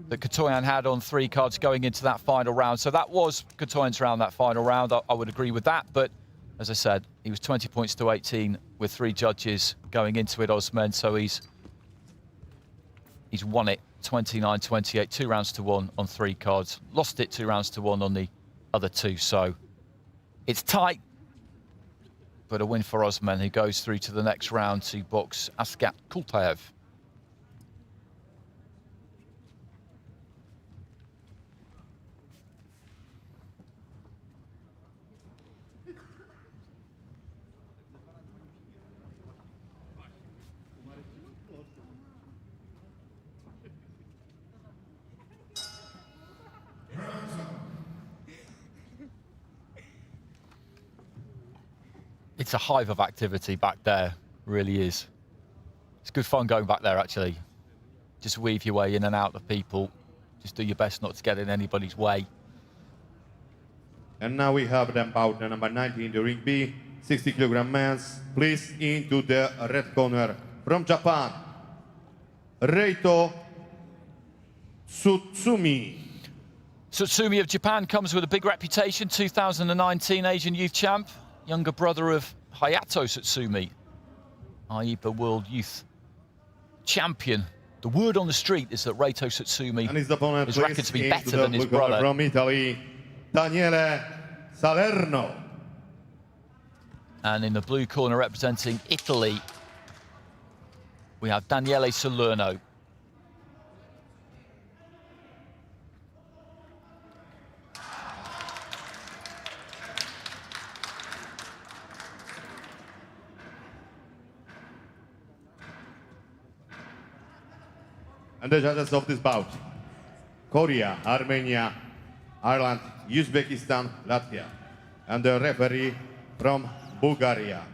that Katoyan had on 3 cards going into that final round. So that was Katoyan's round, that final round. I would agree with that, but as I said, he was 20 points to 18 with 3 judges going into it, Osman, so he's won it 29-28, 2 rounds to 1 on 3 cards. Lost it 2 rounds to 1 on the other 2, so it's tight, but a win for Osman, who goes through to the next round to box Askat Kultaev. it's a hive of activity back there, really is. It's good fun going back there, actually. Just weave your way in and out of people. Just do your best not to get in anybody's way.
And now we have the bout number 19 in the ring B, 60 kilogram men's. Please into the red corner from Japan, Reito Tsutsumi.
Tsutsumi of Japan comes with a big reputation, 2019 Asian Youth Champ, younger brother of Hayato Tsutsumi, AIBA World Youth Champion. The word on the street is that Reito Tsutsumi
And his opponent
is reckoned to be
into
better
the
than his
blue corner
brother.
from Italy, Daniele Salerno.
And in the blue corner representing Italy, we have Daniele Salerno.
And the judges of this bout, Korea, Armenia, Ireland, Uzbekistan, Latvia. And the referee from Bulgaria,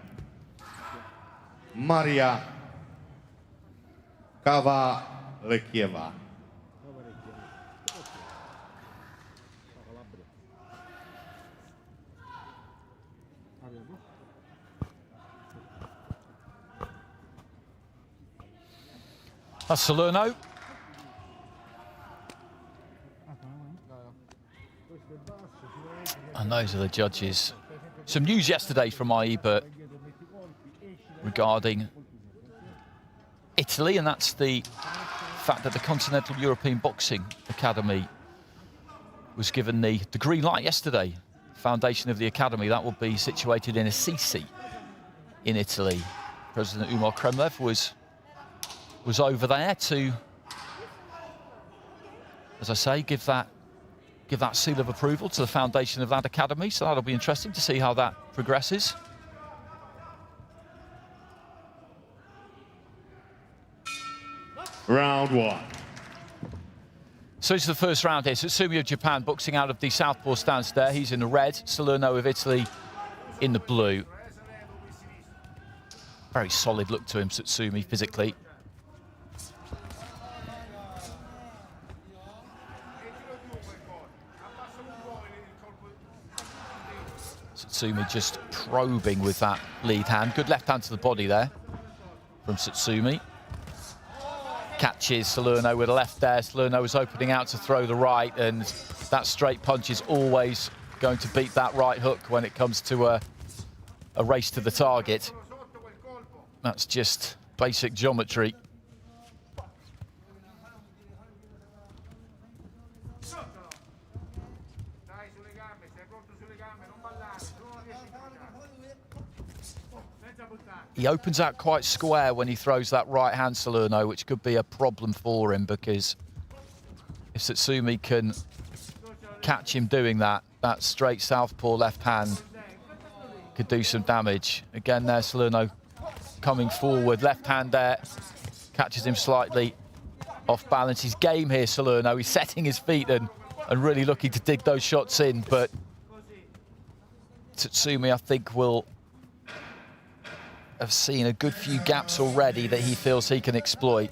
Maria Kavalekieva.
That's Salerno. And those are the judges. Some news yesterday from AIBA regarding Italy, and that's the fact that the Continental European Boxing Academy was given the green light yesterday. Foundation of the academy, that will be situated in Assisi in Italy. President Umar Kremlev was over there to, as I say, give that seal of approval to the foundation of that academy. So that'll be interesting to see how that progresses.
Round one.
So it's the first round here. Tsutsumi of Japan boxing out of the southpaw stance there. He's in the red. Salerno of Italy in the blue. Very solid look to him, Tsutsumi, physically. Tsutsumi just probing with that lead hand. Good left hand to the body there from Tsutsumi. Catches Salerno with a left there. Salerno was opening out to throw the right, and that straight punch is always going to beat that right hook when it comes to a race to the target. That's just basic geometry. He opens out quite square when he throws that right hand, Salerno, which could be a problem for him, because if Tsutsumi can catch him doing that, that straight southpaw left hand could do some damage. Again there, Salerno coming forward, left hand there, catches him slightly off balance. He's game here, Salerno. He's setting his feet and really looking to dig those shots in, but Tsutsumi, I think, will have seen a good few gaps already that he feels he can exploit.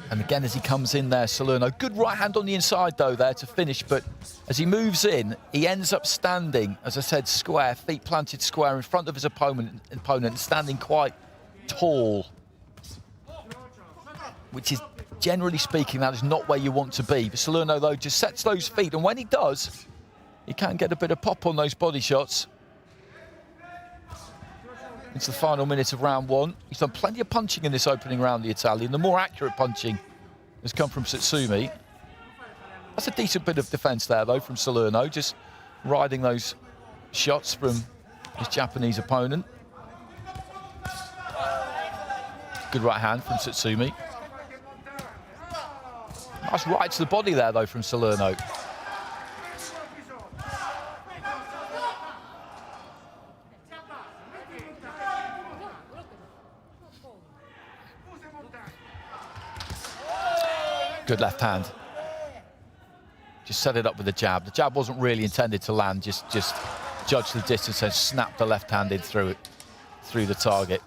And again, as he comes in there, Salerno, good right hand on the inside though there to finish, but as he moves in, he ends up standing, as I said, square, feet planted square in front of his opponent, standing quite tall, which is, generally speaking, that is not where you want to be. But Salerno, though, just sets those feet, and when he does, he can get a bit of pop on those body shots. It's the final minute of round one. He's done plenty of punching in this opening round, the Italian. The more accurate punching has come from Tsutsumi. That's a decent bit of defence there, though, from Salerno, just riding those shots from his Japanese opponent. Good right hand from Tsutsumi. Nice right to the body there, though, from Salerno. Good left hand. just set it up with the jab. The jab wasn't really intended to land, just judged the distance and snapped the left hand in through the target.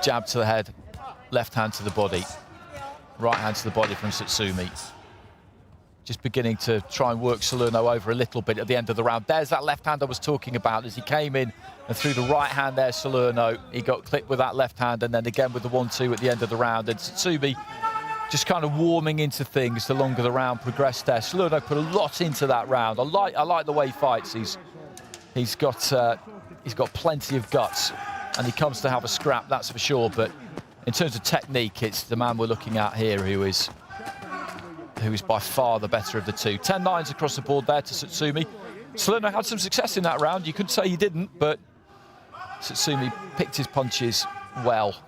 Jab to the head, left hand to the body, right hand to the body from Tsutsumi. Just beginning to try and work Salerno over a little bit at the end of the round. There's that left hand I was talking about as he came in and threw the right hand there, Salerno. He got clipped with that left hand and then again with the 1-2 at the end of the round. And Tsutsumi just kind of warming into things the longer the round progressed there. Salerno put a lot into that round. I like the way he fights. He's got plenty of guts and he comes to have a scrap, that's for sure. But in terms of technique, it's the man we're looking at here who is by far the better of the two. 10-9s across the board there to Tsutsumi. Salerno had some success in that round. You could say he didn't, but Tsutsumi picked his punches well.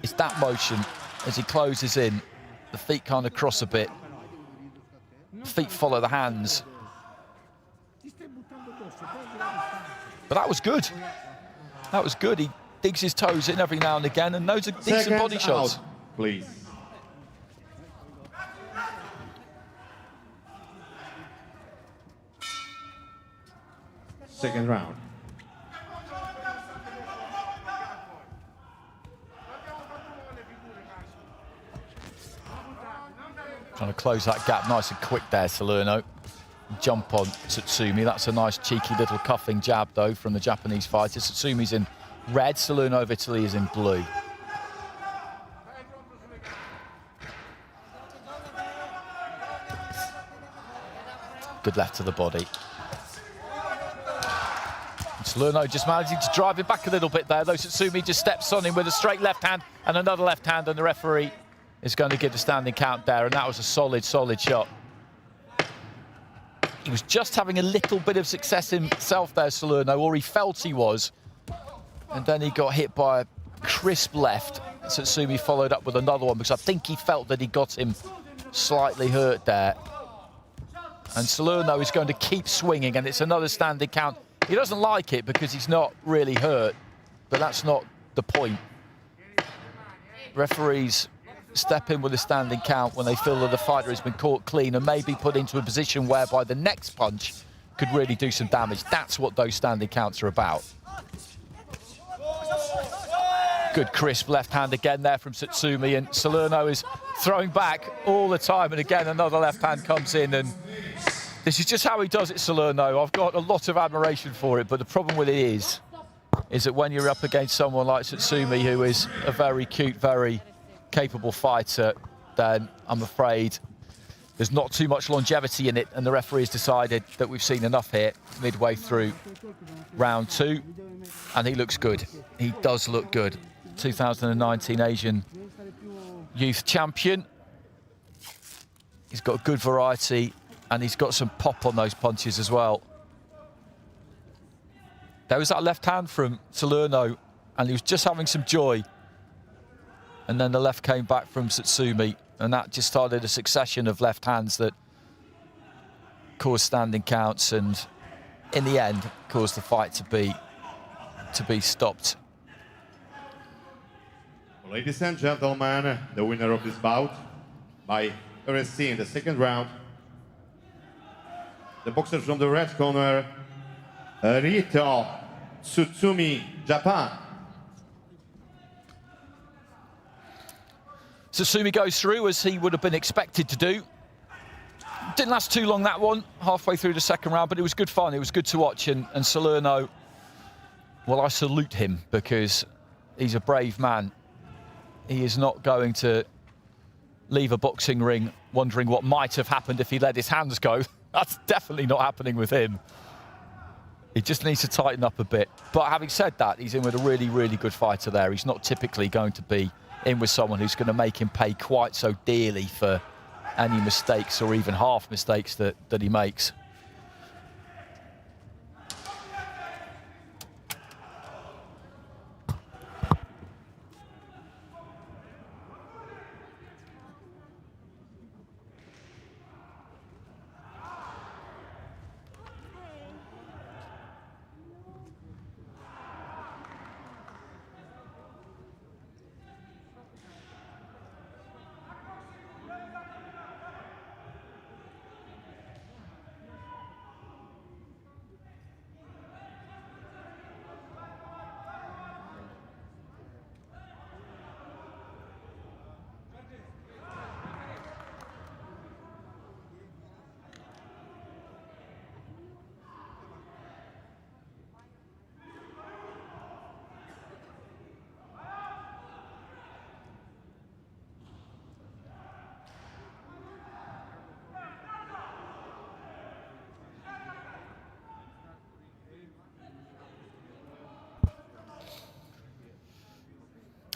It's that motion as he closes in. The feet kind of cross a bit. The feet follow the hands. But that was good. That was good. He digs his toes in every now and again, and those are decent body shots.
Out, please. Second round.
Trying to close that gap nice and quick there, Salerno. Jump on Tsutsumi. That's a nice cheeky little cuffing jab, though, from the Japanese fighter. Tsutsumi's in red, Salerno of Italy is in blue. Good left to the body. Salerno just managing to drive it back a little bit there, though Tsutsumi just steps on him with a straight left hand and another left hand, and the referee is going to give the standing count there, and that was a solid shot. He was just having a little bit of success himself there, Salerno, or he felt he was. And then he got hit by a crisp left. Tsutsumi followed up with another one because I think he felt that he got him slightly hurt there. And Salerno is going to keep swinging, and it's another standing count. He doesn't like it because he's not really hurt, but that's not the point. Referees step in with a standing count when they feel that the fighter has been caught clean and maybe put into a position whereby the next punch could really do some damage. That's what those standing counts are about. Good crisp left hand again there from Tsutsumi, and Salerno is throwing back all the time, and again another left hand comes in, and this is just how he does it, Salerno. I've got a lot of admiration for it, but the problem with it is that when you're up against someone like Tsutsumi, who is a very cute, very capable fighter, then I'm afraid there's not too much longevity in it, and the referee has decided that we've seen enough here midway through round 2, and he looks good. He does look good. 2019 Asian Youth Champion. He's got a good variety, and he's got some pop on those punches as well. There was that left hand from Salerno, and he was just having some joy. And then the left came back from Tsutsumi, and that just started a succession of left hands that caused standing counts, and in the end caused the fight to be stopped.
Ladies and gentlemen, the winner of this bout by RSC in the second round, the boxer from the red corner, Rito Tsutsumi, Japan.
Tsutsumi goes through as he would have been expected to do. Didn't last too long, that one, halfway through the second round, but it was good fun. It was good to watch, and Salerno, well, I salute him because he's a brave man. He is not going to leave a boxing ring wondering what might have happened if he let his hands go. That's definitely not happening with him. He just needs to tighten up a bit. But having said that, he's in with a really, really good fighter there. He's not typically going to be in with someone who's going to make him pay quite so dearly for any mistakes or even half mistakes that he makes.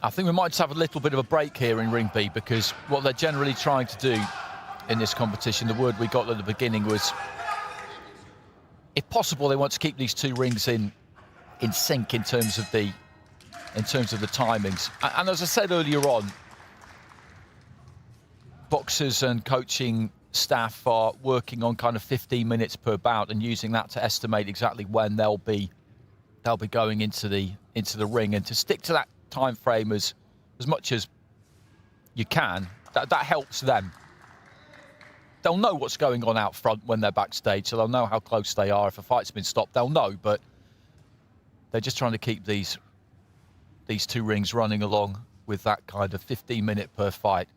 I think we might just have a little bit of a break here in Ring B, because what they're generally trying to do in this competition, the word we got at the beginning was, if possible, they want to keep these two rings in sync in terms of the timings. And as I said earlier on, boxers and coaching staff are working on kind of 15 minutes per bout and using that to estimate exactly when they'll be going into the ring, and to stick to that time frame as much as you can, that helps them. They'll know what's going on out front when they're backstage, so they'll know how close they are. If a fight's been stopped, they'll know, but they're just trying to keep these two rings running along with that kind of 15-minute per fight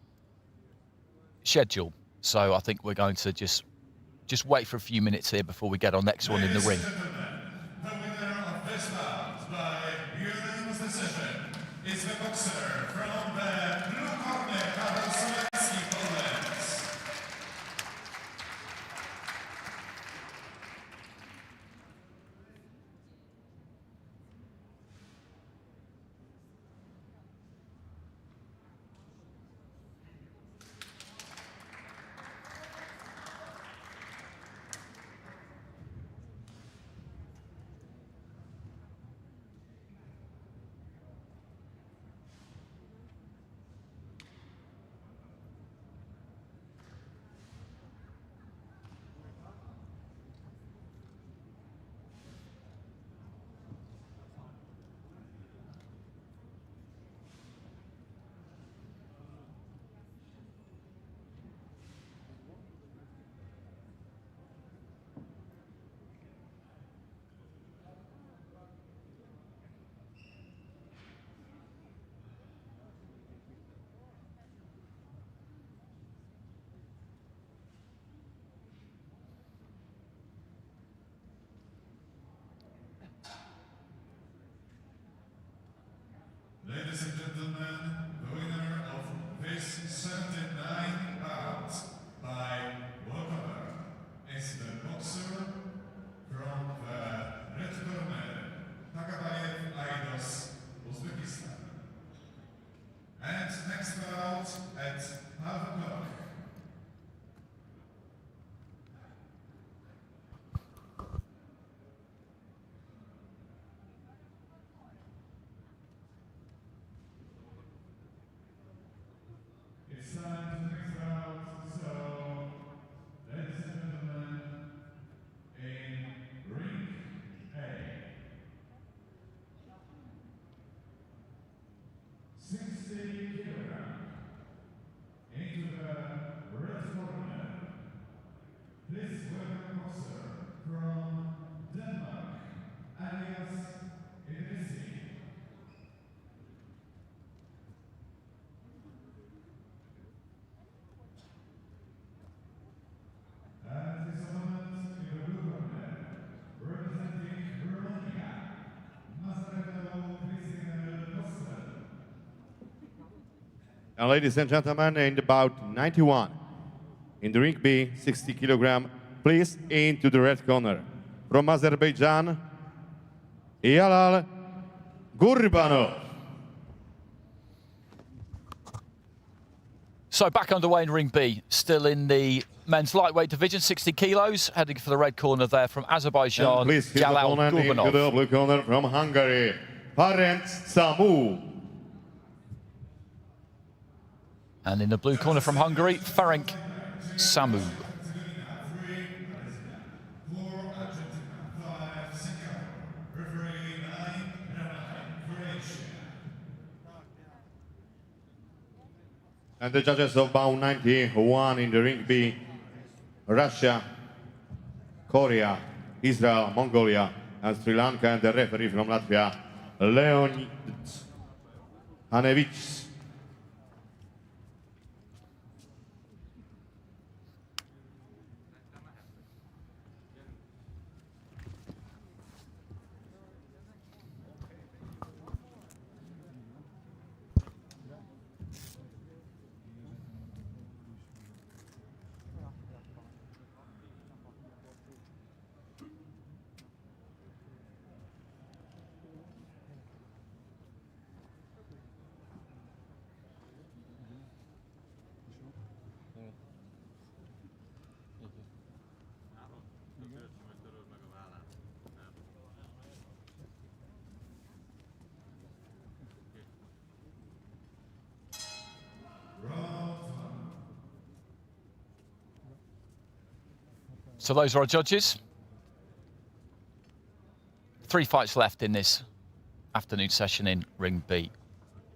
schedule. So I think we're going to just wait for a few minutes here before we get our next one in the ring.
The winner of this bout by unanimous decision is the boxer from the blue corner, Poland. Ladies and gentlemen, the winner of this 79 bout by walkover is the boxer from the red corner, Takabayev Aidos, Uzbekistan. And next bout at half o'clock. It's time to the next round, so ladies and gentlemen, in ring A, 60 kilogram, into the red corner, this welcome boxer from Denmark, alias Idrisi. At this moment, in the blue corner, representing Romania, Masareto Christian Koster.
And ladies and gentlemen, in about 91, in the ring B, 60 kilogram, please into the red corner. From Azerbaijan, Jalal Gurbanov.
So back underway in Ring B, still in the men's lightweight division, 60 kilos, heading for the red corner there from Azerbaijan,
And please his
Jalal
opponent into
Gurbanov.
the blue corner from Hungary, Ferenc Samu.
And in the blue corner from Hungary, Ferenc Samu.
And the judges of bout 91 in the ring B, Russia, Korea, Israel, Mongolia, and Sri Lanka, and the referee from Latvia, Leonid Hanevich.
So those are our judges. 3 fights left in this afternoon session in Ring B.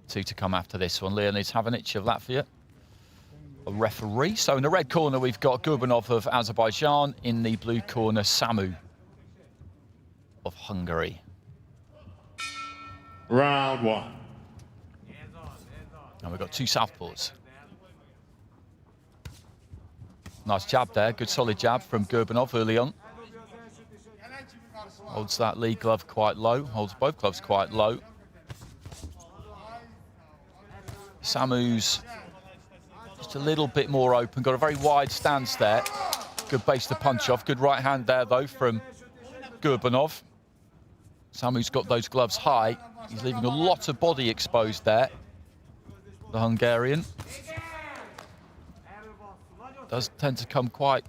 2 to come after this one. Leonid Havanic of Latvia, a referee. So in the red corner, we've got Gurbanov of Azerbaijan. In the blue corner, Samu of Hungary.
Round 1.
And we've got 2 southpaws. Nice jab there, good solid jab from Gurbanov early on. Holds that lead glove quite low, holds both gloves quite low. Samu's just a little bit more open, got a very wide stance there. Good base to punch off, good right hand there though from Gurbanov. Samu's got those gloves high, he's leaving a lot of body exposed there, the Hungarian. Does tend to come quite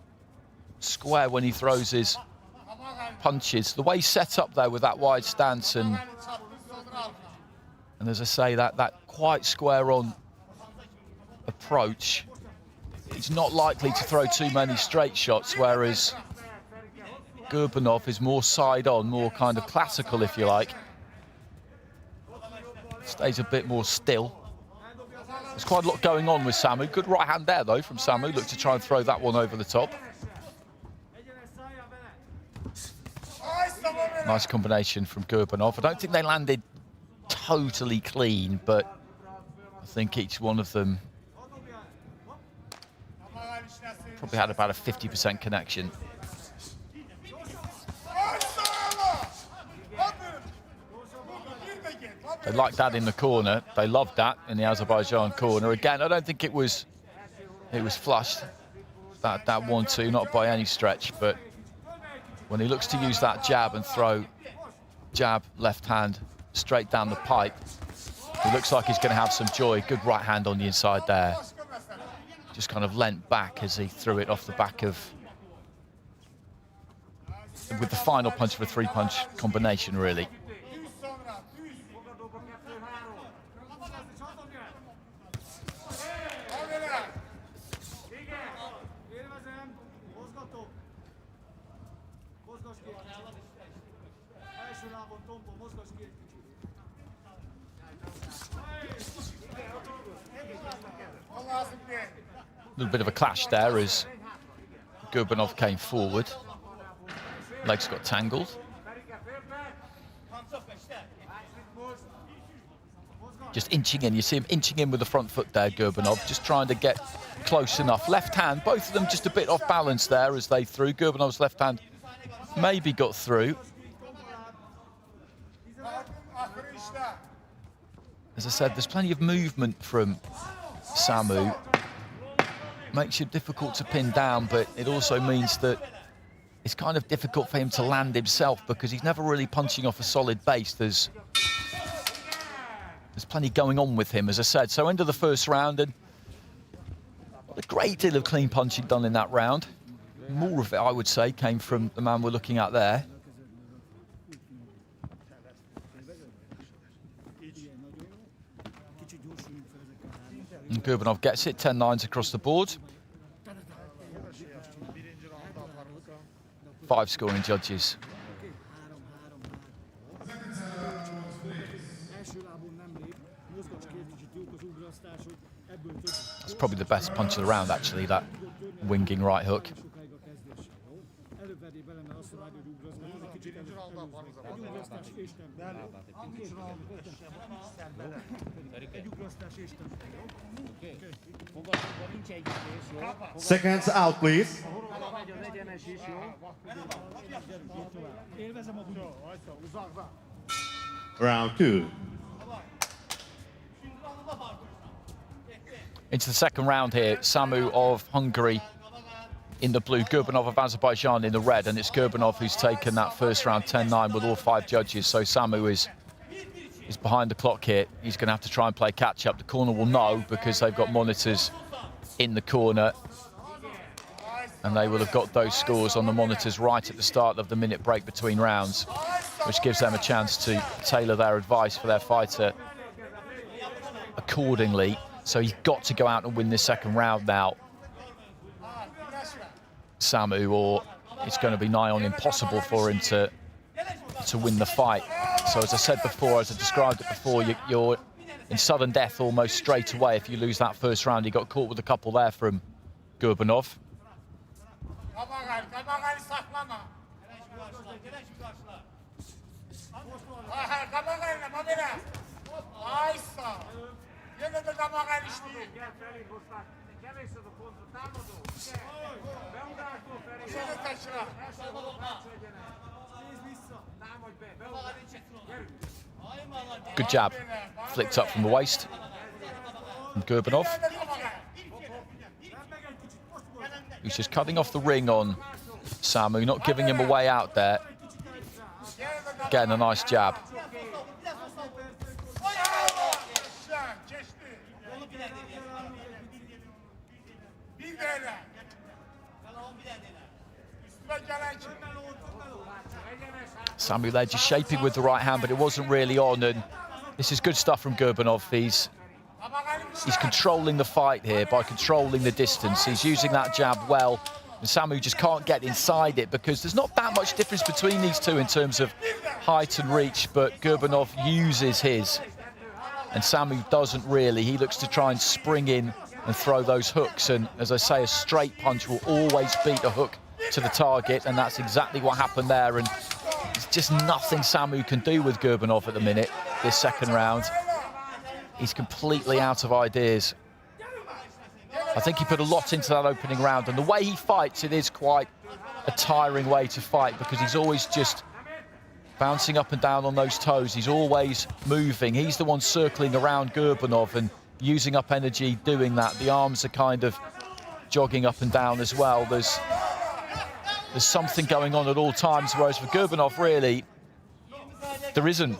square when he throws his punches. The way he's set up there with that wide stance and as I say, that quite square on approach, he's not likely to throw too many straight shots, whereas Gurbanov is more side on, more kind of classical, if you like. Stays a bit more still. There's quite a lot going on with Samu. Good right hand there, though, from Samu. Look to try and throw that one over the top. Nice combination from Gurbanov. I don't think they landed totally clean, but I think each one of them probably had about a 50% connection. They liked that in the corner. They loved that in the Azerbaijan corner. Again, I don't think it was flushed. That 1-2, not by any stretch, but when he looks to use that jab and throw jab, left hand, straight down the pipe, he looks like he's going to have some joy. Good right hand on the inside there. Just kind of leant back as he threw it off the back of, with the final punch of a 3-punch combination, really. A little bit of a clash there as Gurbanov came forward. Legs got tangled. Just inching in. You see him inching in with the front foot there, Gurbanov, just trying to get close enough. Left hand, both of them just a bit off balance there as they threw. Gurbanov's left hand maybe got through. As I said, there's plenty of movement from Samu. Makes it difficult to pin down, but it also means that it's kind of difficult for him to land himself because he's never really punching off a solid base. There's plenty going on with him, as I said. So end of the first round, and a great deal of clean punching done in that round. More of it, I would say, came from the man we're looking at there. And Gurbanov gets it, 10-9s across the board. 5 scoring judges. That's probably the best punch of the round, actually, that winging right hook.
Seconds out, please. Round 2.
Into the second round here, Samu of Hungary in the blue, Gurbanov of Azerbaijan in the red, and it's Gurbanov who's taken that first round 10-9 with all 5 judges, so Samu is behind the clock here. He's going to have to try and play catch-up. The corner will know because they've got monitors in the corner, and they will have got those scores on the monitors right at the start of the minute break between rounds, which gives them a chance to tailor their advice for their fighter accordingly. So he's got to go out and win this second round now, Samu, or it's going to be nigh on impossible for him to win the fight. So as I said before, as I described it before, you're in sudden death almost straight away if you lose that first round. He got caught with a couple there from Gurbanov. Good jab, flicked up from the waist from Gurbanov. He's just cutting off the ring on Samu, not giving him a way out there. Again, a nice jab. Samu there just shaping with the right hand, but it wasn't really on, and this is good stuff from Gurbanov. He's controlling the fight here by controlling the distance. He's using that jab well, and Samu just can't get inside it because there's not that much difference between these two in terms of height and reach, but Gurbanov uses his, and Samu doesn't really. He looks to try and spring in and throw those hooks, and as I say, a straight punch will always beat a hook to the target, and that's exactly what happened there. And there's just nothing Samu can do with Gurbanov at the minute, this second round. He's completely out of ideas. I think he put a lot into that opening round, and the way he fights, it is quite a tiring way to fight because he's always just bouncing up and down on those toes. He's always moving. He's the one circling around Gurbanov and using up energy doing that. The arms are kind of jogging up and down as well. There's something going on at all times, whereas for Gurbanov, really, there isn't.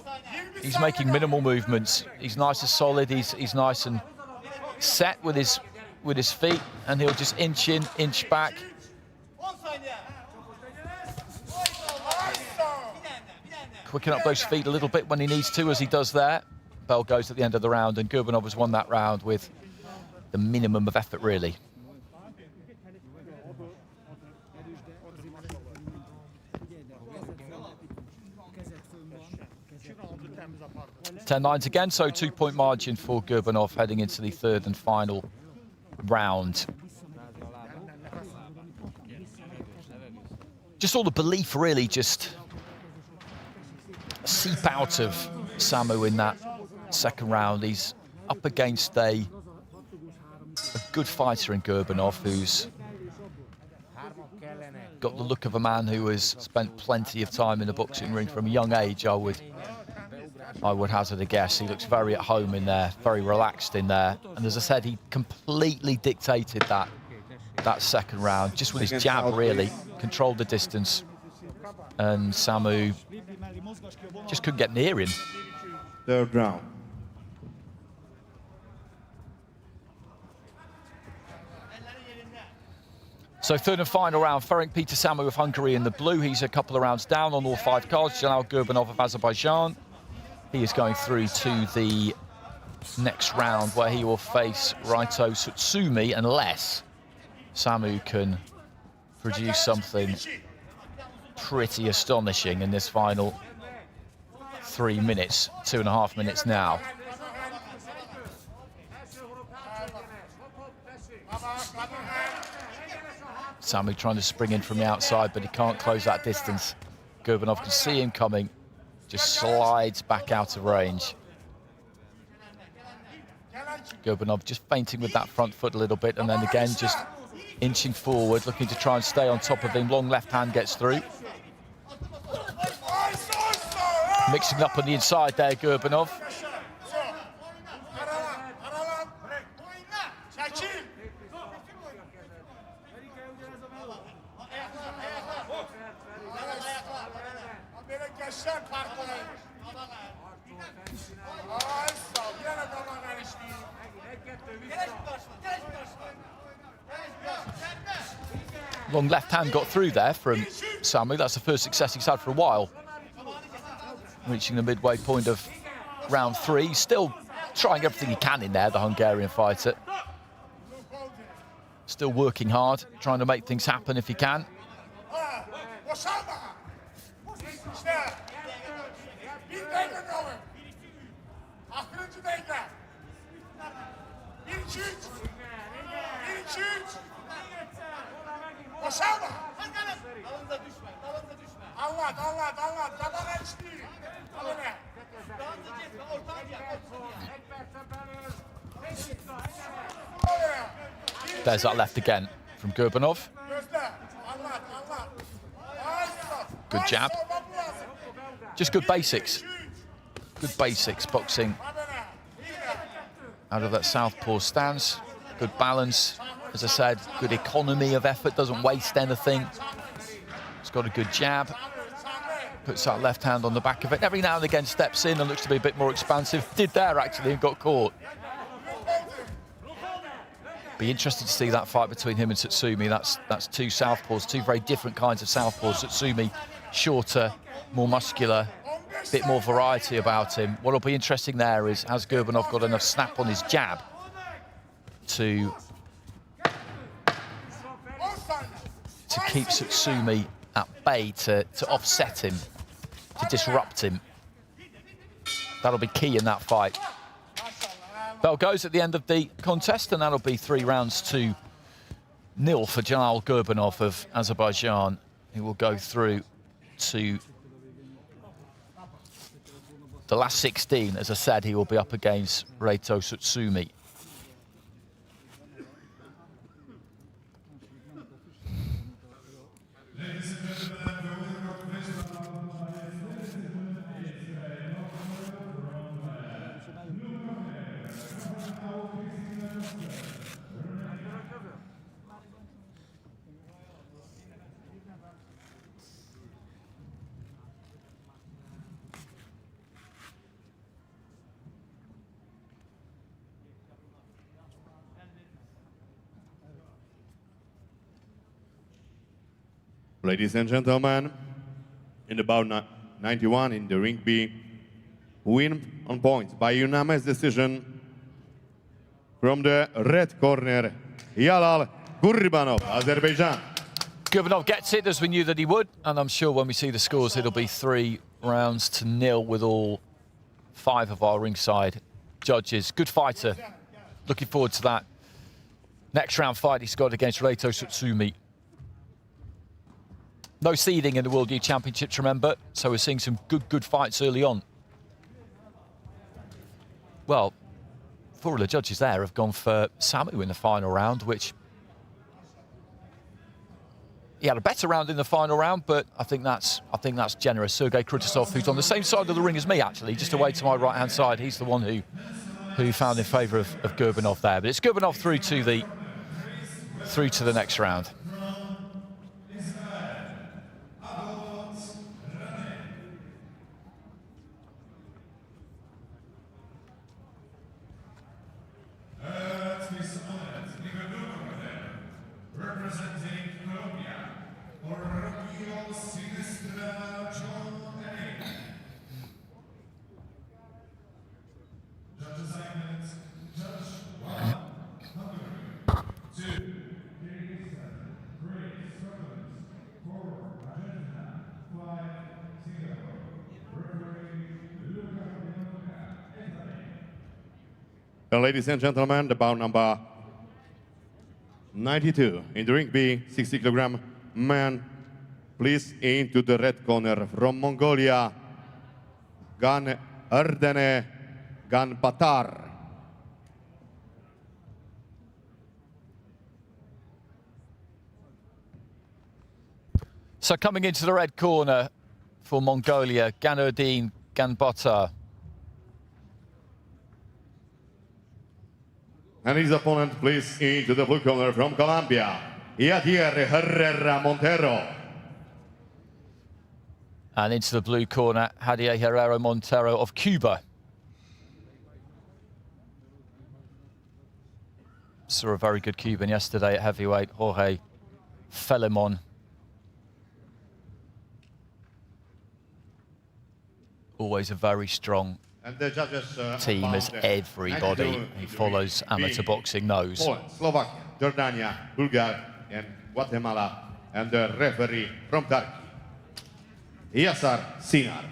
He's making minimal movements. He's nice and solid. He's nice and set with his feet, and he'll just inch in, inch back. Quicken up those feet a little bit when he needs to, as he does there. Bell goes at the end of the round, and Gurbanov has won that round with the minimum of effort, really. Ten lines again, so 2-point margin for Gurbanov heading into the third and final round. Just all the belief really just seep out of Samu in that second round. He's up against a good fighter in Gurbanov, who's got the look of a man who has spent plenty of time in the boxing ring from a young age, I would hazard a guess. He looks very at home in there, very relaxed in there. And as I said, he completely dictated that second round, just with his jab, really. Controlled the distance. And Samu just couldn't get near him.
Third round.
So third and final round, Ferenc Peter Samu of Hungary in the blue. He's a couple of rounds down on all 5 cards. Jalal Gurbanov of Azerbaijan. He is going through to the next round where he will face Raito Tsutsumi unless Samu can produce something pretty astonishing in this final 3 minutes, 2.5 minutes now. Samu trying to spring in from the outside, but he can't close that distance. Gurbanov can see him coming, just slides back out of range. Gurbanov just feinting with that front foot a little bit, and then again just inching forward, looking to try and stay on top of him. Long left hand gets through. Mixing up on the inside there, Gurbanov. Long left hand got through there from Samu. That's the first success he's had for a while. Reaching the midway point of round 3. Still trying everything he can in there, the Hungarian fighter. Still working hard, trying to make things happen if he can. There's that left again from Gurbanov. Good jab. Just good basics. Good basics, boxing out of that southpaw stance. Good balance, as I said, good economy of effort, doesn't waste anything. He's got a good jab. Puts that left hand on the back of it. Every now and again steps in and looks to be a bit more expansive. Did there, actually, and got caught. Be interested to see that fight between him and Tsutsumi. That's two southpaws, two very different kinds of southpaws. Tsutsumi, shorter, more muscular, bit more variety about him. What'll be interesting there is, has Gurbanov got enough snap on his jab to keep Tsutsumi at bay, to offset him, to disrupt him? That'll be key in that fight. Bell goes at the end of the contest, and that'll be 3 rounds to 0 for Jalal Gurbanov of Azerbaijan, who will go through to the last 16. As I said, he will be up against Reito Tsutsumi.
Ladies and gentlemen, in about 91 in the ring B, win on points by unanimous decision from the red corner, Jalal Gurbanov, Azerbaijan.
Gurbanov gets it, as we knew that he would, and I'm sure when we see the scores, it'll be 3 rounds to 0 with all 5 of our ringside judges. Good fighter. Looking forward to that next round fight he's got against Reito Tsutsumi. No seeding in the World Youth Championships, remember, so we're seeing some good fights early on. Well, 4 of the judges there have gone for Samu in the final round, which he had a better round in the final round, but I think that's generous. Sergei Krutasov, who's on the same side of the ring as me, actually, just away to my right-hand side. He's the one who found in favour of Gurbanov there. But it's Gurbanov through to the next round.
Representing Colombia, Judge assignment, Judge 1, Hungary, 2, Kyrgyzstan, 3, Scotland, 4, Argentina, 5, Singapore, referee Luca Italy.
Well, ladies and gentlemen, the bout number 92 in the ring B, 60-kilogram man. Please into the red corner from Mongolia, Gan Erdene Ganbatar.
So coming into the red corner for Mongolia, Ganerdine Ganbatar.
And his opponent, please, into the blue corner from Colombia, Yadier Herrera Montero.
And into the blue corner, Jadier Herrera Montero of Cuba. Saw a very good Cuban yesterday at heavyweight, Jorge Felimon. Always a very strong team, as everybody who follows amateur boxing knows.
Poland, Slovakia, Jordania, Bulgaria, and Guatemala, and the referee from Turkey, Yasar Sinar.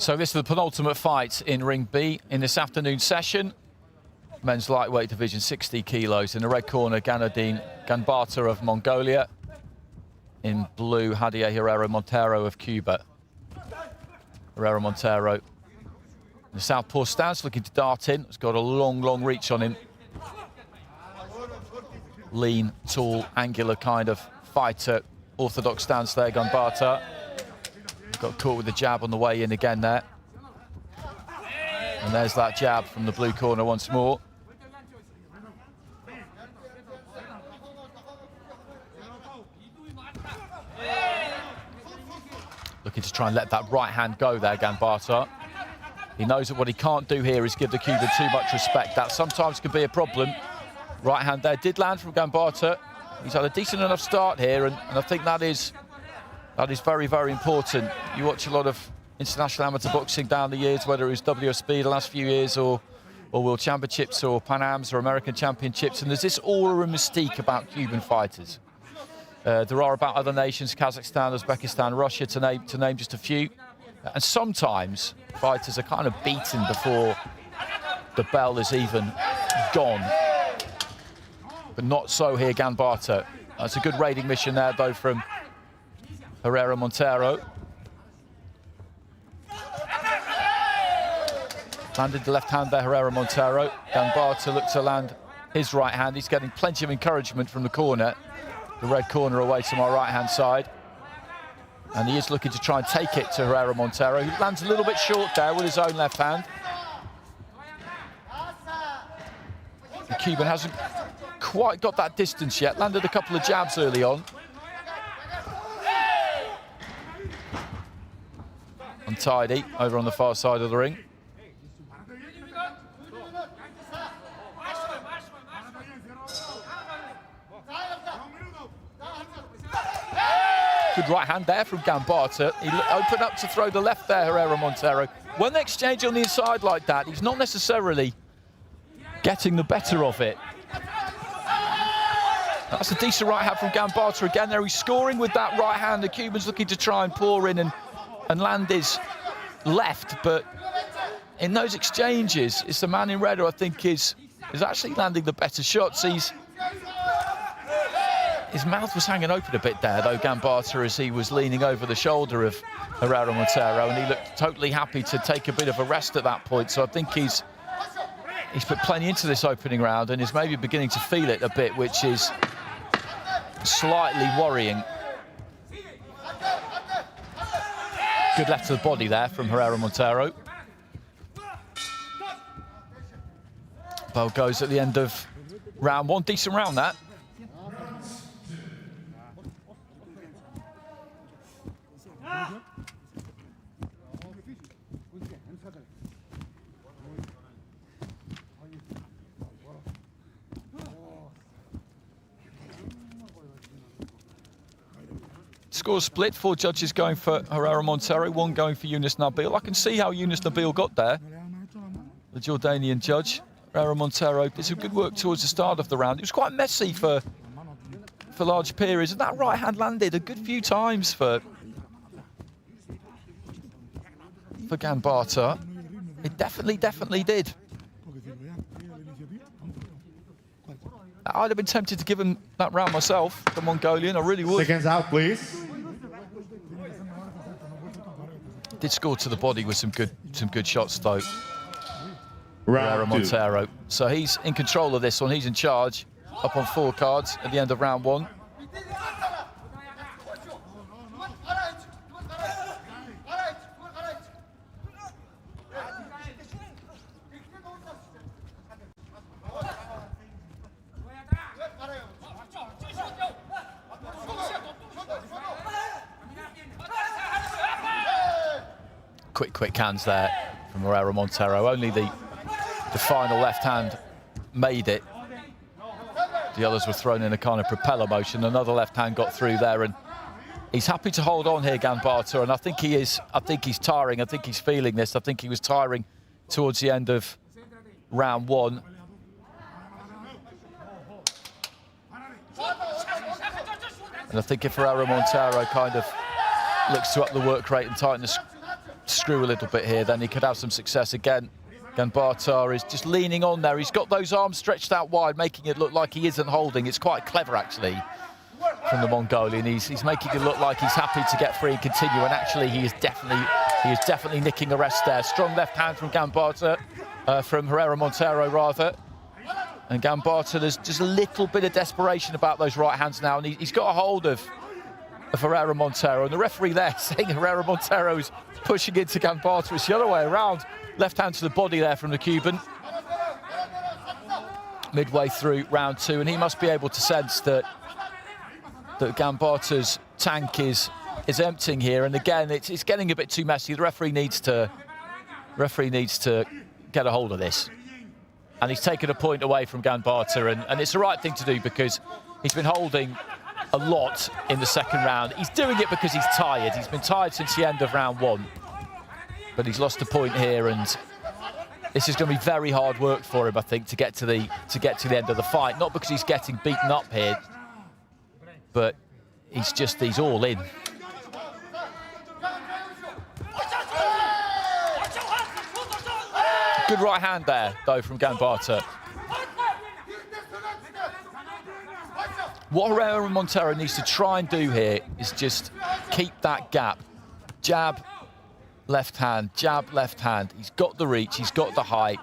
So this is the penultimate fight in Ring B in this afternoon session. Men's lightweight division, 60 kilos. In the red corner, Ganadin Ganbata of Mongolia. In blue, Javier Herrera Montero of Cuba. Herrera Montero in the southpaw stance, looking to dart in. It's got a long, long reach on him. Lean, tall, angular kind of fighter. Orthodox stance there, Ganbata. Got caught with the jab on the way in again there. And there's that jab from the blue corner once more. Looking to try and let that right hand go there, Ganbata. He knows that what he can't do here is give the Cuban too much respect. That sometimes can be a problem. Right hand there did land from Ganbata. He's had a decent enough start here, and I think that is very, very important. You watch a lot of international amateur boxing down the years, whether it was WSB the last few years or World Championships or Pan Ams or American Championships, and there's this aura and mystique about Cuban fighters. There are about other nations, Kazakhstan, Uzbekistan, Russia, to name just a few. And sometimes fighters are kind of beaten before the bell is even gone. But not so here, Ganbata. That's a good raiding mission there, though, from Herrera Montero. Landed the left hand there, Herrera Montero. Ganbata looked to land his right hand. He's getting plenty of encouragement from the corner. The red corner away to my right-hand side. And he is looking to try and take it to Herrera Montero, who lands a little bit short there with his own left hand. The Cuban hasn't quite got that distance yet. Landed a couple of jabs early on. Untidy over on the far side of the ring. Good right hand there from Ganbata. He opened up to throw the left there, Herrera Montero. When they exchange on the inside like that, he's not necessarily getting the better of it. That's a decent right hand from Ganbata again there. He's scoring with that right hand. The Cuban's looking to try and pour in and land his left, but in those exchanges, it's the man in red who I think is actually landing the better shots. His mouth was hanging open a bit there, though, Ganbata, as he was leaning over the shoulder of Herrera Montero, and he looked totally happy to take a bit of a rest at that point. So I think he's put plenty into this opening round and is maybe beginning to feel it a bit, which is slightly worrying. Good left to the body there from Herrera Montero. Bell goes at the end of round one. Decent round, that. Score split, 4 judges going for Herrera Montero, 1 going for Yunus Nabil. I can see how Yunus Nabil got there. The Jordanian judge, Herrera Montero, did some good work towards the start of the round. It was quite messy for large periods, and that right hand landed a good few times for Ganbata. It definitely did. I'd have been tempted to give him that round myself, the Mongolian, I really would.
Seconds out, please.
Did score to the body with some good shots, though.
Round
Montero. So he's in control of this one. He's in charge, up on 4 cards at the end of round 1. Quick hands there from Herrera Montero. Only the final left hand made it. The others were thrown in a kind of propeller motion. Another left hand got through there, and he's happy to hold on here, Ganbata, and I think he is. I think he's tiring. I think he's feeling this. I think he was tiring towards the end of round 1. And I think if Herrera Montero kind of looks to up the work rate and tighten screw a little bit here, then he could have some success again. Gambata is just leaning on there. He's got those arms stretched out wide, making it look like he isn't holding. It's quite clever, actually, from the Mongolian. He's making it look like he's happy to get free and continue, and actually he is definitely nicking a rest there. Strong left hand from Gambata, from Herrera Montero, rather. And Gambata, there's just a little bit of desperation about those right hands now, and he's got a hold of Herrera Montero, and the referee there saying Herrera Montero is pushing into Gambata. It's the other way around. Left hand to the body there from the Cuban. Midway through round 2, and he must be able to sense that Gambata's tank is emptying here. And again, it's getting a bit too messy. The referee needs to get a hold of this. And he's taken a point away from Gambata, and it's the right thing to do, because he's been holding a lot in the second round. He's doing it because he's tired. He's been tired since the end of round 1. But he's lost a point here, and this is going to be very hard work for him, I think, to get to the end of the fight. Not because he's getting beaten up here, but he's all in. Good right hand there, though, from Gambata. What Herrera Montero needs to try and do here is just keep that gap. Jab, left hand, jab, left hand. He's got the reach, he's got the height.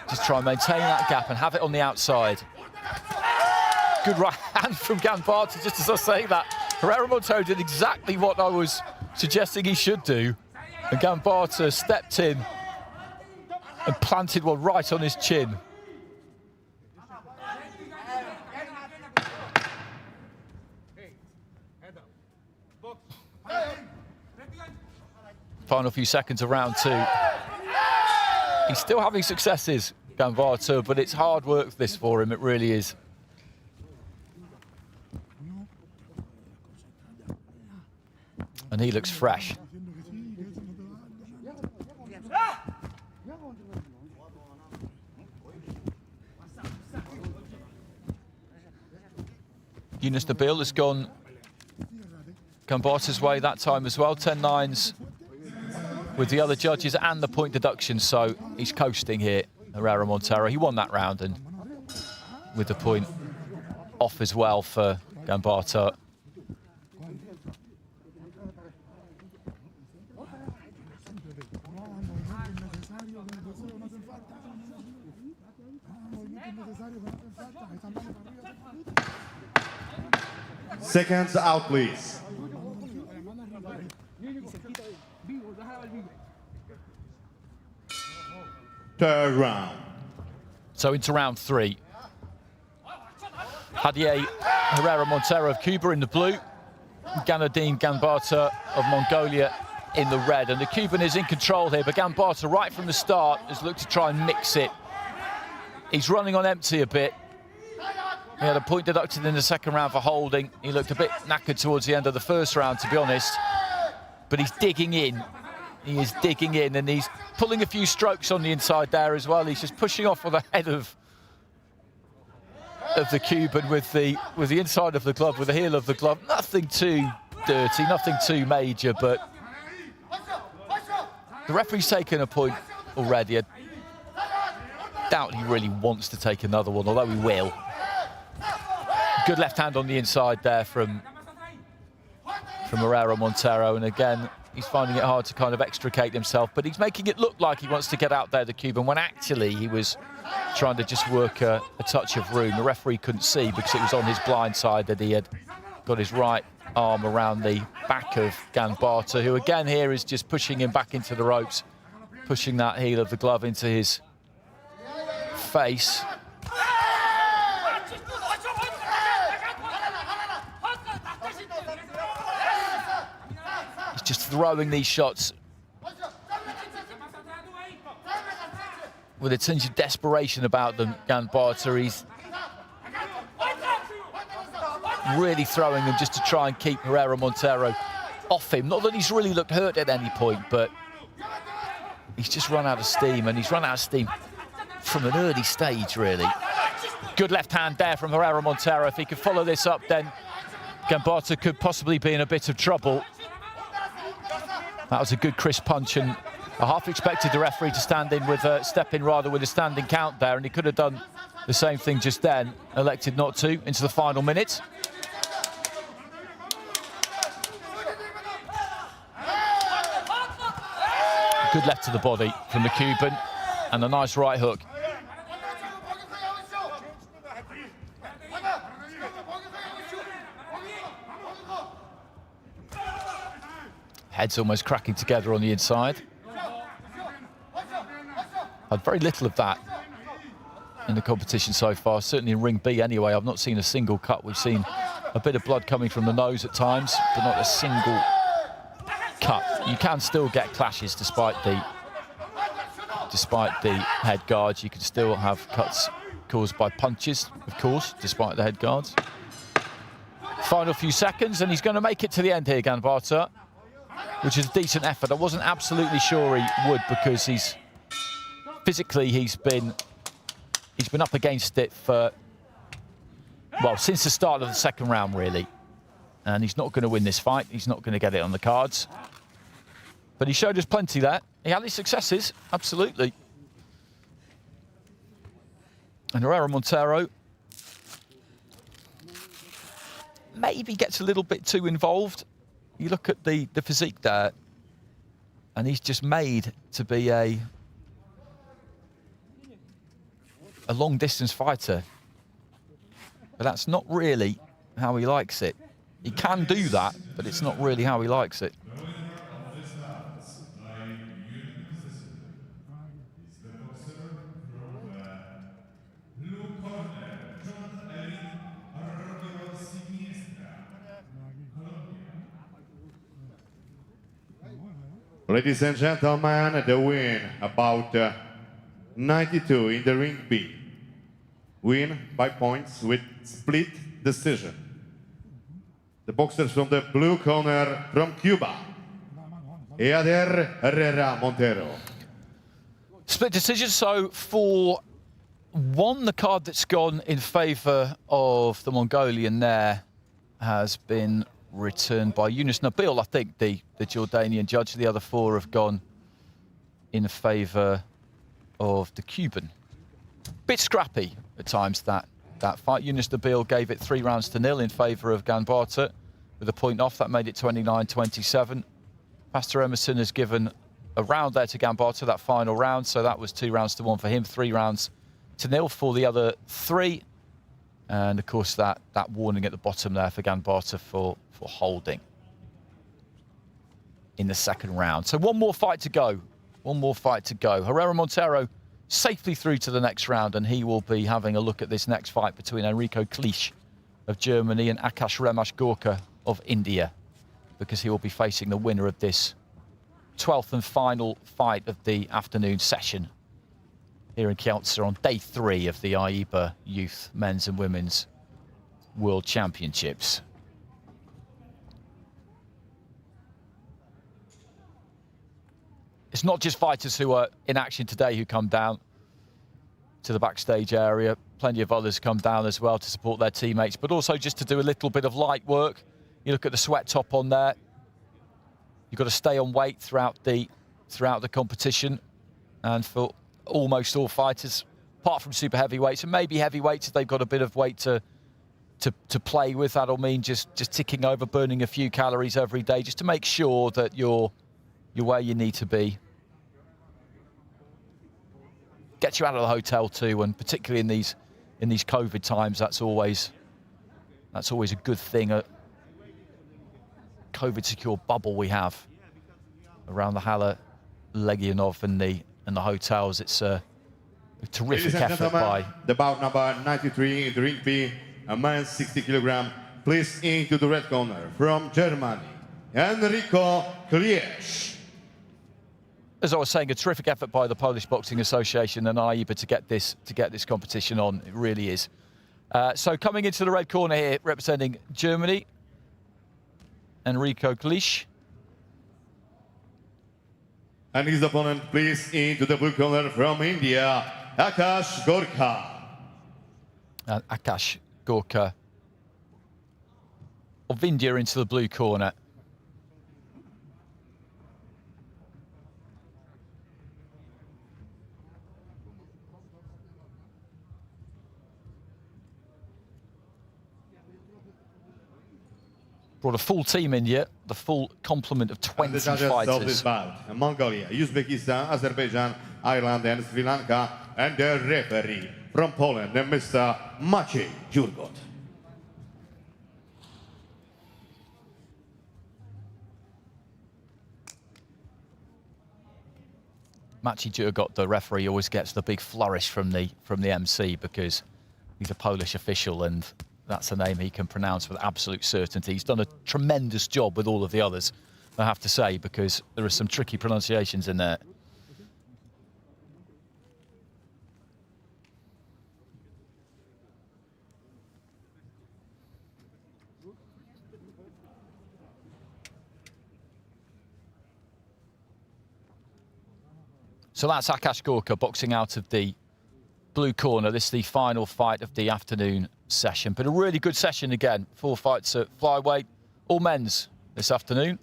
Just try and maintain that gap and have it on the outside. Good right hand from Gambata, just as I say that. Herrera Montero did exactly what I was suggesting he should do. And Gambata stepped in and planted one right on his chin. Final few seconds of round 2. He's still having successes, Gambata, but it's hard work this for him, it really is. And he looks fresh. Yunus Nabil has gone Gambata's way that time as well. 10-9s with the other judges and the point deduction, so he's coasting here, Herrera Montero. He won that round, and with the point off as well for Gambata.
Seconds out, please. Third round.
So into round 3. Hadier Herrera Montero of Cuba in the blue, Ganadine Gambata of Mongolia in the red. And the Cuban is in control here, but Gambata right from the start has looked to try and mix it. He's running on empty a bit. He had a point deducted in the second round for holding. He looked a bit knackered towards the end of the first round, to be honest. But he's digging in. He is digging in, and he's pulling a few strokes on the inside there as well. He's just pushing off with the head of the Cuban with the inside of the glove, with the heel of the glove. Nothing too dirty, nothing too major, but the referee's taken a point already. I doubt he really wants to take another one, although he will. Good left hand on the inside there from Herrera Montero, and again, he's finding it hard to kind of extricate himself, but he's making it look like he wants to get out there, the Cuban, when actually he was trying to just work a touch of room. The referee couldn't see because it was on his blind side that he had got his right arm around the back of Gambata, who again here is just pushing him back into the ropes, pushing that heel of the glove into his face. He's just throwing these shots with a tinge of desperation about them, Gambata. He's really throwing them just to try and keep Herrera Montero off him. Not that he's really looked hurt at any point, but he's just run out of steam, and he's run out of steam from an early stage, really. Good left hand there from Herrera Montero. If he could follow this up, then Gambata could possibly be in a bit of trouble. That was a good crisp punch, and I half expected the referee to stand in with step in rather with a standing count there, and he could have done the same thing just then, elected not to, into the final minute. Good left to the body from the Cuban, and a nice right hook. Heads almost cracking together on the inside. Had very little of that in the competition so far, certainly in Ring B anyway. I've not seen a single cut. We've seen a bit of blood coming from the nose at times, but not a single cut. You can still get clashes despite the head guards. You can still have cuts caused by punches, of course, despite the head guards. Final few seconds, and he's going to make it to the end here, Ganbata, which is a decent effort. I wasn't absolutely sure he would, because he's physically he's been up against it for, well, since the start of the second round, really. And he's not going to win this fight. He's not going to get it on the cards. But he showed us plenty there. He had his successes, absolutely. And Herrera Montero maybe gets a little bit too involved. You look at the physique there, and he's just made to be a long-distance fighter. But that's not really how he likes it. He can do that, but it's not really how he likes it.
Ladies and gentlemen, the win about 92 in the ring B. Win by points with split decision. The boxers from the blue corner from Cuba, Eder Herrera Montero.
Split decision, so for one, the card that's gone in favour of the Mongolian there has been returned by Yunus Nabil, I think, the Jordanian judge. The other four have gone in favour of the Cuban. Bit scrappy at times, that fight. Yunus Nabil gave it 3-0 in favour of Ganbata with a point off. That made it 29-27. Pastor Emerson has given a round there to Ganbata, that final round, so that was 2-1 for him, 3-0 for the other three. And of course that warning at the bottom there for Ganbata for holding in the second round. So one more fight to go. One more fight to go. Herrera Montero safely through to the next round, and he will be having a look at this next fight between Enrico Clich of Germany and Akash Remash Gorka of India, because he will be facing the winner of this 12th and final fight of the afternoon session here in Kielce on day 3 of the AIBA Youth Men's and Women's World Championships. It's not just fighters who are in action today who come down to the backstage area. Plenty of others come down as well to support their teammates, but also just to do a little bit of light work. You look at the sweat top on there. You've got to stay on weight throughout the competition, and for almost all fighters, apart from super heavyweights and maybe heavyweights, if they've got a bit of weight to play with, that'll mean just ticking over, burning a few calories every day, just to make sure that you're where you need to be. Gets you out of the hotel too, and particularly in these COVID times, that's always a good thing. A COVID secure bubble we have around the Hala Legionov and the hotels. It's a terrific effort by
the bout number 93 in the ring B, a man's 60 kilogram. Please into the red corner from Germany, Enrico Clich.
As I was saying, a terrific effort by the Polish Boxing Association and AIBA to get this competition on. It really is. So coming into the red corner here, representing Germany, Enrico Clich.
And his opponent, please, into the blue corner from India, Akash Gorka.
And Akash Gorka of India into the blue corner. Brought a full team in here, the full complement of 20
The judges of this
fighters.
bout, Mongolia, Uzbekistan, Azerbaijan, Ireland and Sri Lanka, and the referee from Poland, Mr. Maciej Jurgot.
Maciej Jurgot, the referee, always gets the big flourish from the MC because he's a Polish official and that's a name he can pronounce with absolute certainty. He's done a tremendous job with all of the others, I have to say, because there are some tricky pronunciations in there. So that's Akash Gorka boxing out of the blue corner. This is the final fight of the afternoon session. But a really good session again. 4 fights at flyweight, all men's this afternoon,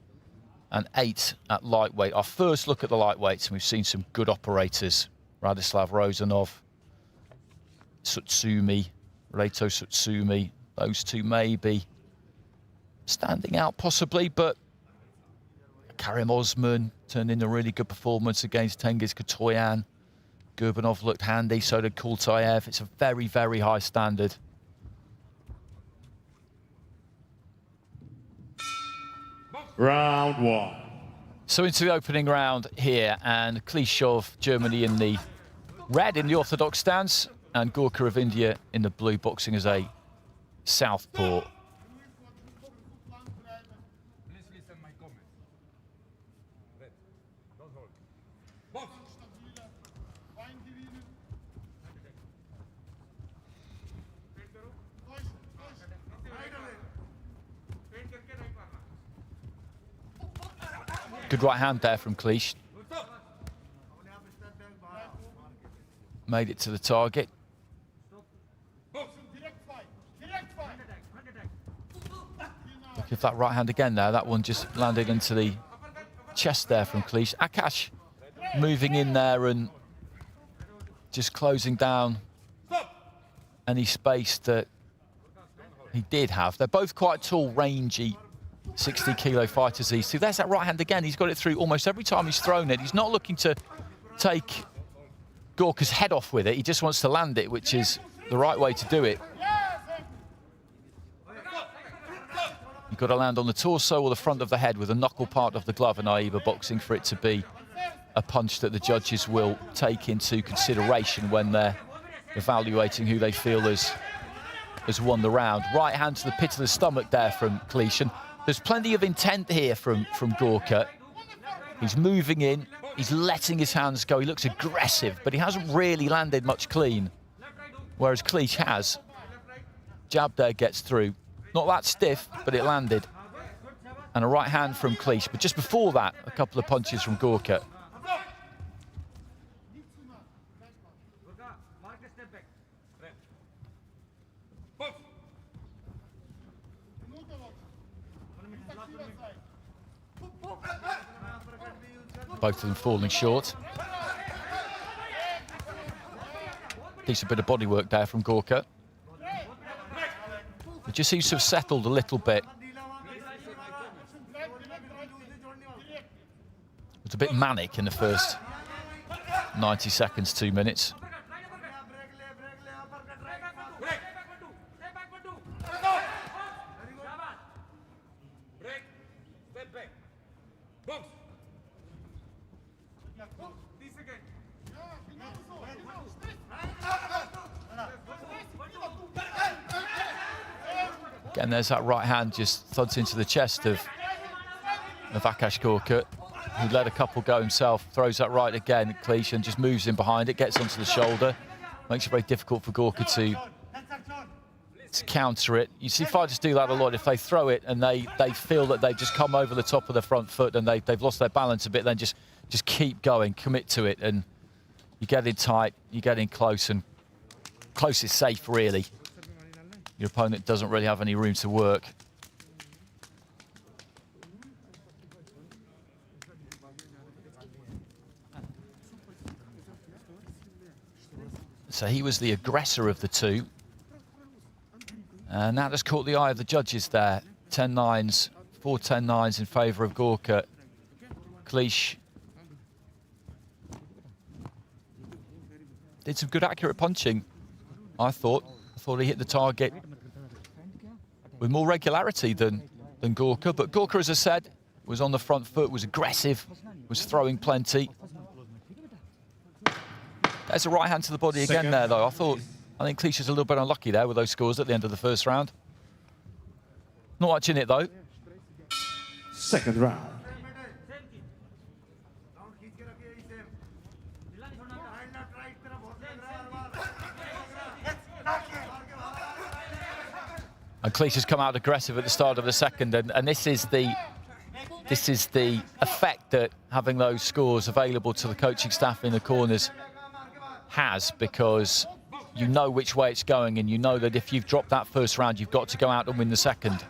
and 8 at lightweight. Our first look at the lightweights, and we've seen some good operators. Radislav Rozanov, Tsutsumi, Reito Tsutsumi. Those two maybe standing out possibly, but Karim Osman turned in a really good performance against Tengiz Katoyan. Gurbanov looked handy, so did Kultayev. It's a very, very high standard.
Round 1.
So into the opening round here, and Klishov, Germany in the red in the orthodox stance, and Gorka of India in the blue, boxing as a southpaw. Good right hand there from Cleach. Made it to the target. Look at that right hand again there. That one just landed into the chest there from Cleach. Akash moving in there and just closing down any space that he did have. They're both quite tall, rangy 60-kilo fighters, these two. There's that right hand again. He's got it through almost every time he's thrown it. He's not looking to take Gorka's head off with it. He just wants to land it, which is the right way to do it. You've got to land on the torso or the front of the head with the knuckle part of the glove in Aiba boxing for it to be a punch that the judges will take into consideration when they're evaluating who they feel has won the round. Right hand to the pit of the stomach there from Cleach. And there's plenty of intent here from Gorka. He's moving in, he's letting his hands go, he looks aggressive, but he hasn't really landed much clean, whereas Cleach has. Jab there gets through. Not that stiff, but it landed. And a right hand from Cleach, but just before that, a couple of punches from Gorka. Both of them falling short. Decent bit of bodywork there from Gorka. It just seems to have settled a little bit. It was a bit manic in the first 90 seconds, 2 minutes. Again, there's that right hand just thuds into the chest of Akash Gorka, who let a couple go himself, throws that right again at Cleach and just moves in behind it, gets onto the shoulder. Makes it very difficult for Gorka to counter it. You see fighters do that a lot. If they throw it and they feel that they've just come over the top of the front foot and they've lost their balance a bit, then just keep going, commit to it, and you get in tight, you get in close, and close is safe, really. Your opponent doesn't really have any room to work. So he was the aggressor of the two. And that has caught the eye of the judges there. 10-9s, 4 10-9s in favour of Gorka. Cleach did some good accurate punching, I thought. I thought he hit the target with more regularity than Gorka. But Gorka, as I said, was on the front foot, was aggressive, was throwing plenty. There's a right hand to the body again there, though. I think Cleach was a little bit unlucky there with those scores at the end of the first round. Not much in it, though.
Second round.
And Cleach has come out aggressive at the start of the second, and this is the effect that having those scores available to the coaching staff in the corners has, because you know which way it's going, and you know that if you've dropped that first round, you've got to go out and win the second.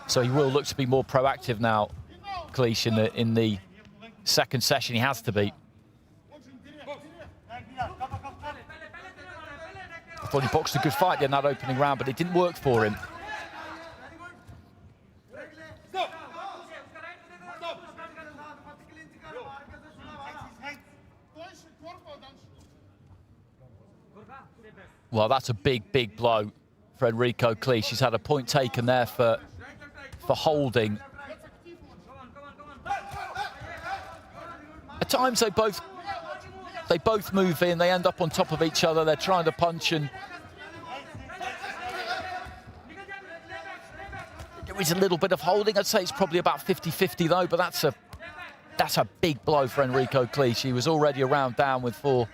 So he will look to be more proactive now, Cleach, in the second session. He has to be. I thought he boxed a good fight in that opening round, but it didn't work for him. Well, that's a big, big blow for Enrico Cleach. He's had a point taken there for holding. At times they both move in, they end up on top of each other, they're trying to punch, and there is a little bit of holding. I'd say it's probably about 50-50 though, but that's a big blow for Enrico Cleach. He was already a round down with 4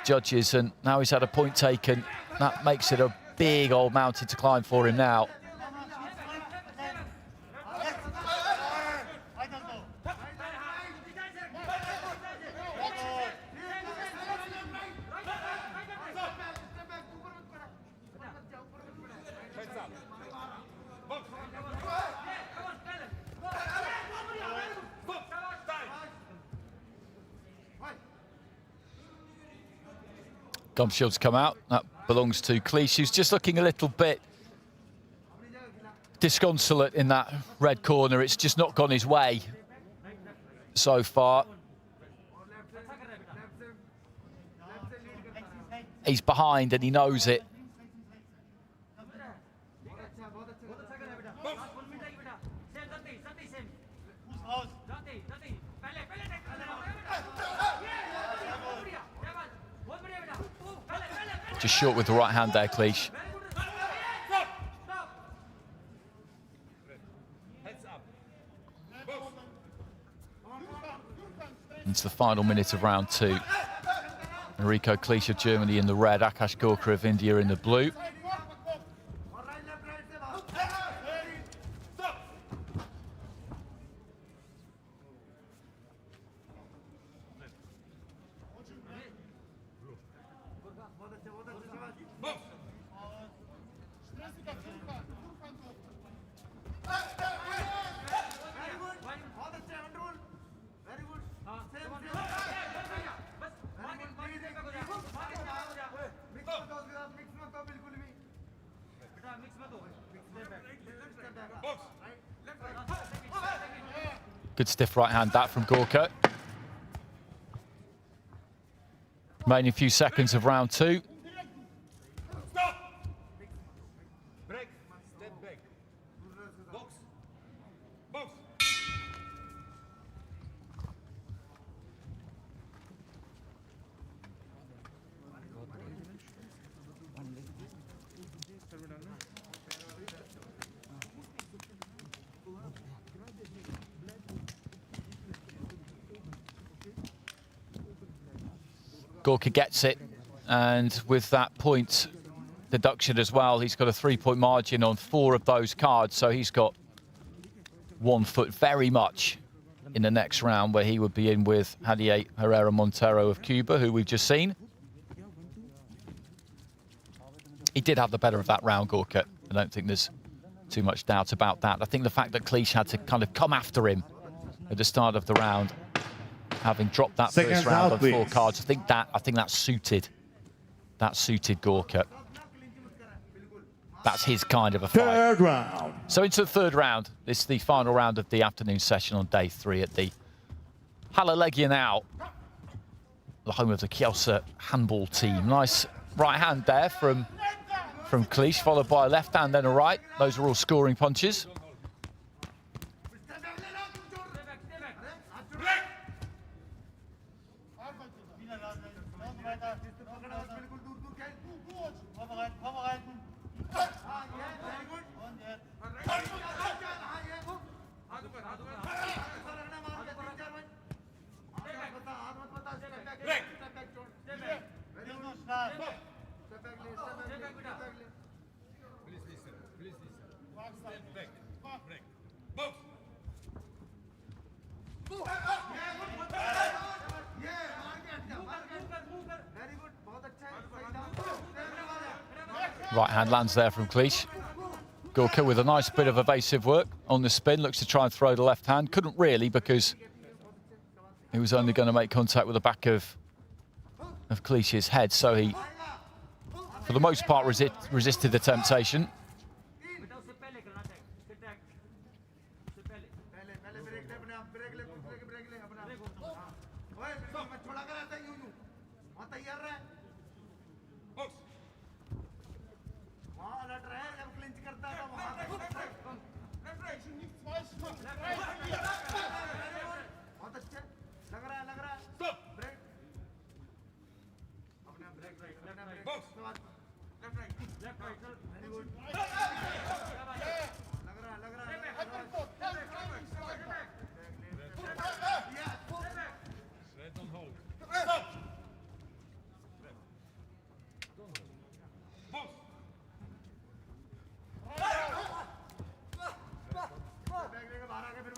judges, and now he's had a point taken. That makes it a big old mountain to climb for him now. Gum shield's come out. That belongs to Cleach, who's just looking a little bit disconsolate in that red corner. It's just not gone his way so far. He's behind and he knows it. Just short with the right hand there, Cleach. Into the final minute of round 2. Enrico Cleach of Germany in the red, Akash Gorka of India in the blue. Good stiff right hand that from Gorka. Remaining a few seconds of round 2. Gorka gets it, and with that point deduction as well, he's got a 3-point margin on 4 of those cards, so he's got 1 foot very much in the next round, where he would be in with Javier Herrera Montero of Cuba, who we've just seen. He did have the better of that round, Gorka. I don't think there's too much doubt about that. I think the fact that Cleach had to kind of come after him at the start of the round, having dropped that first round on 4 cards, I think that suited Gorka. That's his kind of a fight.
Third round.
So into the third round. This is the final round of the afternoon session on day 3 at the Halleleggia now, the home of the Kielce handball team. Nice right hand there from Cleach, followed by a left hand, then a right. Those are all scoring punches. Right hand lands there from Cleach. Gorka with a nice bit of evasive work on the spin, looks to try and throw the left hand. Couldn't really, because he was only going to make contact with the back of Cleach's head, so he, for the most part, resisted the temptation.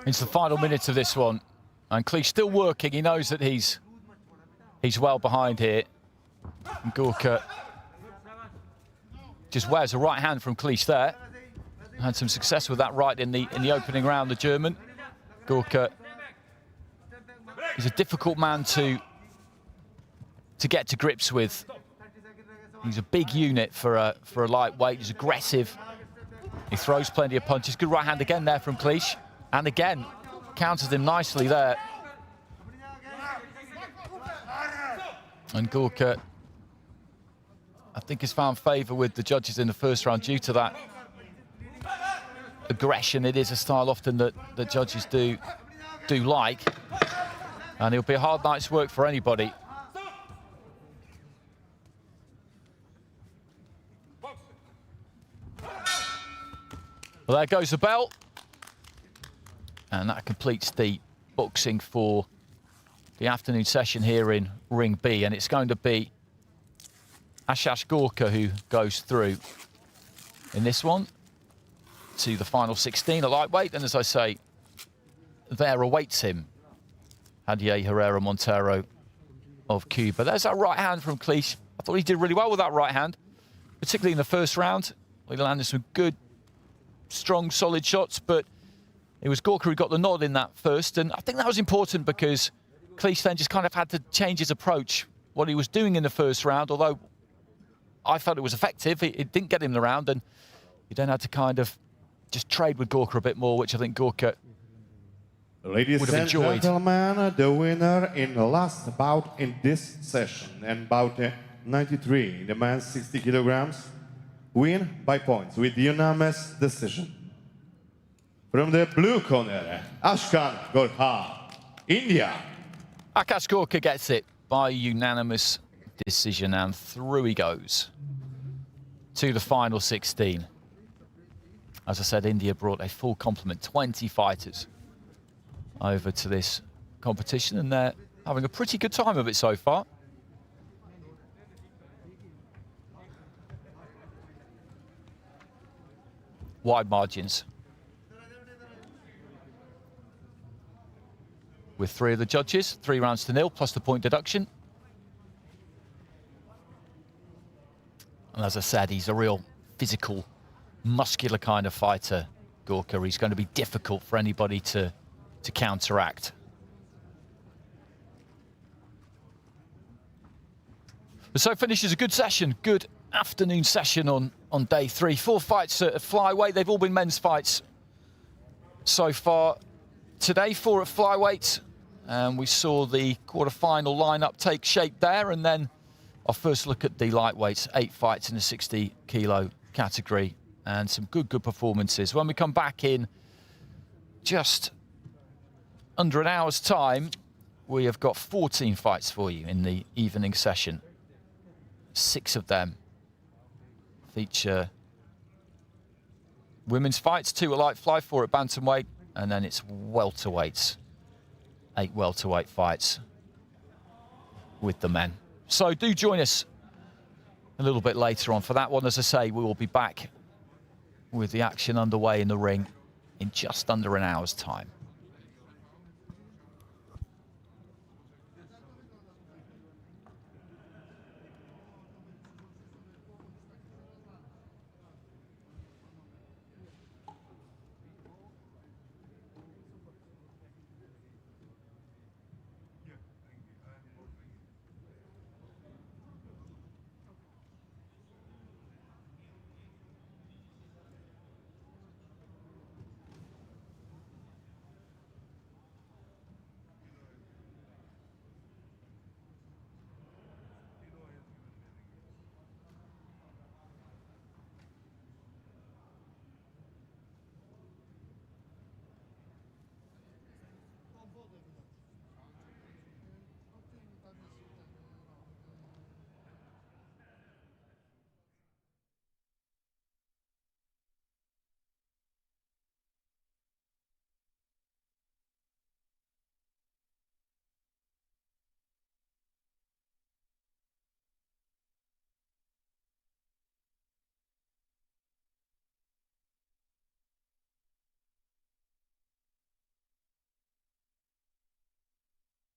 It's the final minute of this one, and Cleach still working. He knows that he's well behind here. And Gorka just wears a right hand from Cleach there. Had some success with that right in the opening round, the German. Gorka is a difficult man to get to grips with. He's a big unit for a lightweight. He's aggressive. He throws plenty of punches. Good right hand again there from Cleach. And again, counters him nicely there. And Gorka, I think, has found favour with the judges in the first round due to that aggression. It is a style often that the judges do like. And it'll be a hard night's work for anybody. Well, there goes the bell. And that completes the boxing for the afternoon session here in Ring B. And it's going to be Ashash Gorka who goes through in this one to the final 16, a lightweight. And as I say, there awaits him Javier Herrera Montero of Cuba. There's that right hand from Cleach. I thought he did really well with that right hand, particularly in the first round. He landed some good, strong, solid shots, but it was Gorka who got the nod in that first, and I think that was important because Cleach then just kind of had to change his approach. What he was doing in the first round, although I felt it was effective, it didn't get him the round, and he then had to kind of just trade with Gorka a bit more, which I think Gorka
Ladies
would have
and
enjoyed.
gentlemen, the winner in the last bout in this session, and bout 93, the man's 60 kilograms, win by points with unanimous decision. From the blue corner, Ashkan Gorka, India.
Akash Gorka gets it by unanimous decision, and through he goes to the final 16. As I said, India brought a full complement, 20 fighters over to this competition, and they're having a pretty good time of it so far. Wide margins, with 3 of the judges, 3 rounds to 0, plus the point deduction. And as I said, he's a real physical, muscular kind of fighter, Gorka. He's going to be difficult for anybody to counteract. So finishes a good session, good afternoon session on on day 3. 4 fights at flyweight. They've all been men's fights so far. Today, 4 at flyweight. And we saw the quarter-final lineup take shape there. And then our first look at the lightweights. 8 fights in the 60-kilo category. And some good performances. When we come back in just under an hour's time, we have got 14 fights for you in the evening session. 6 of them feature women's fights, 2 at light fly, 4 at bantamweight, and then it's welterweights. 8 welterweight fights with the men. So do join us a little bit later on for that one. As I say, we will be back with the action underway in the ring in just under an hour's time.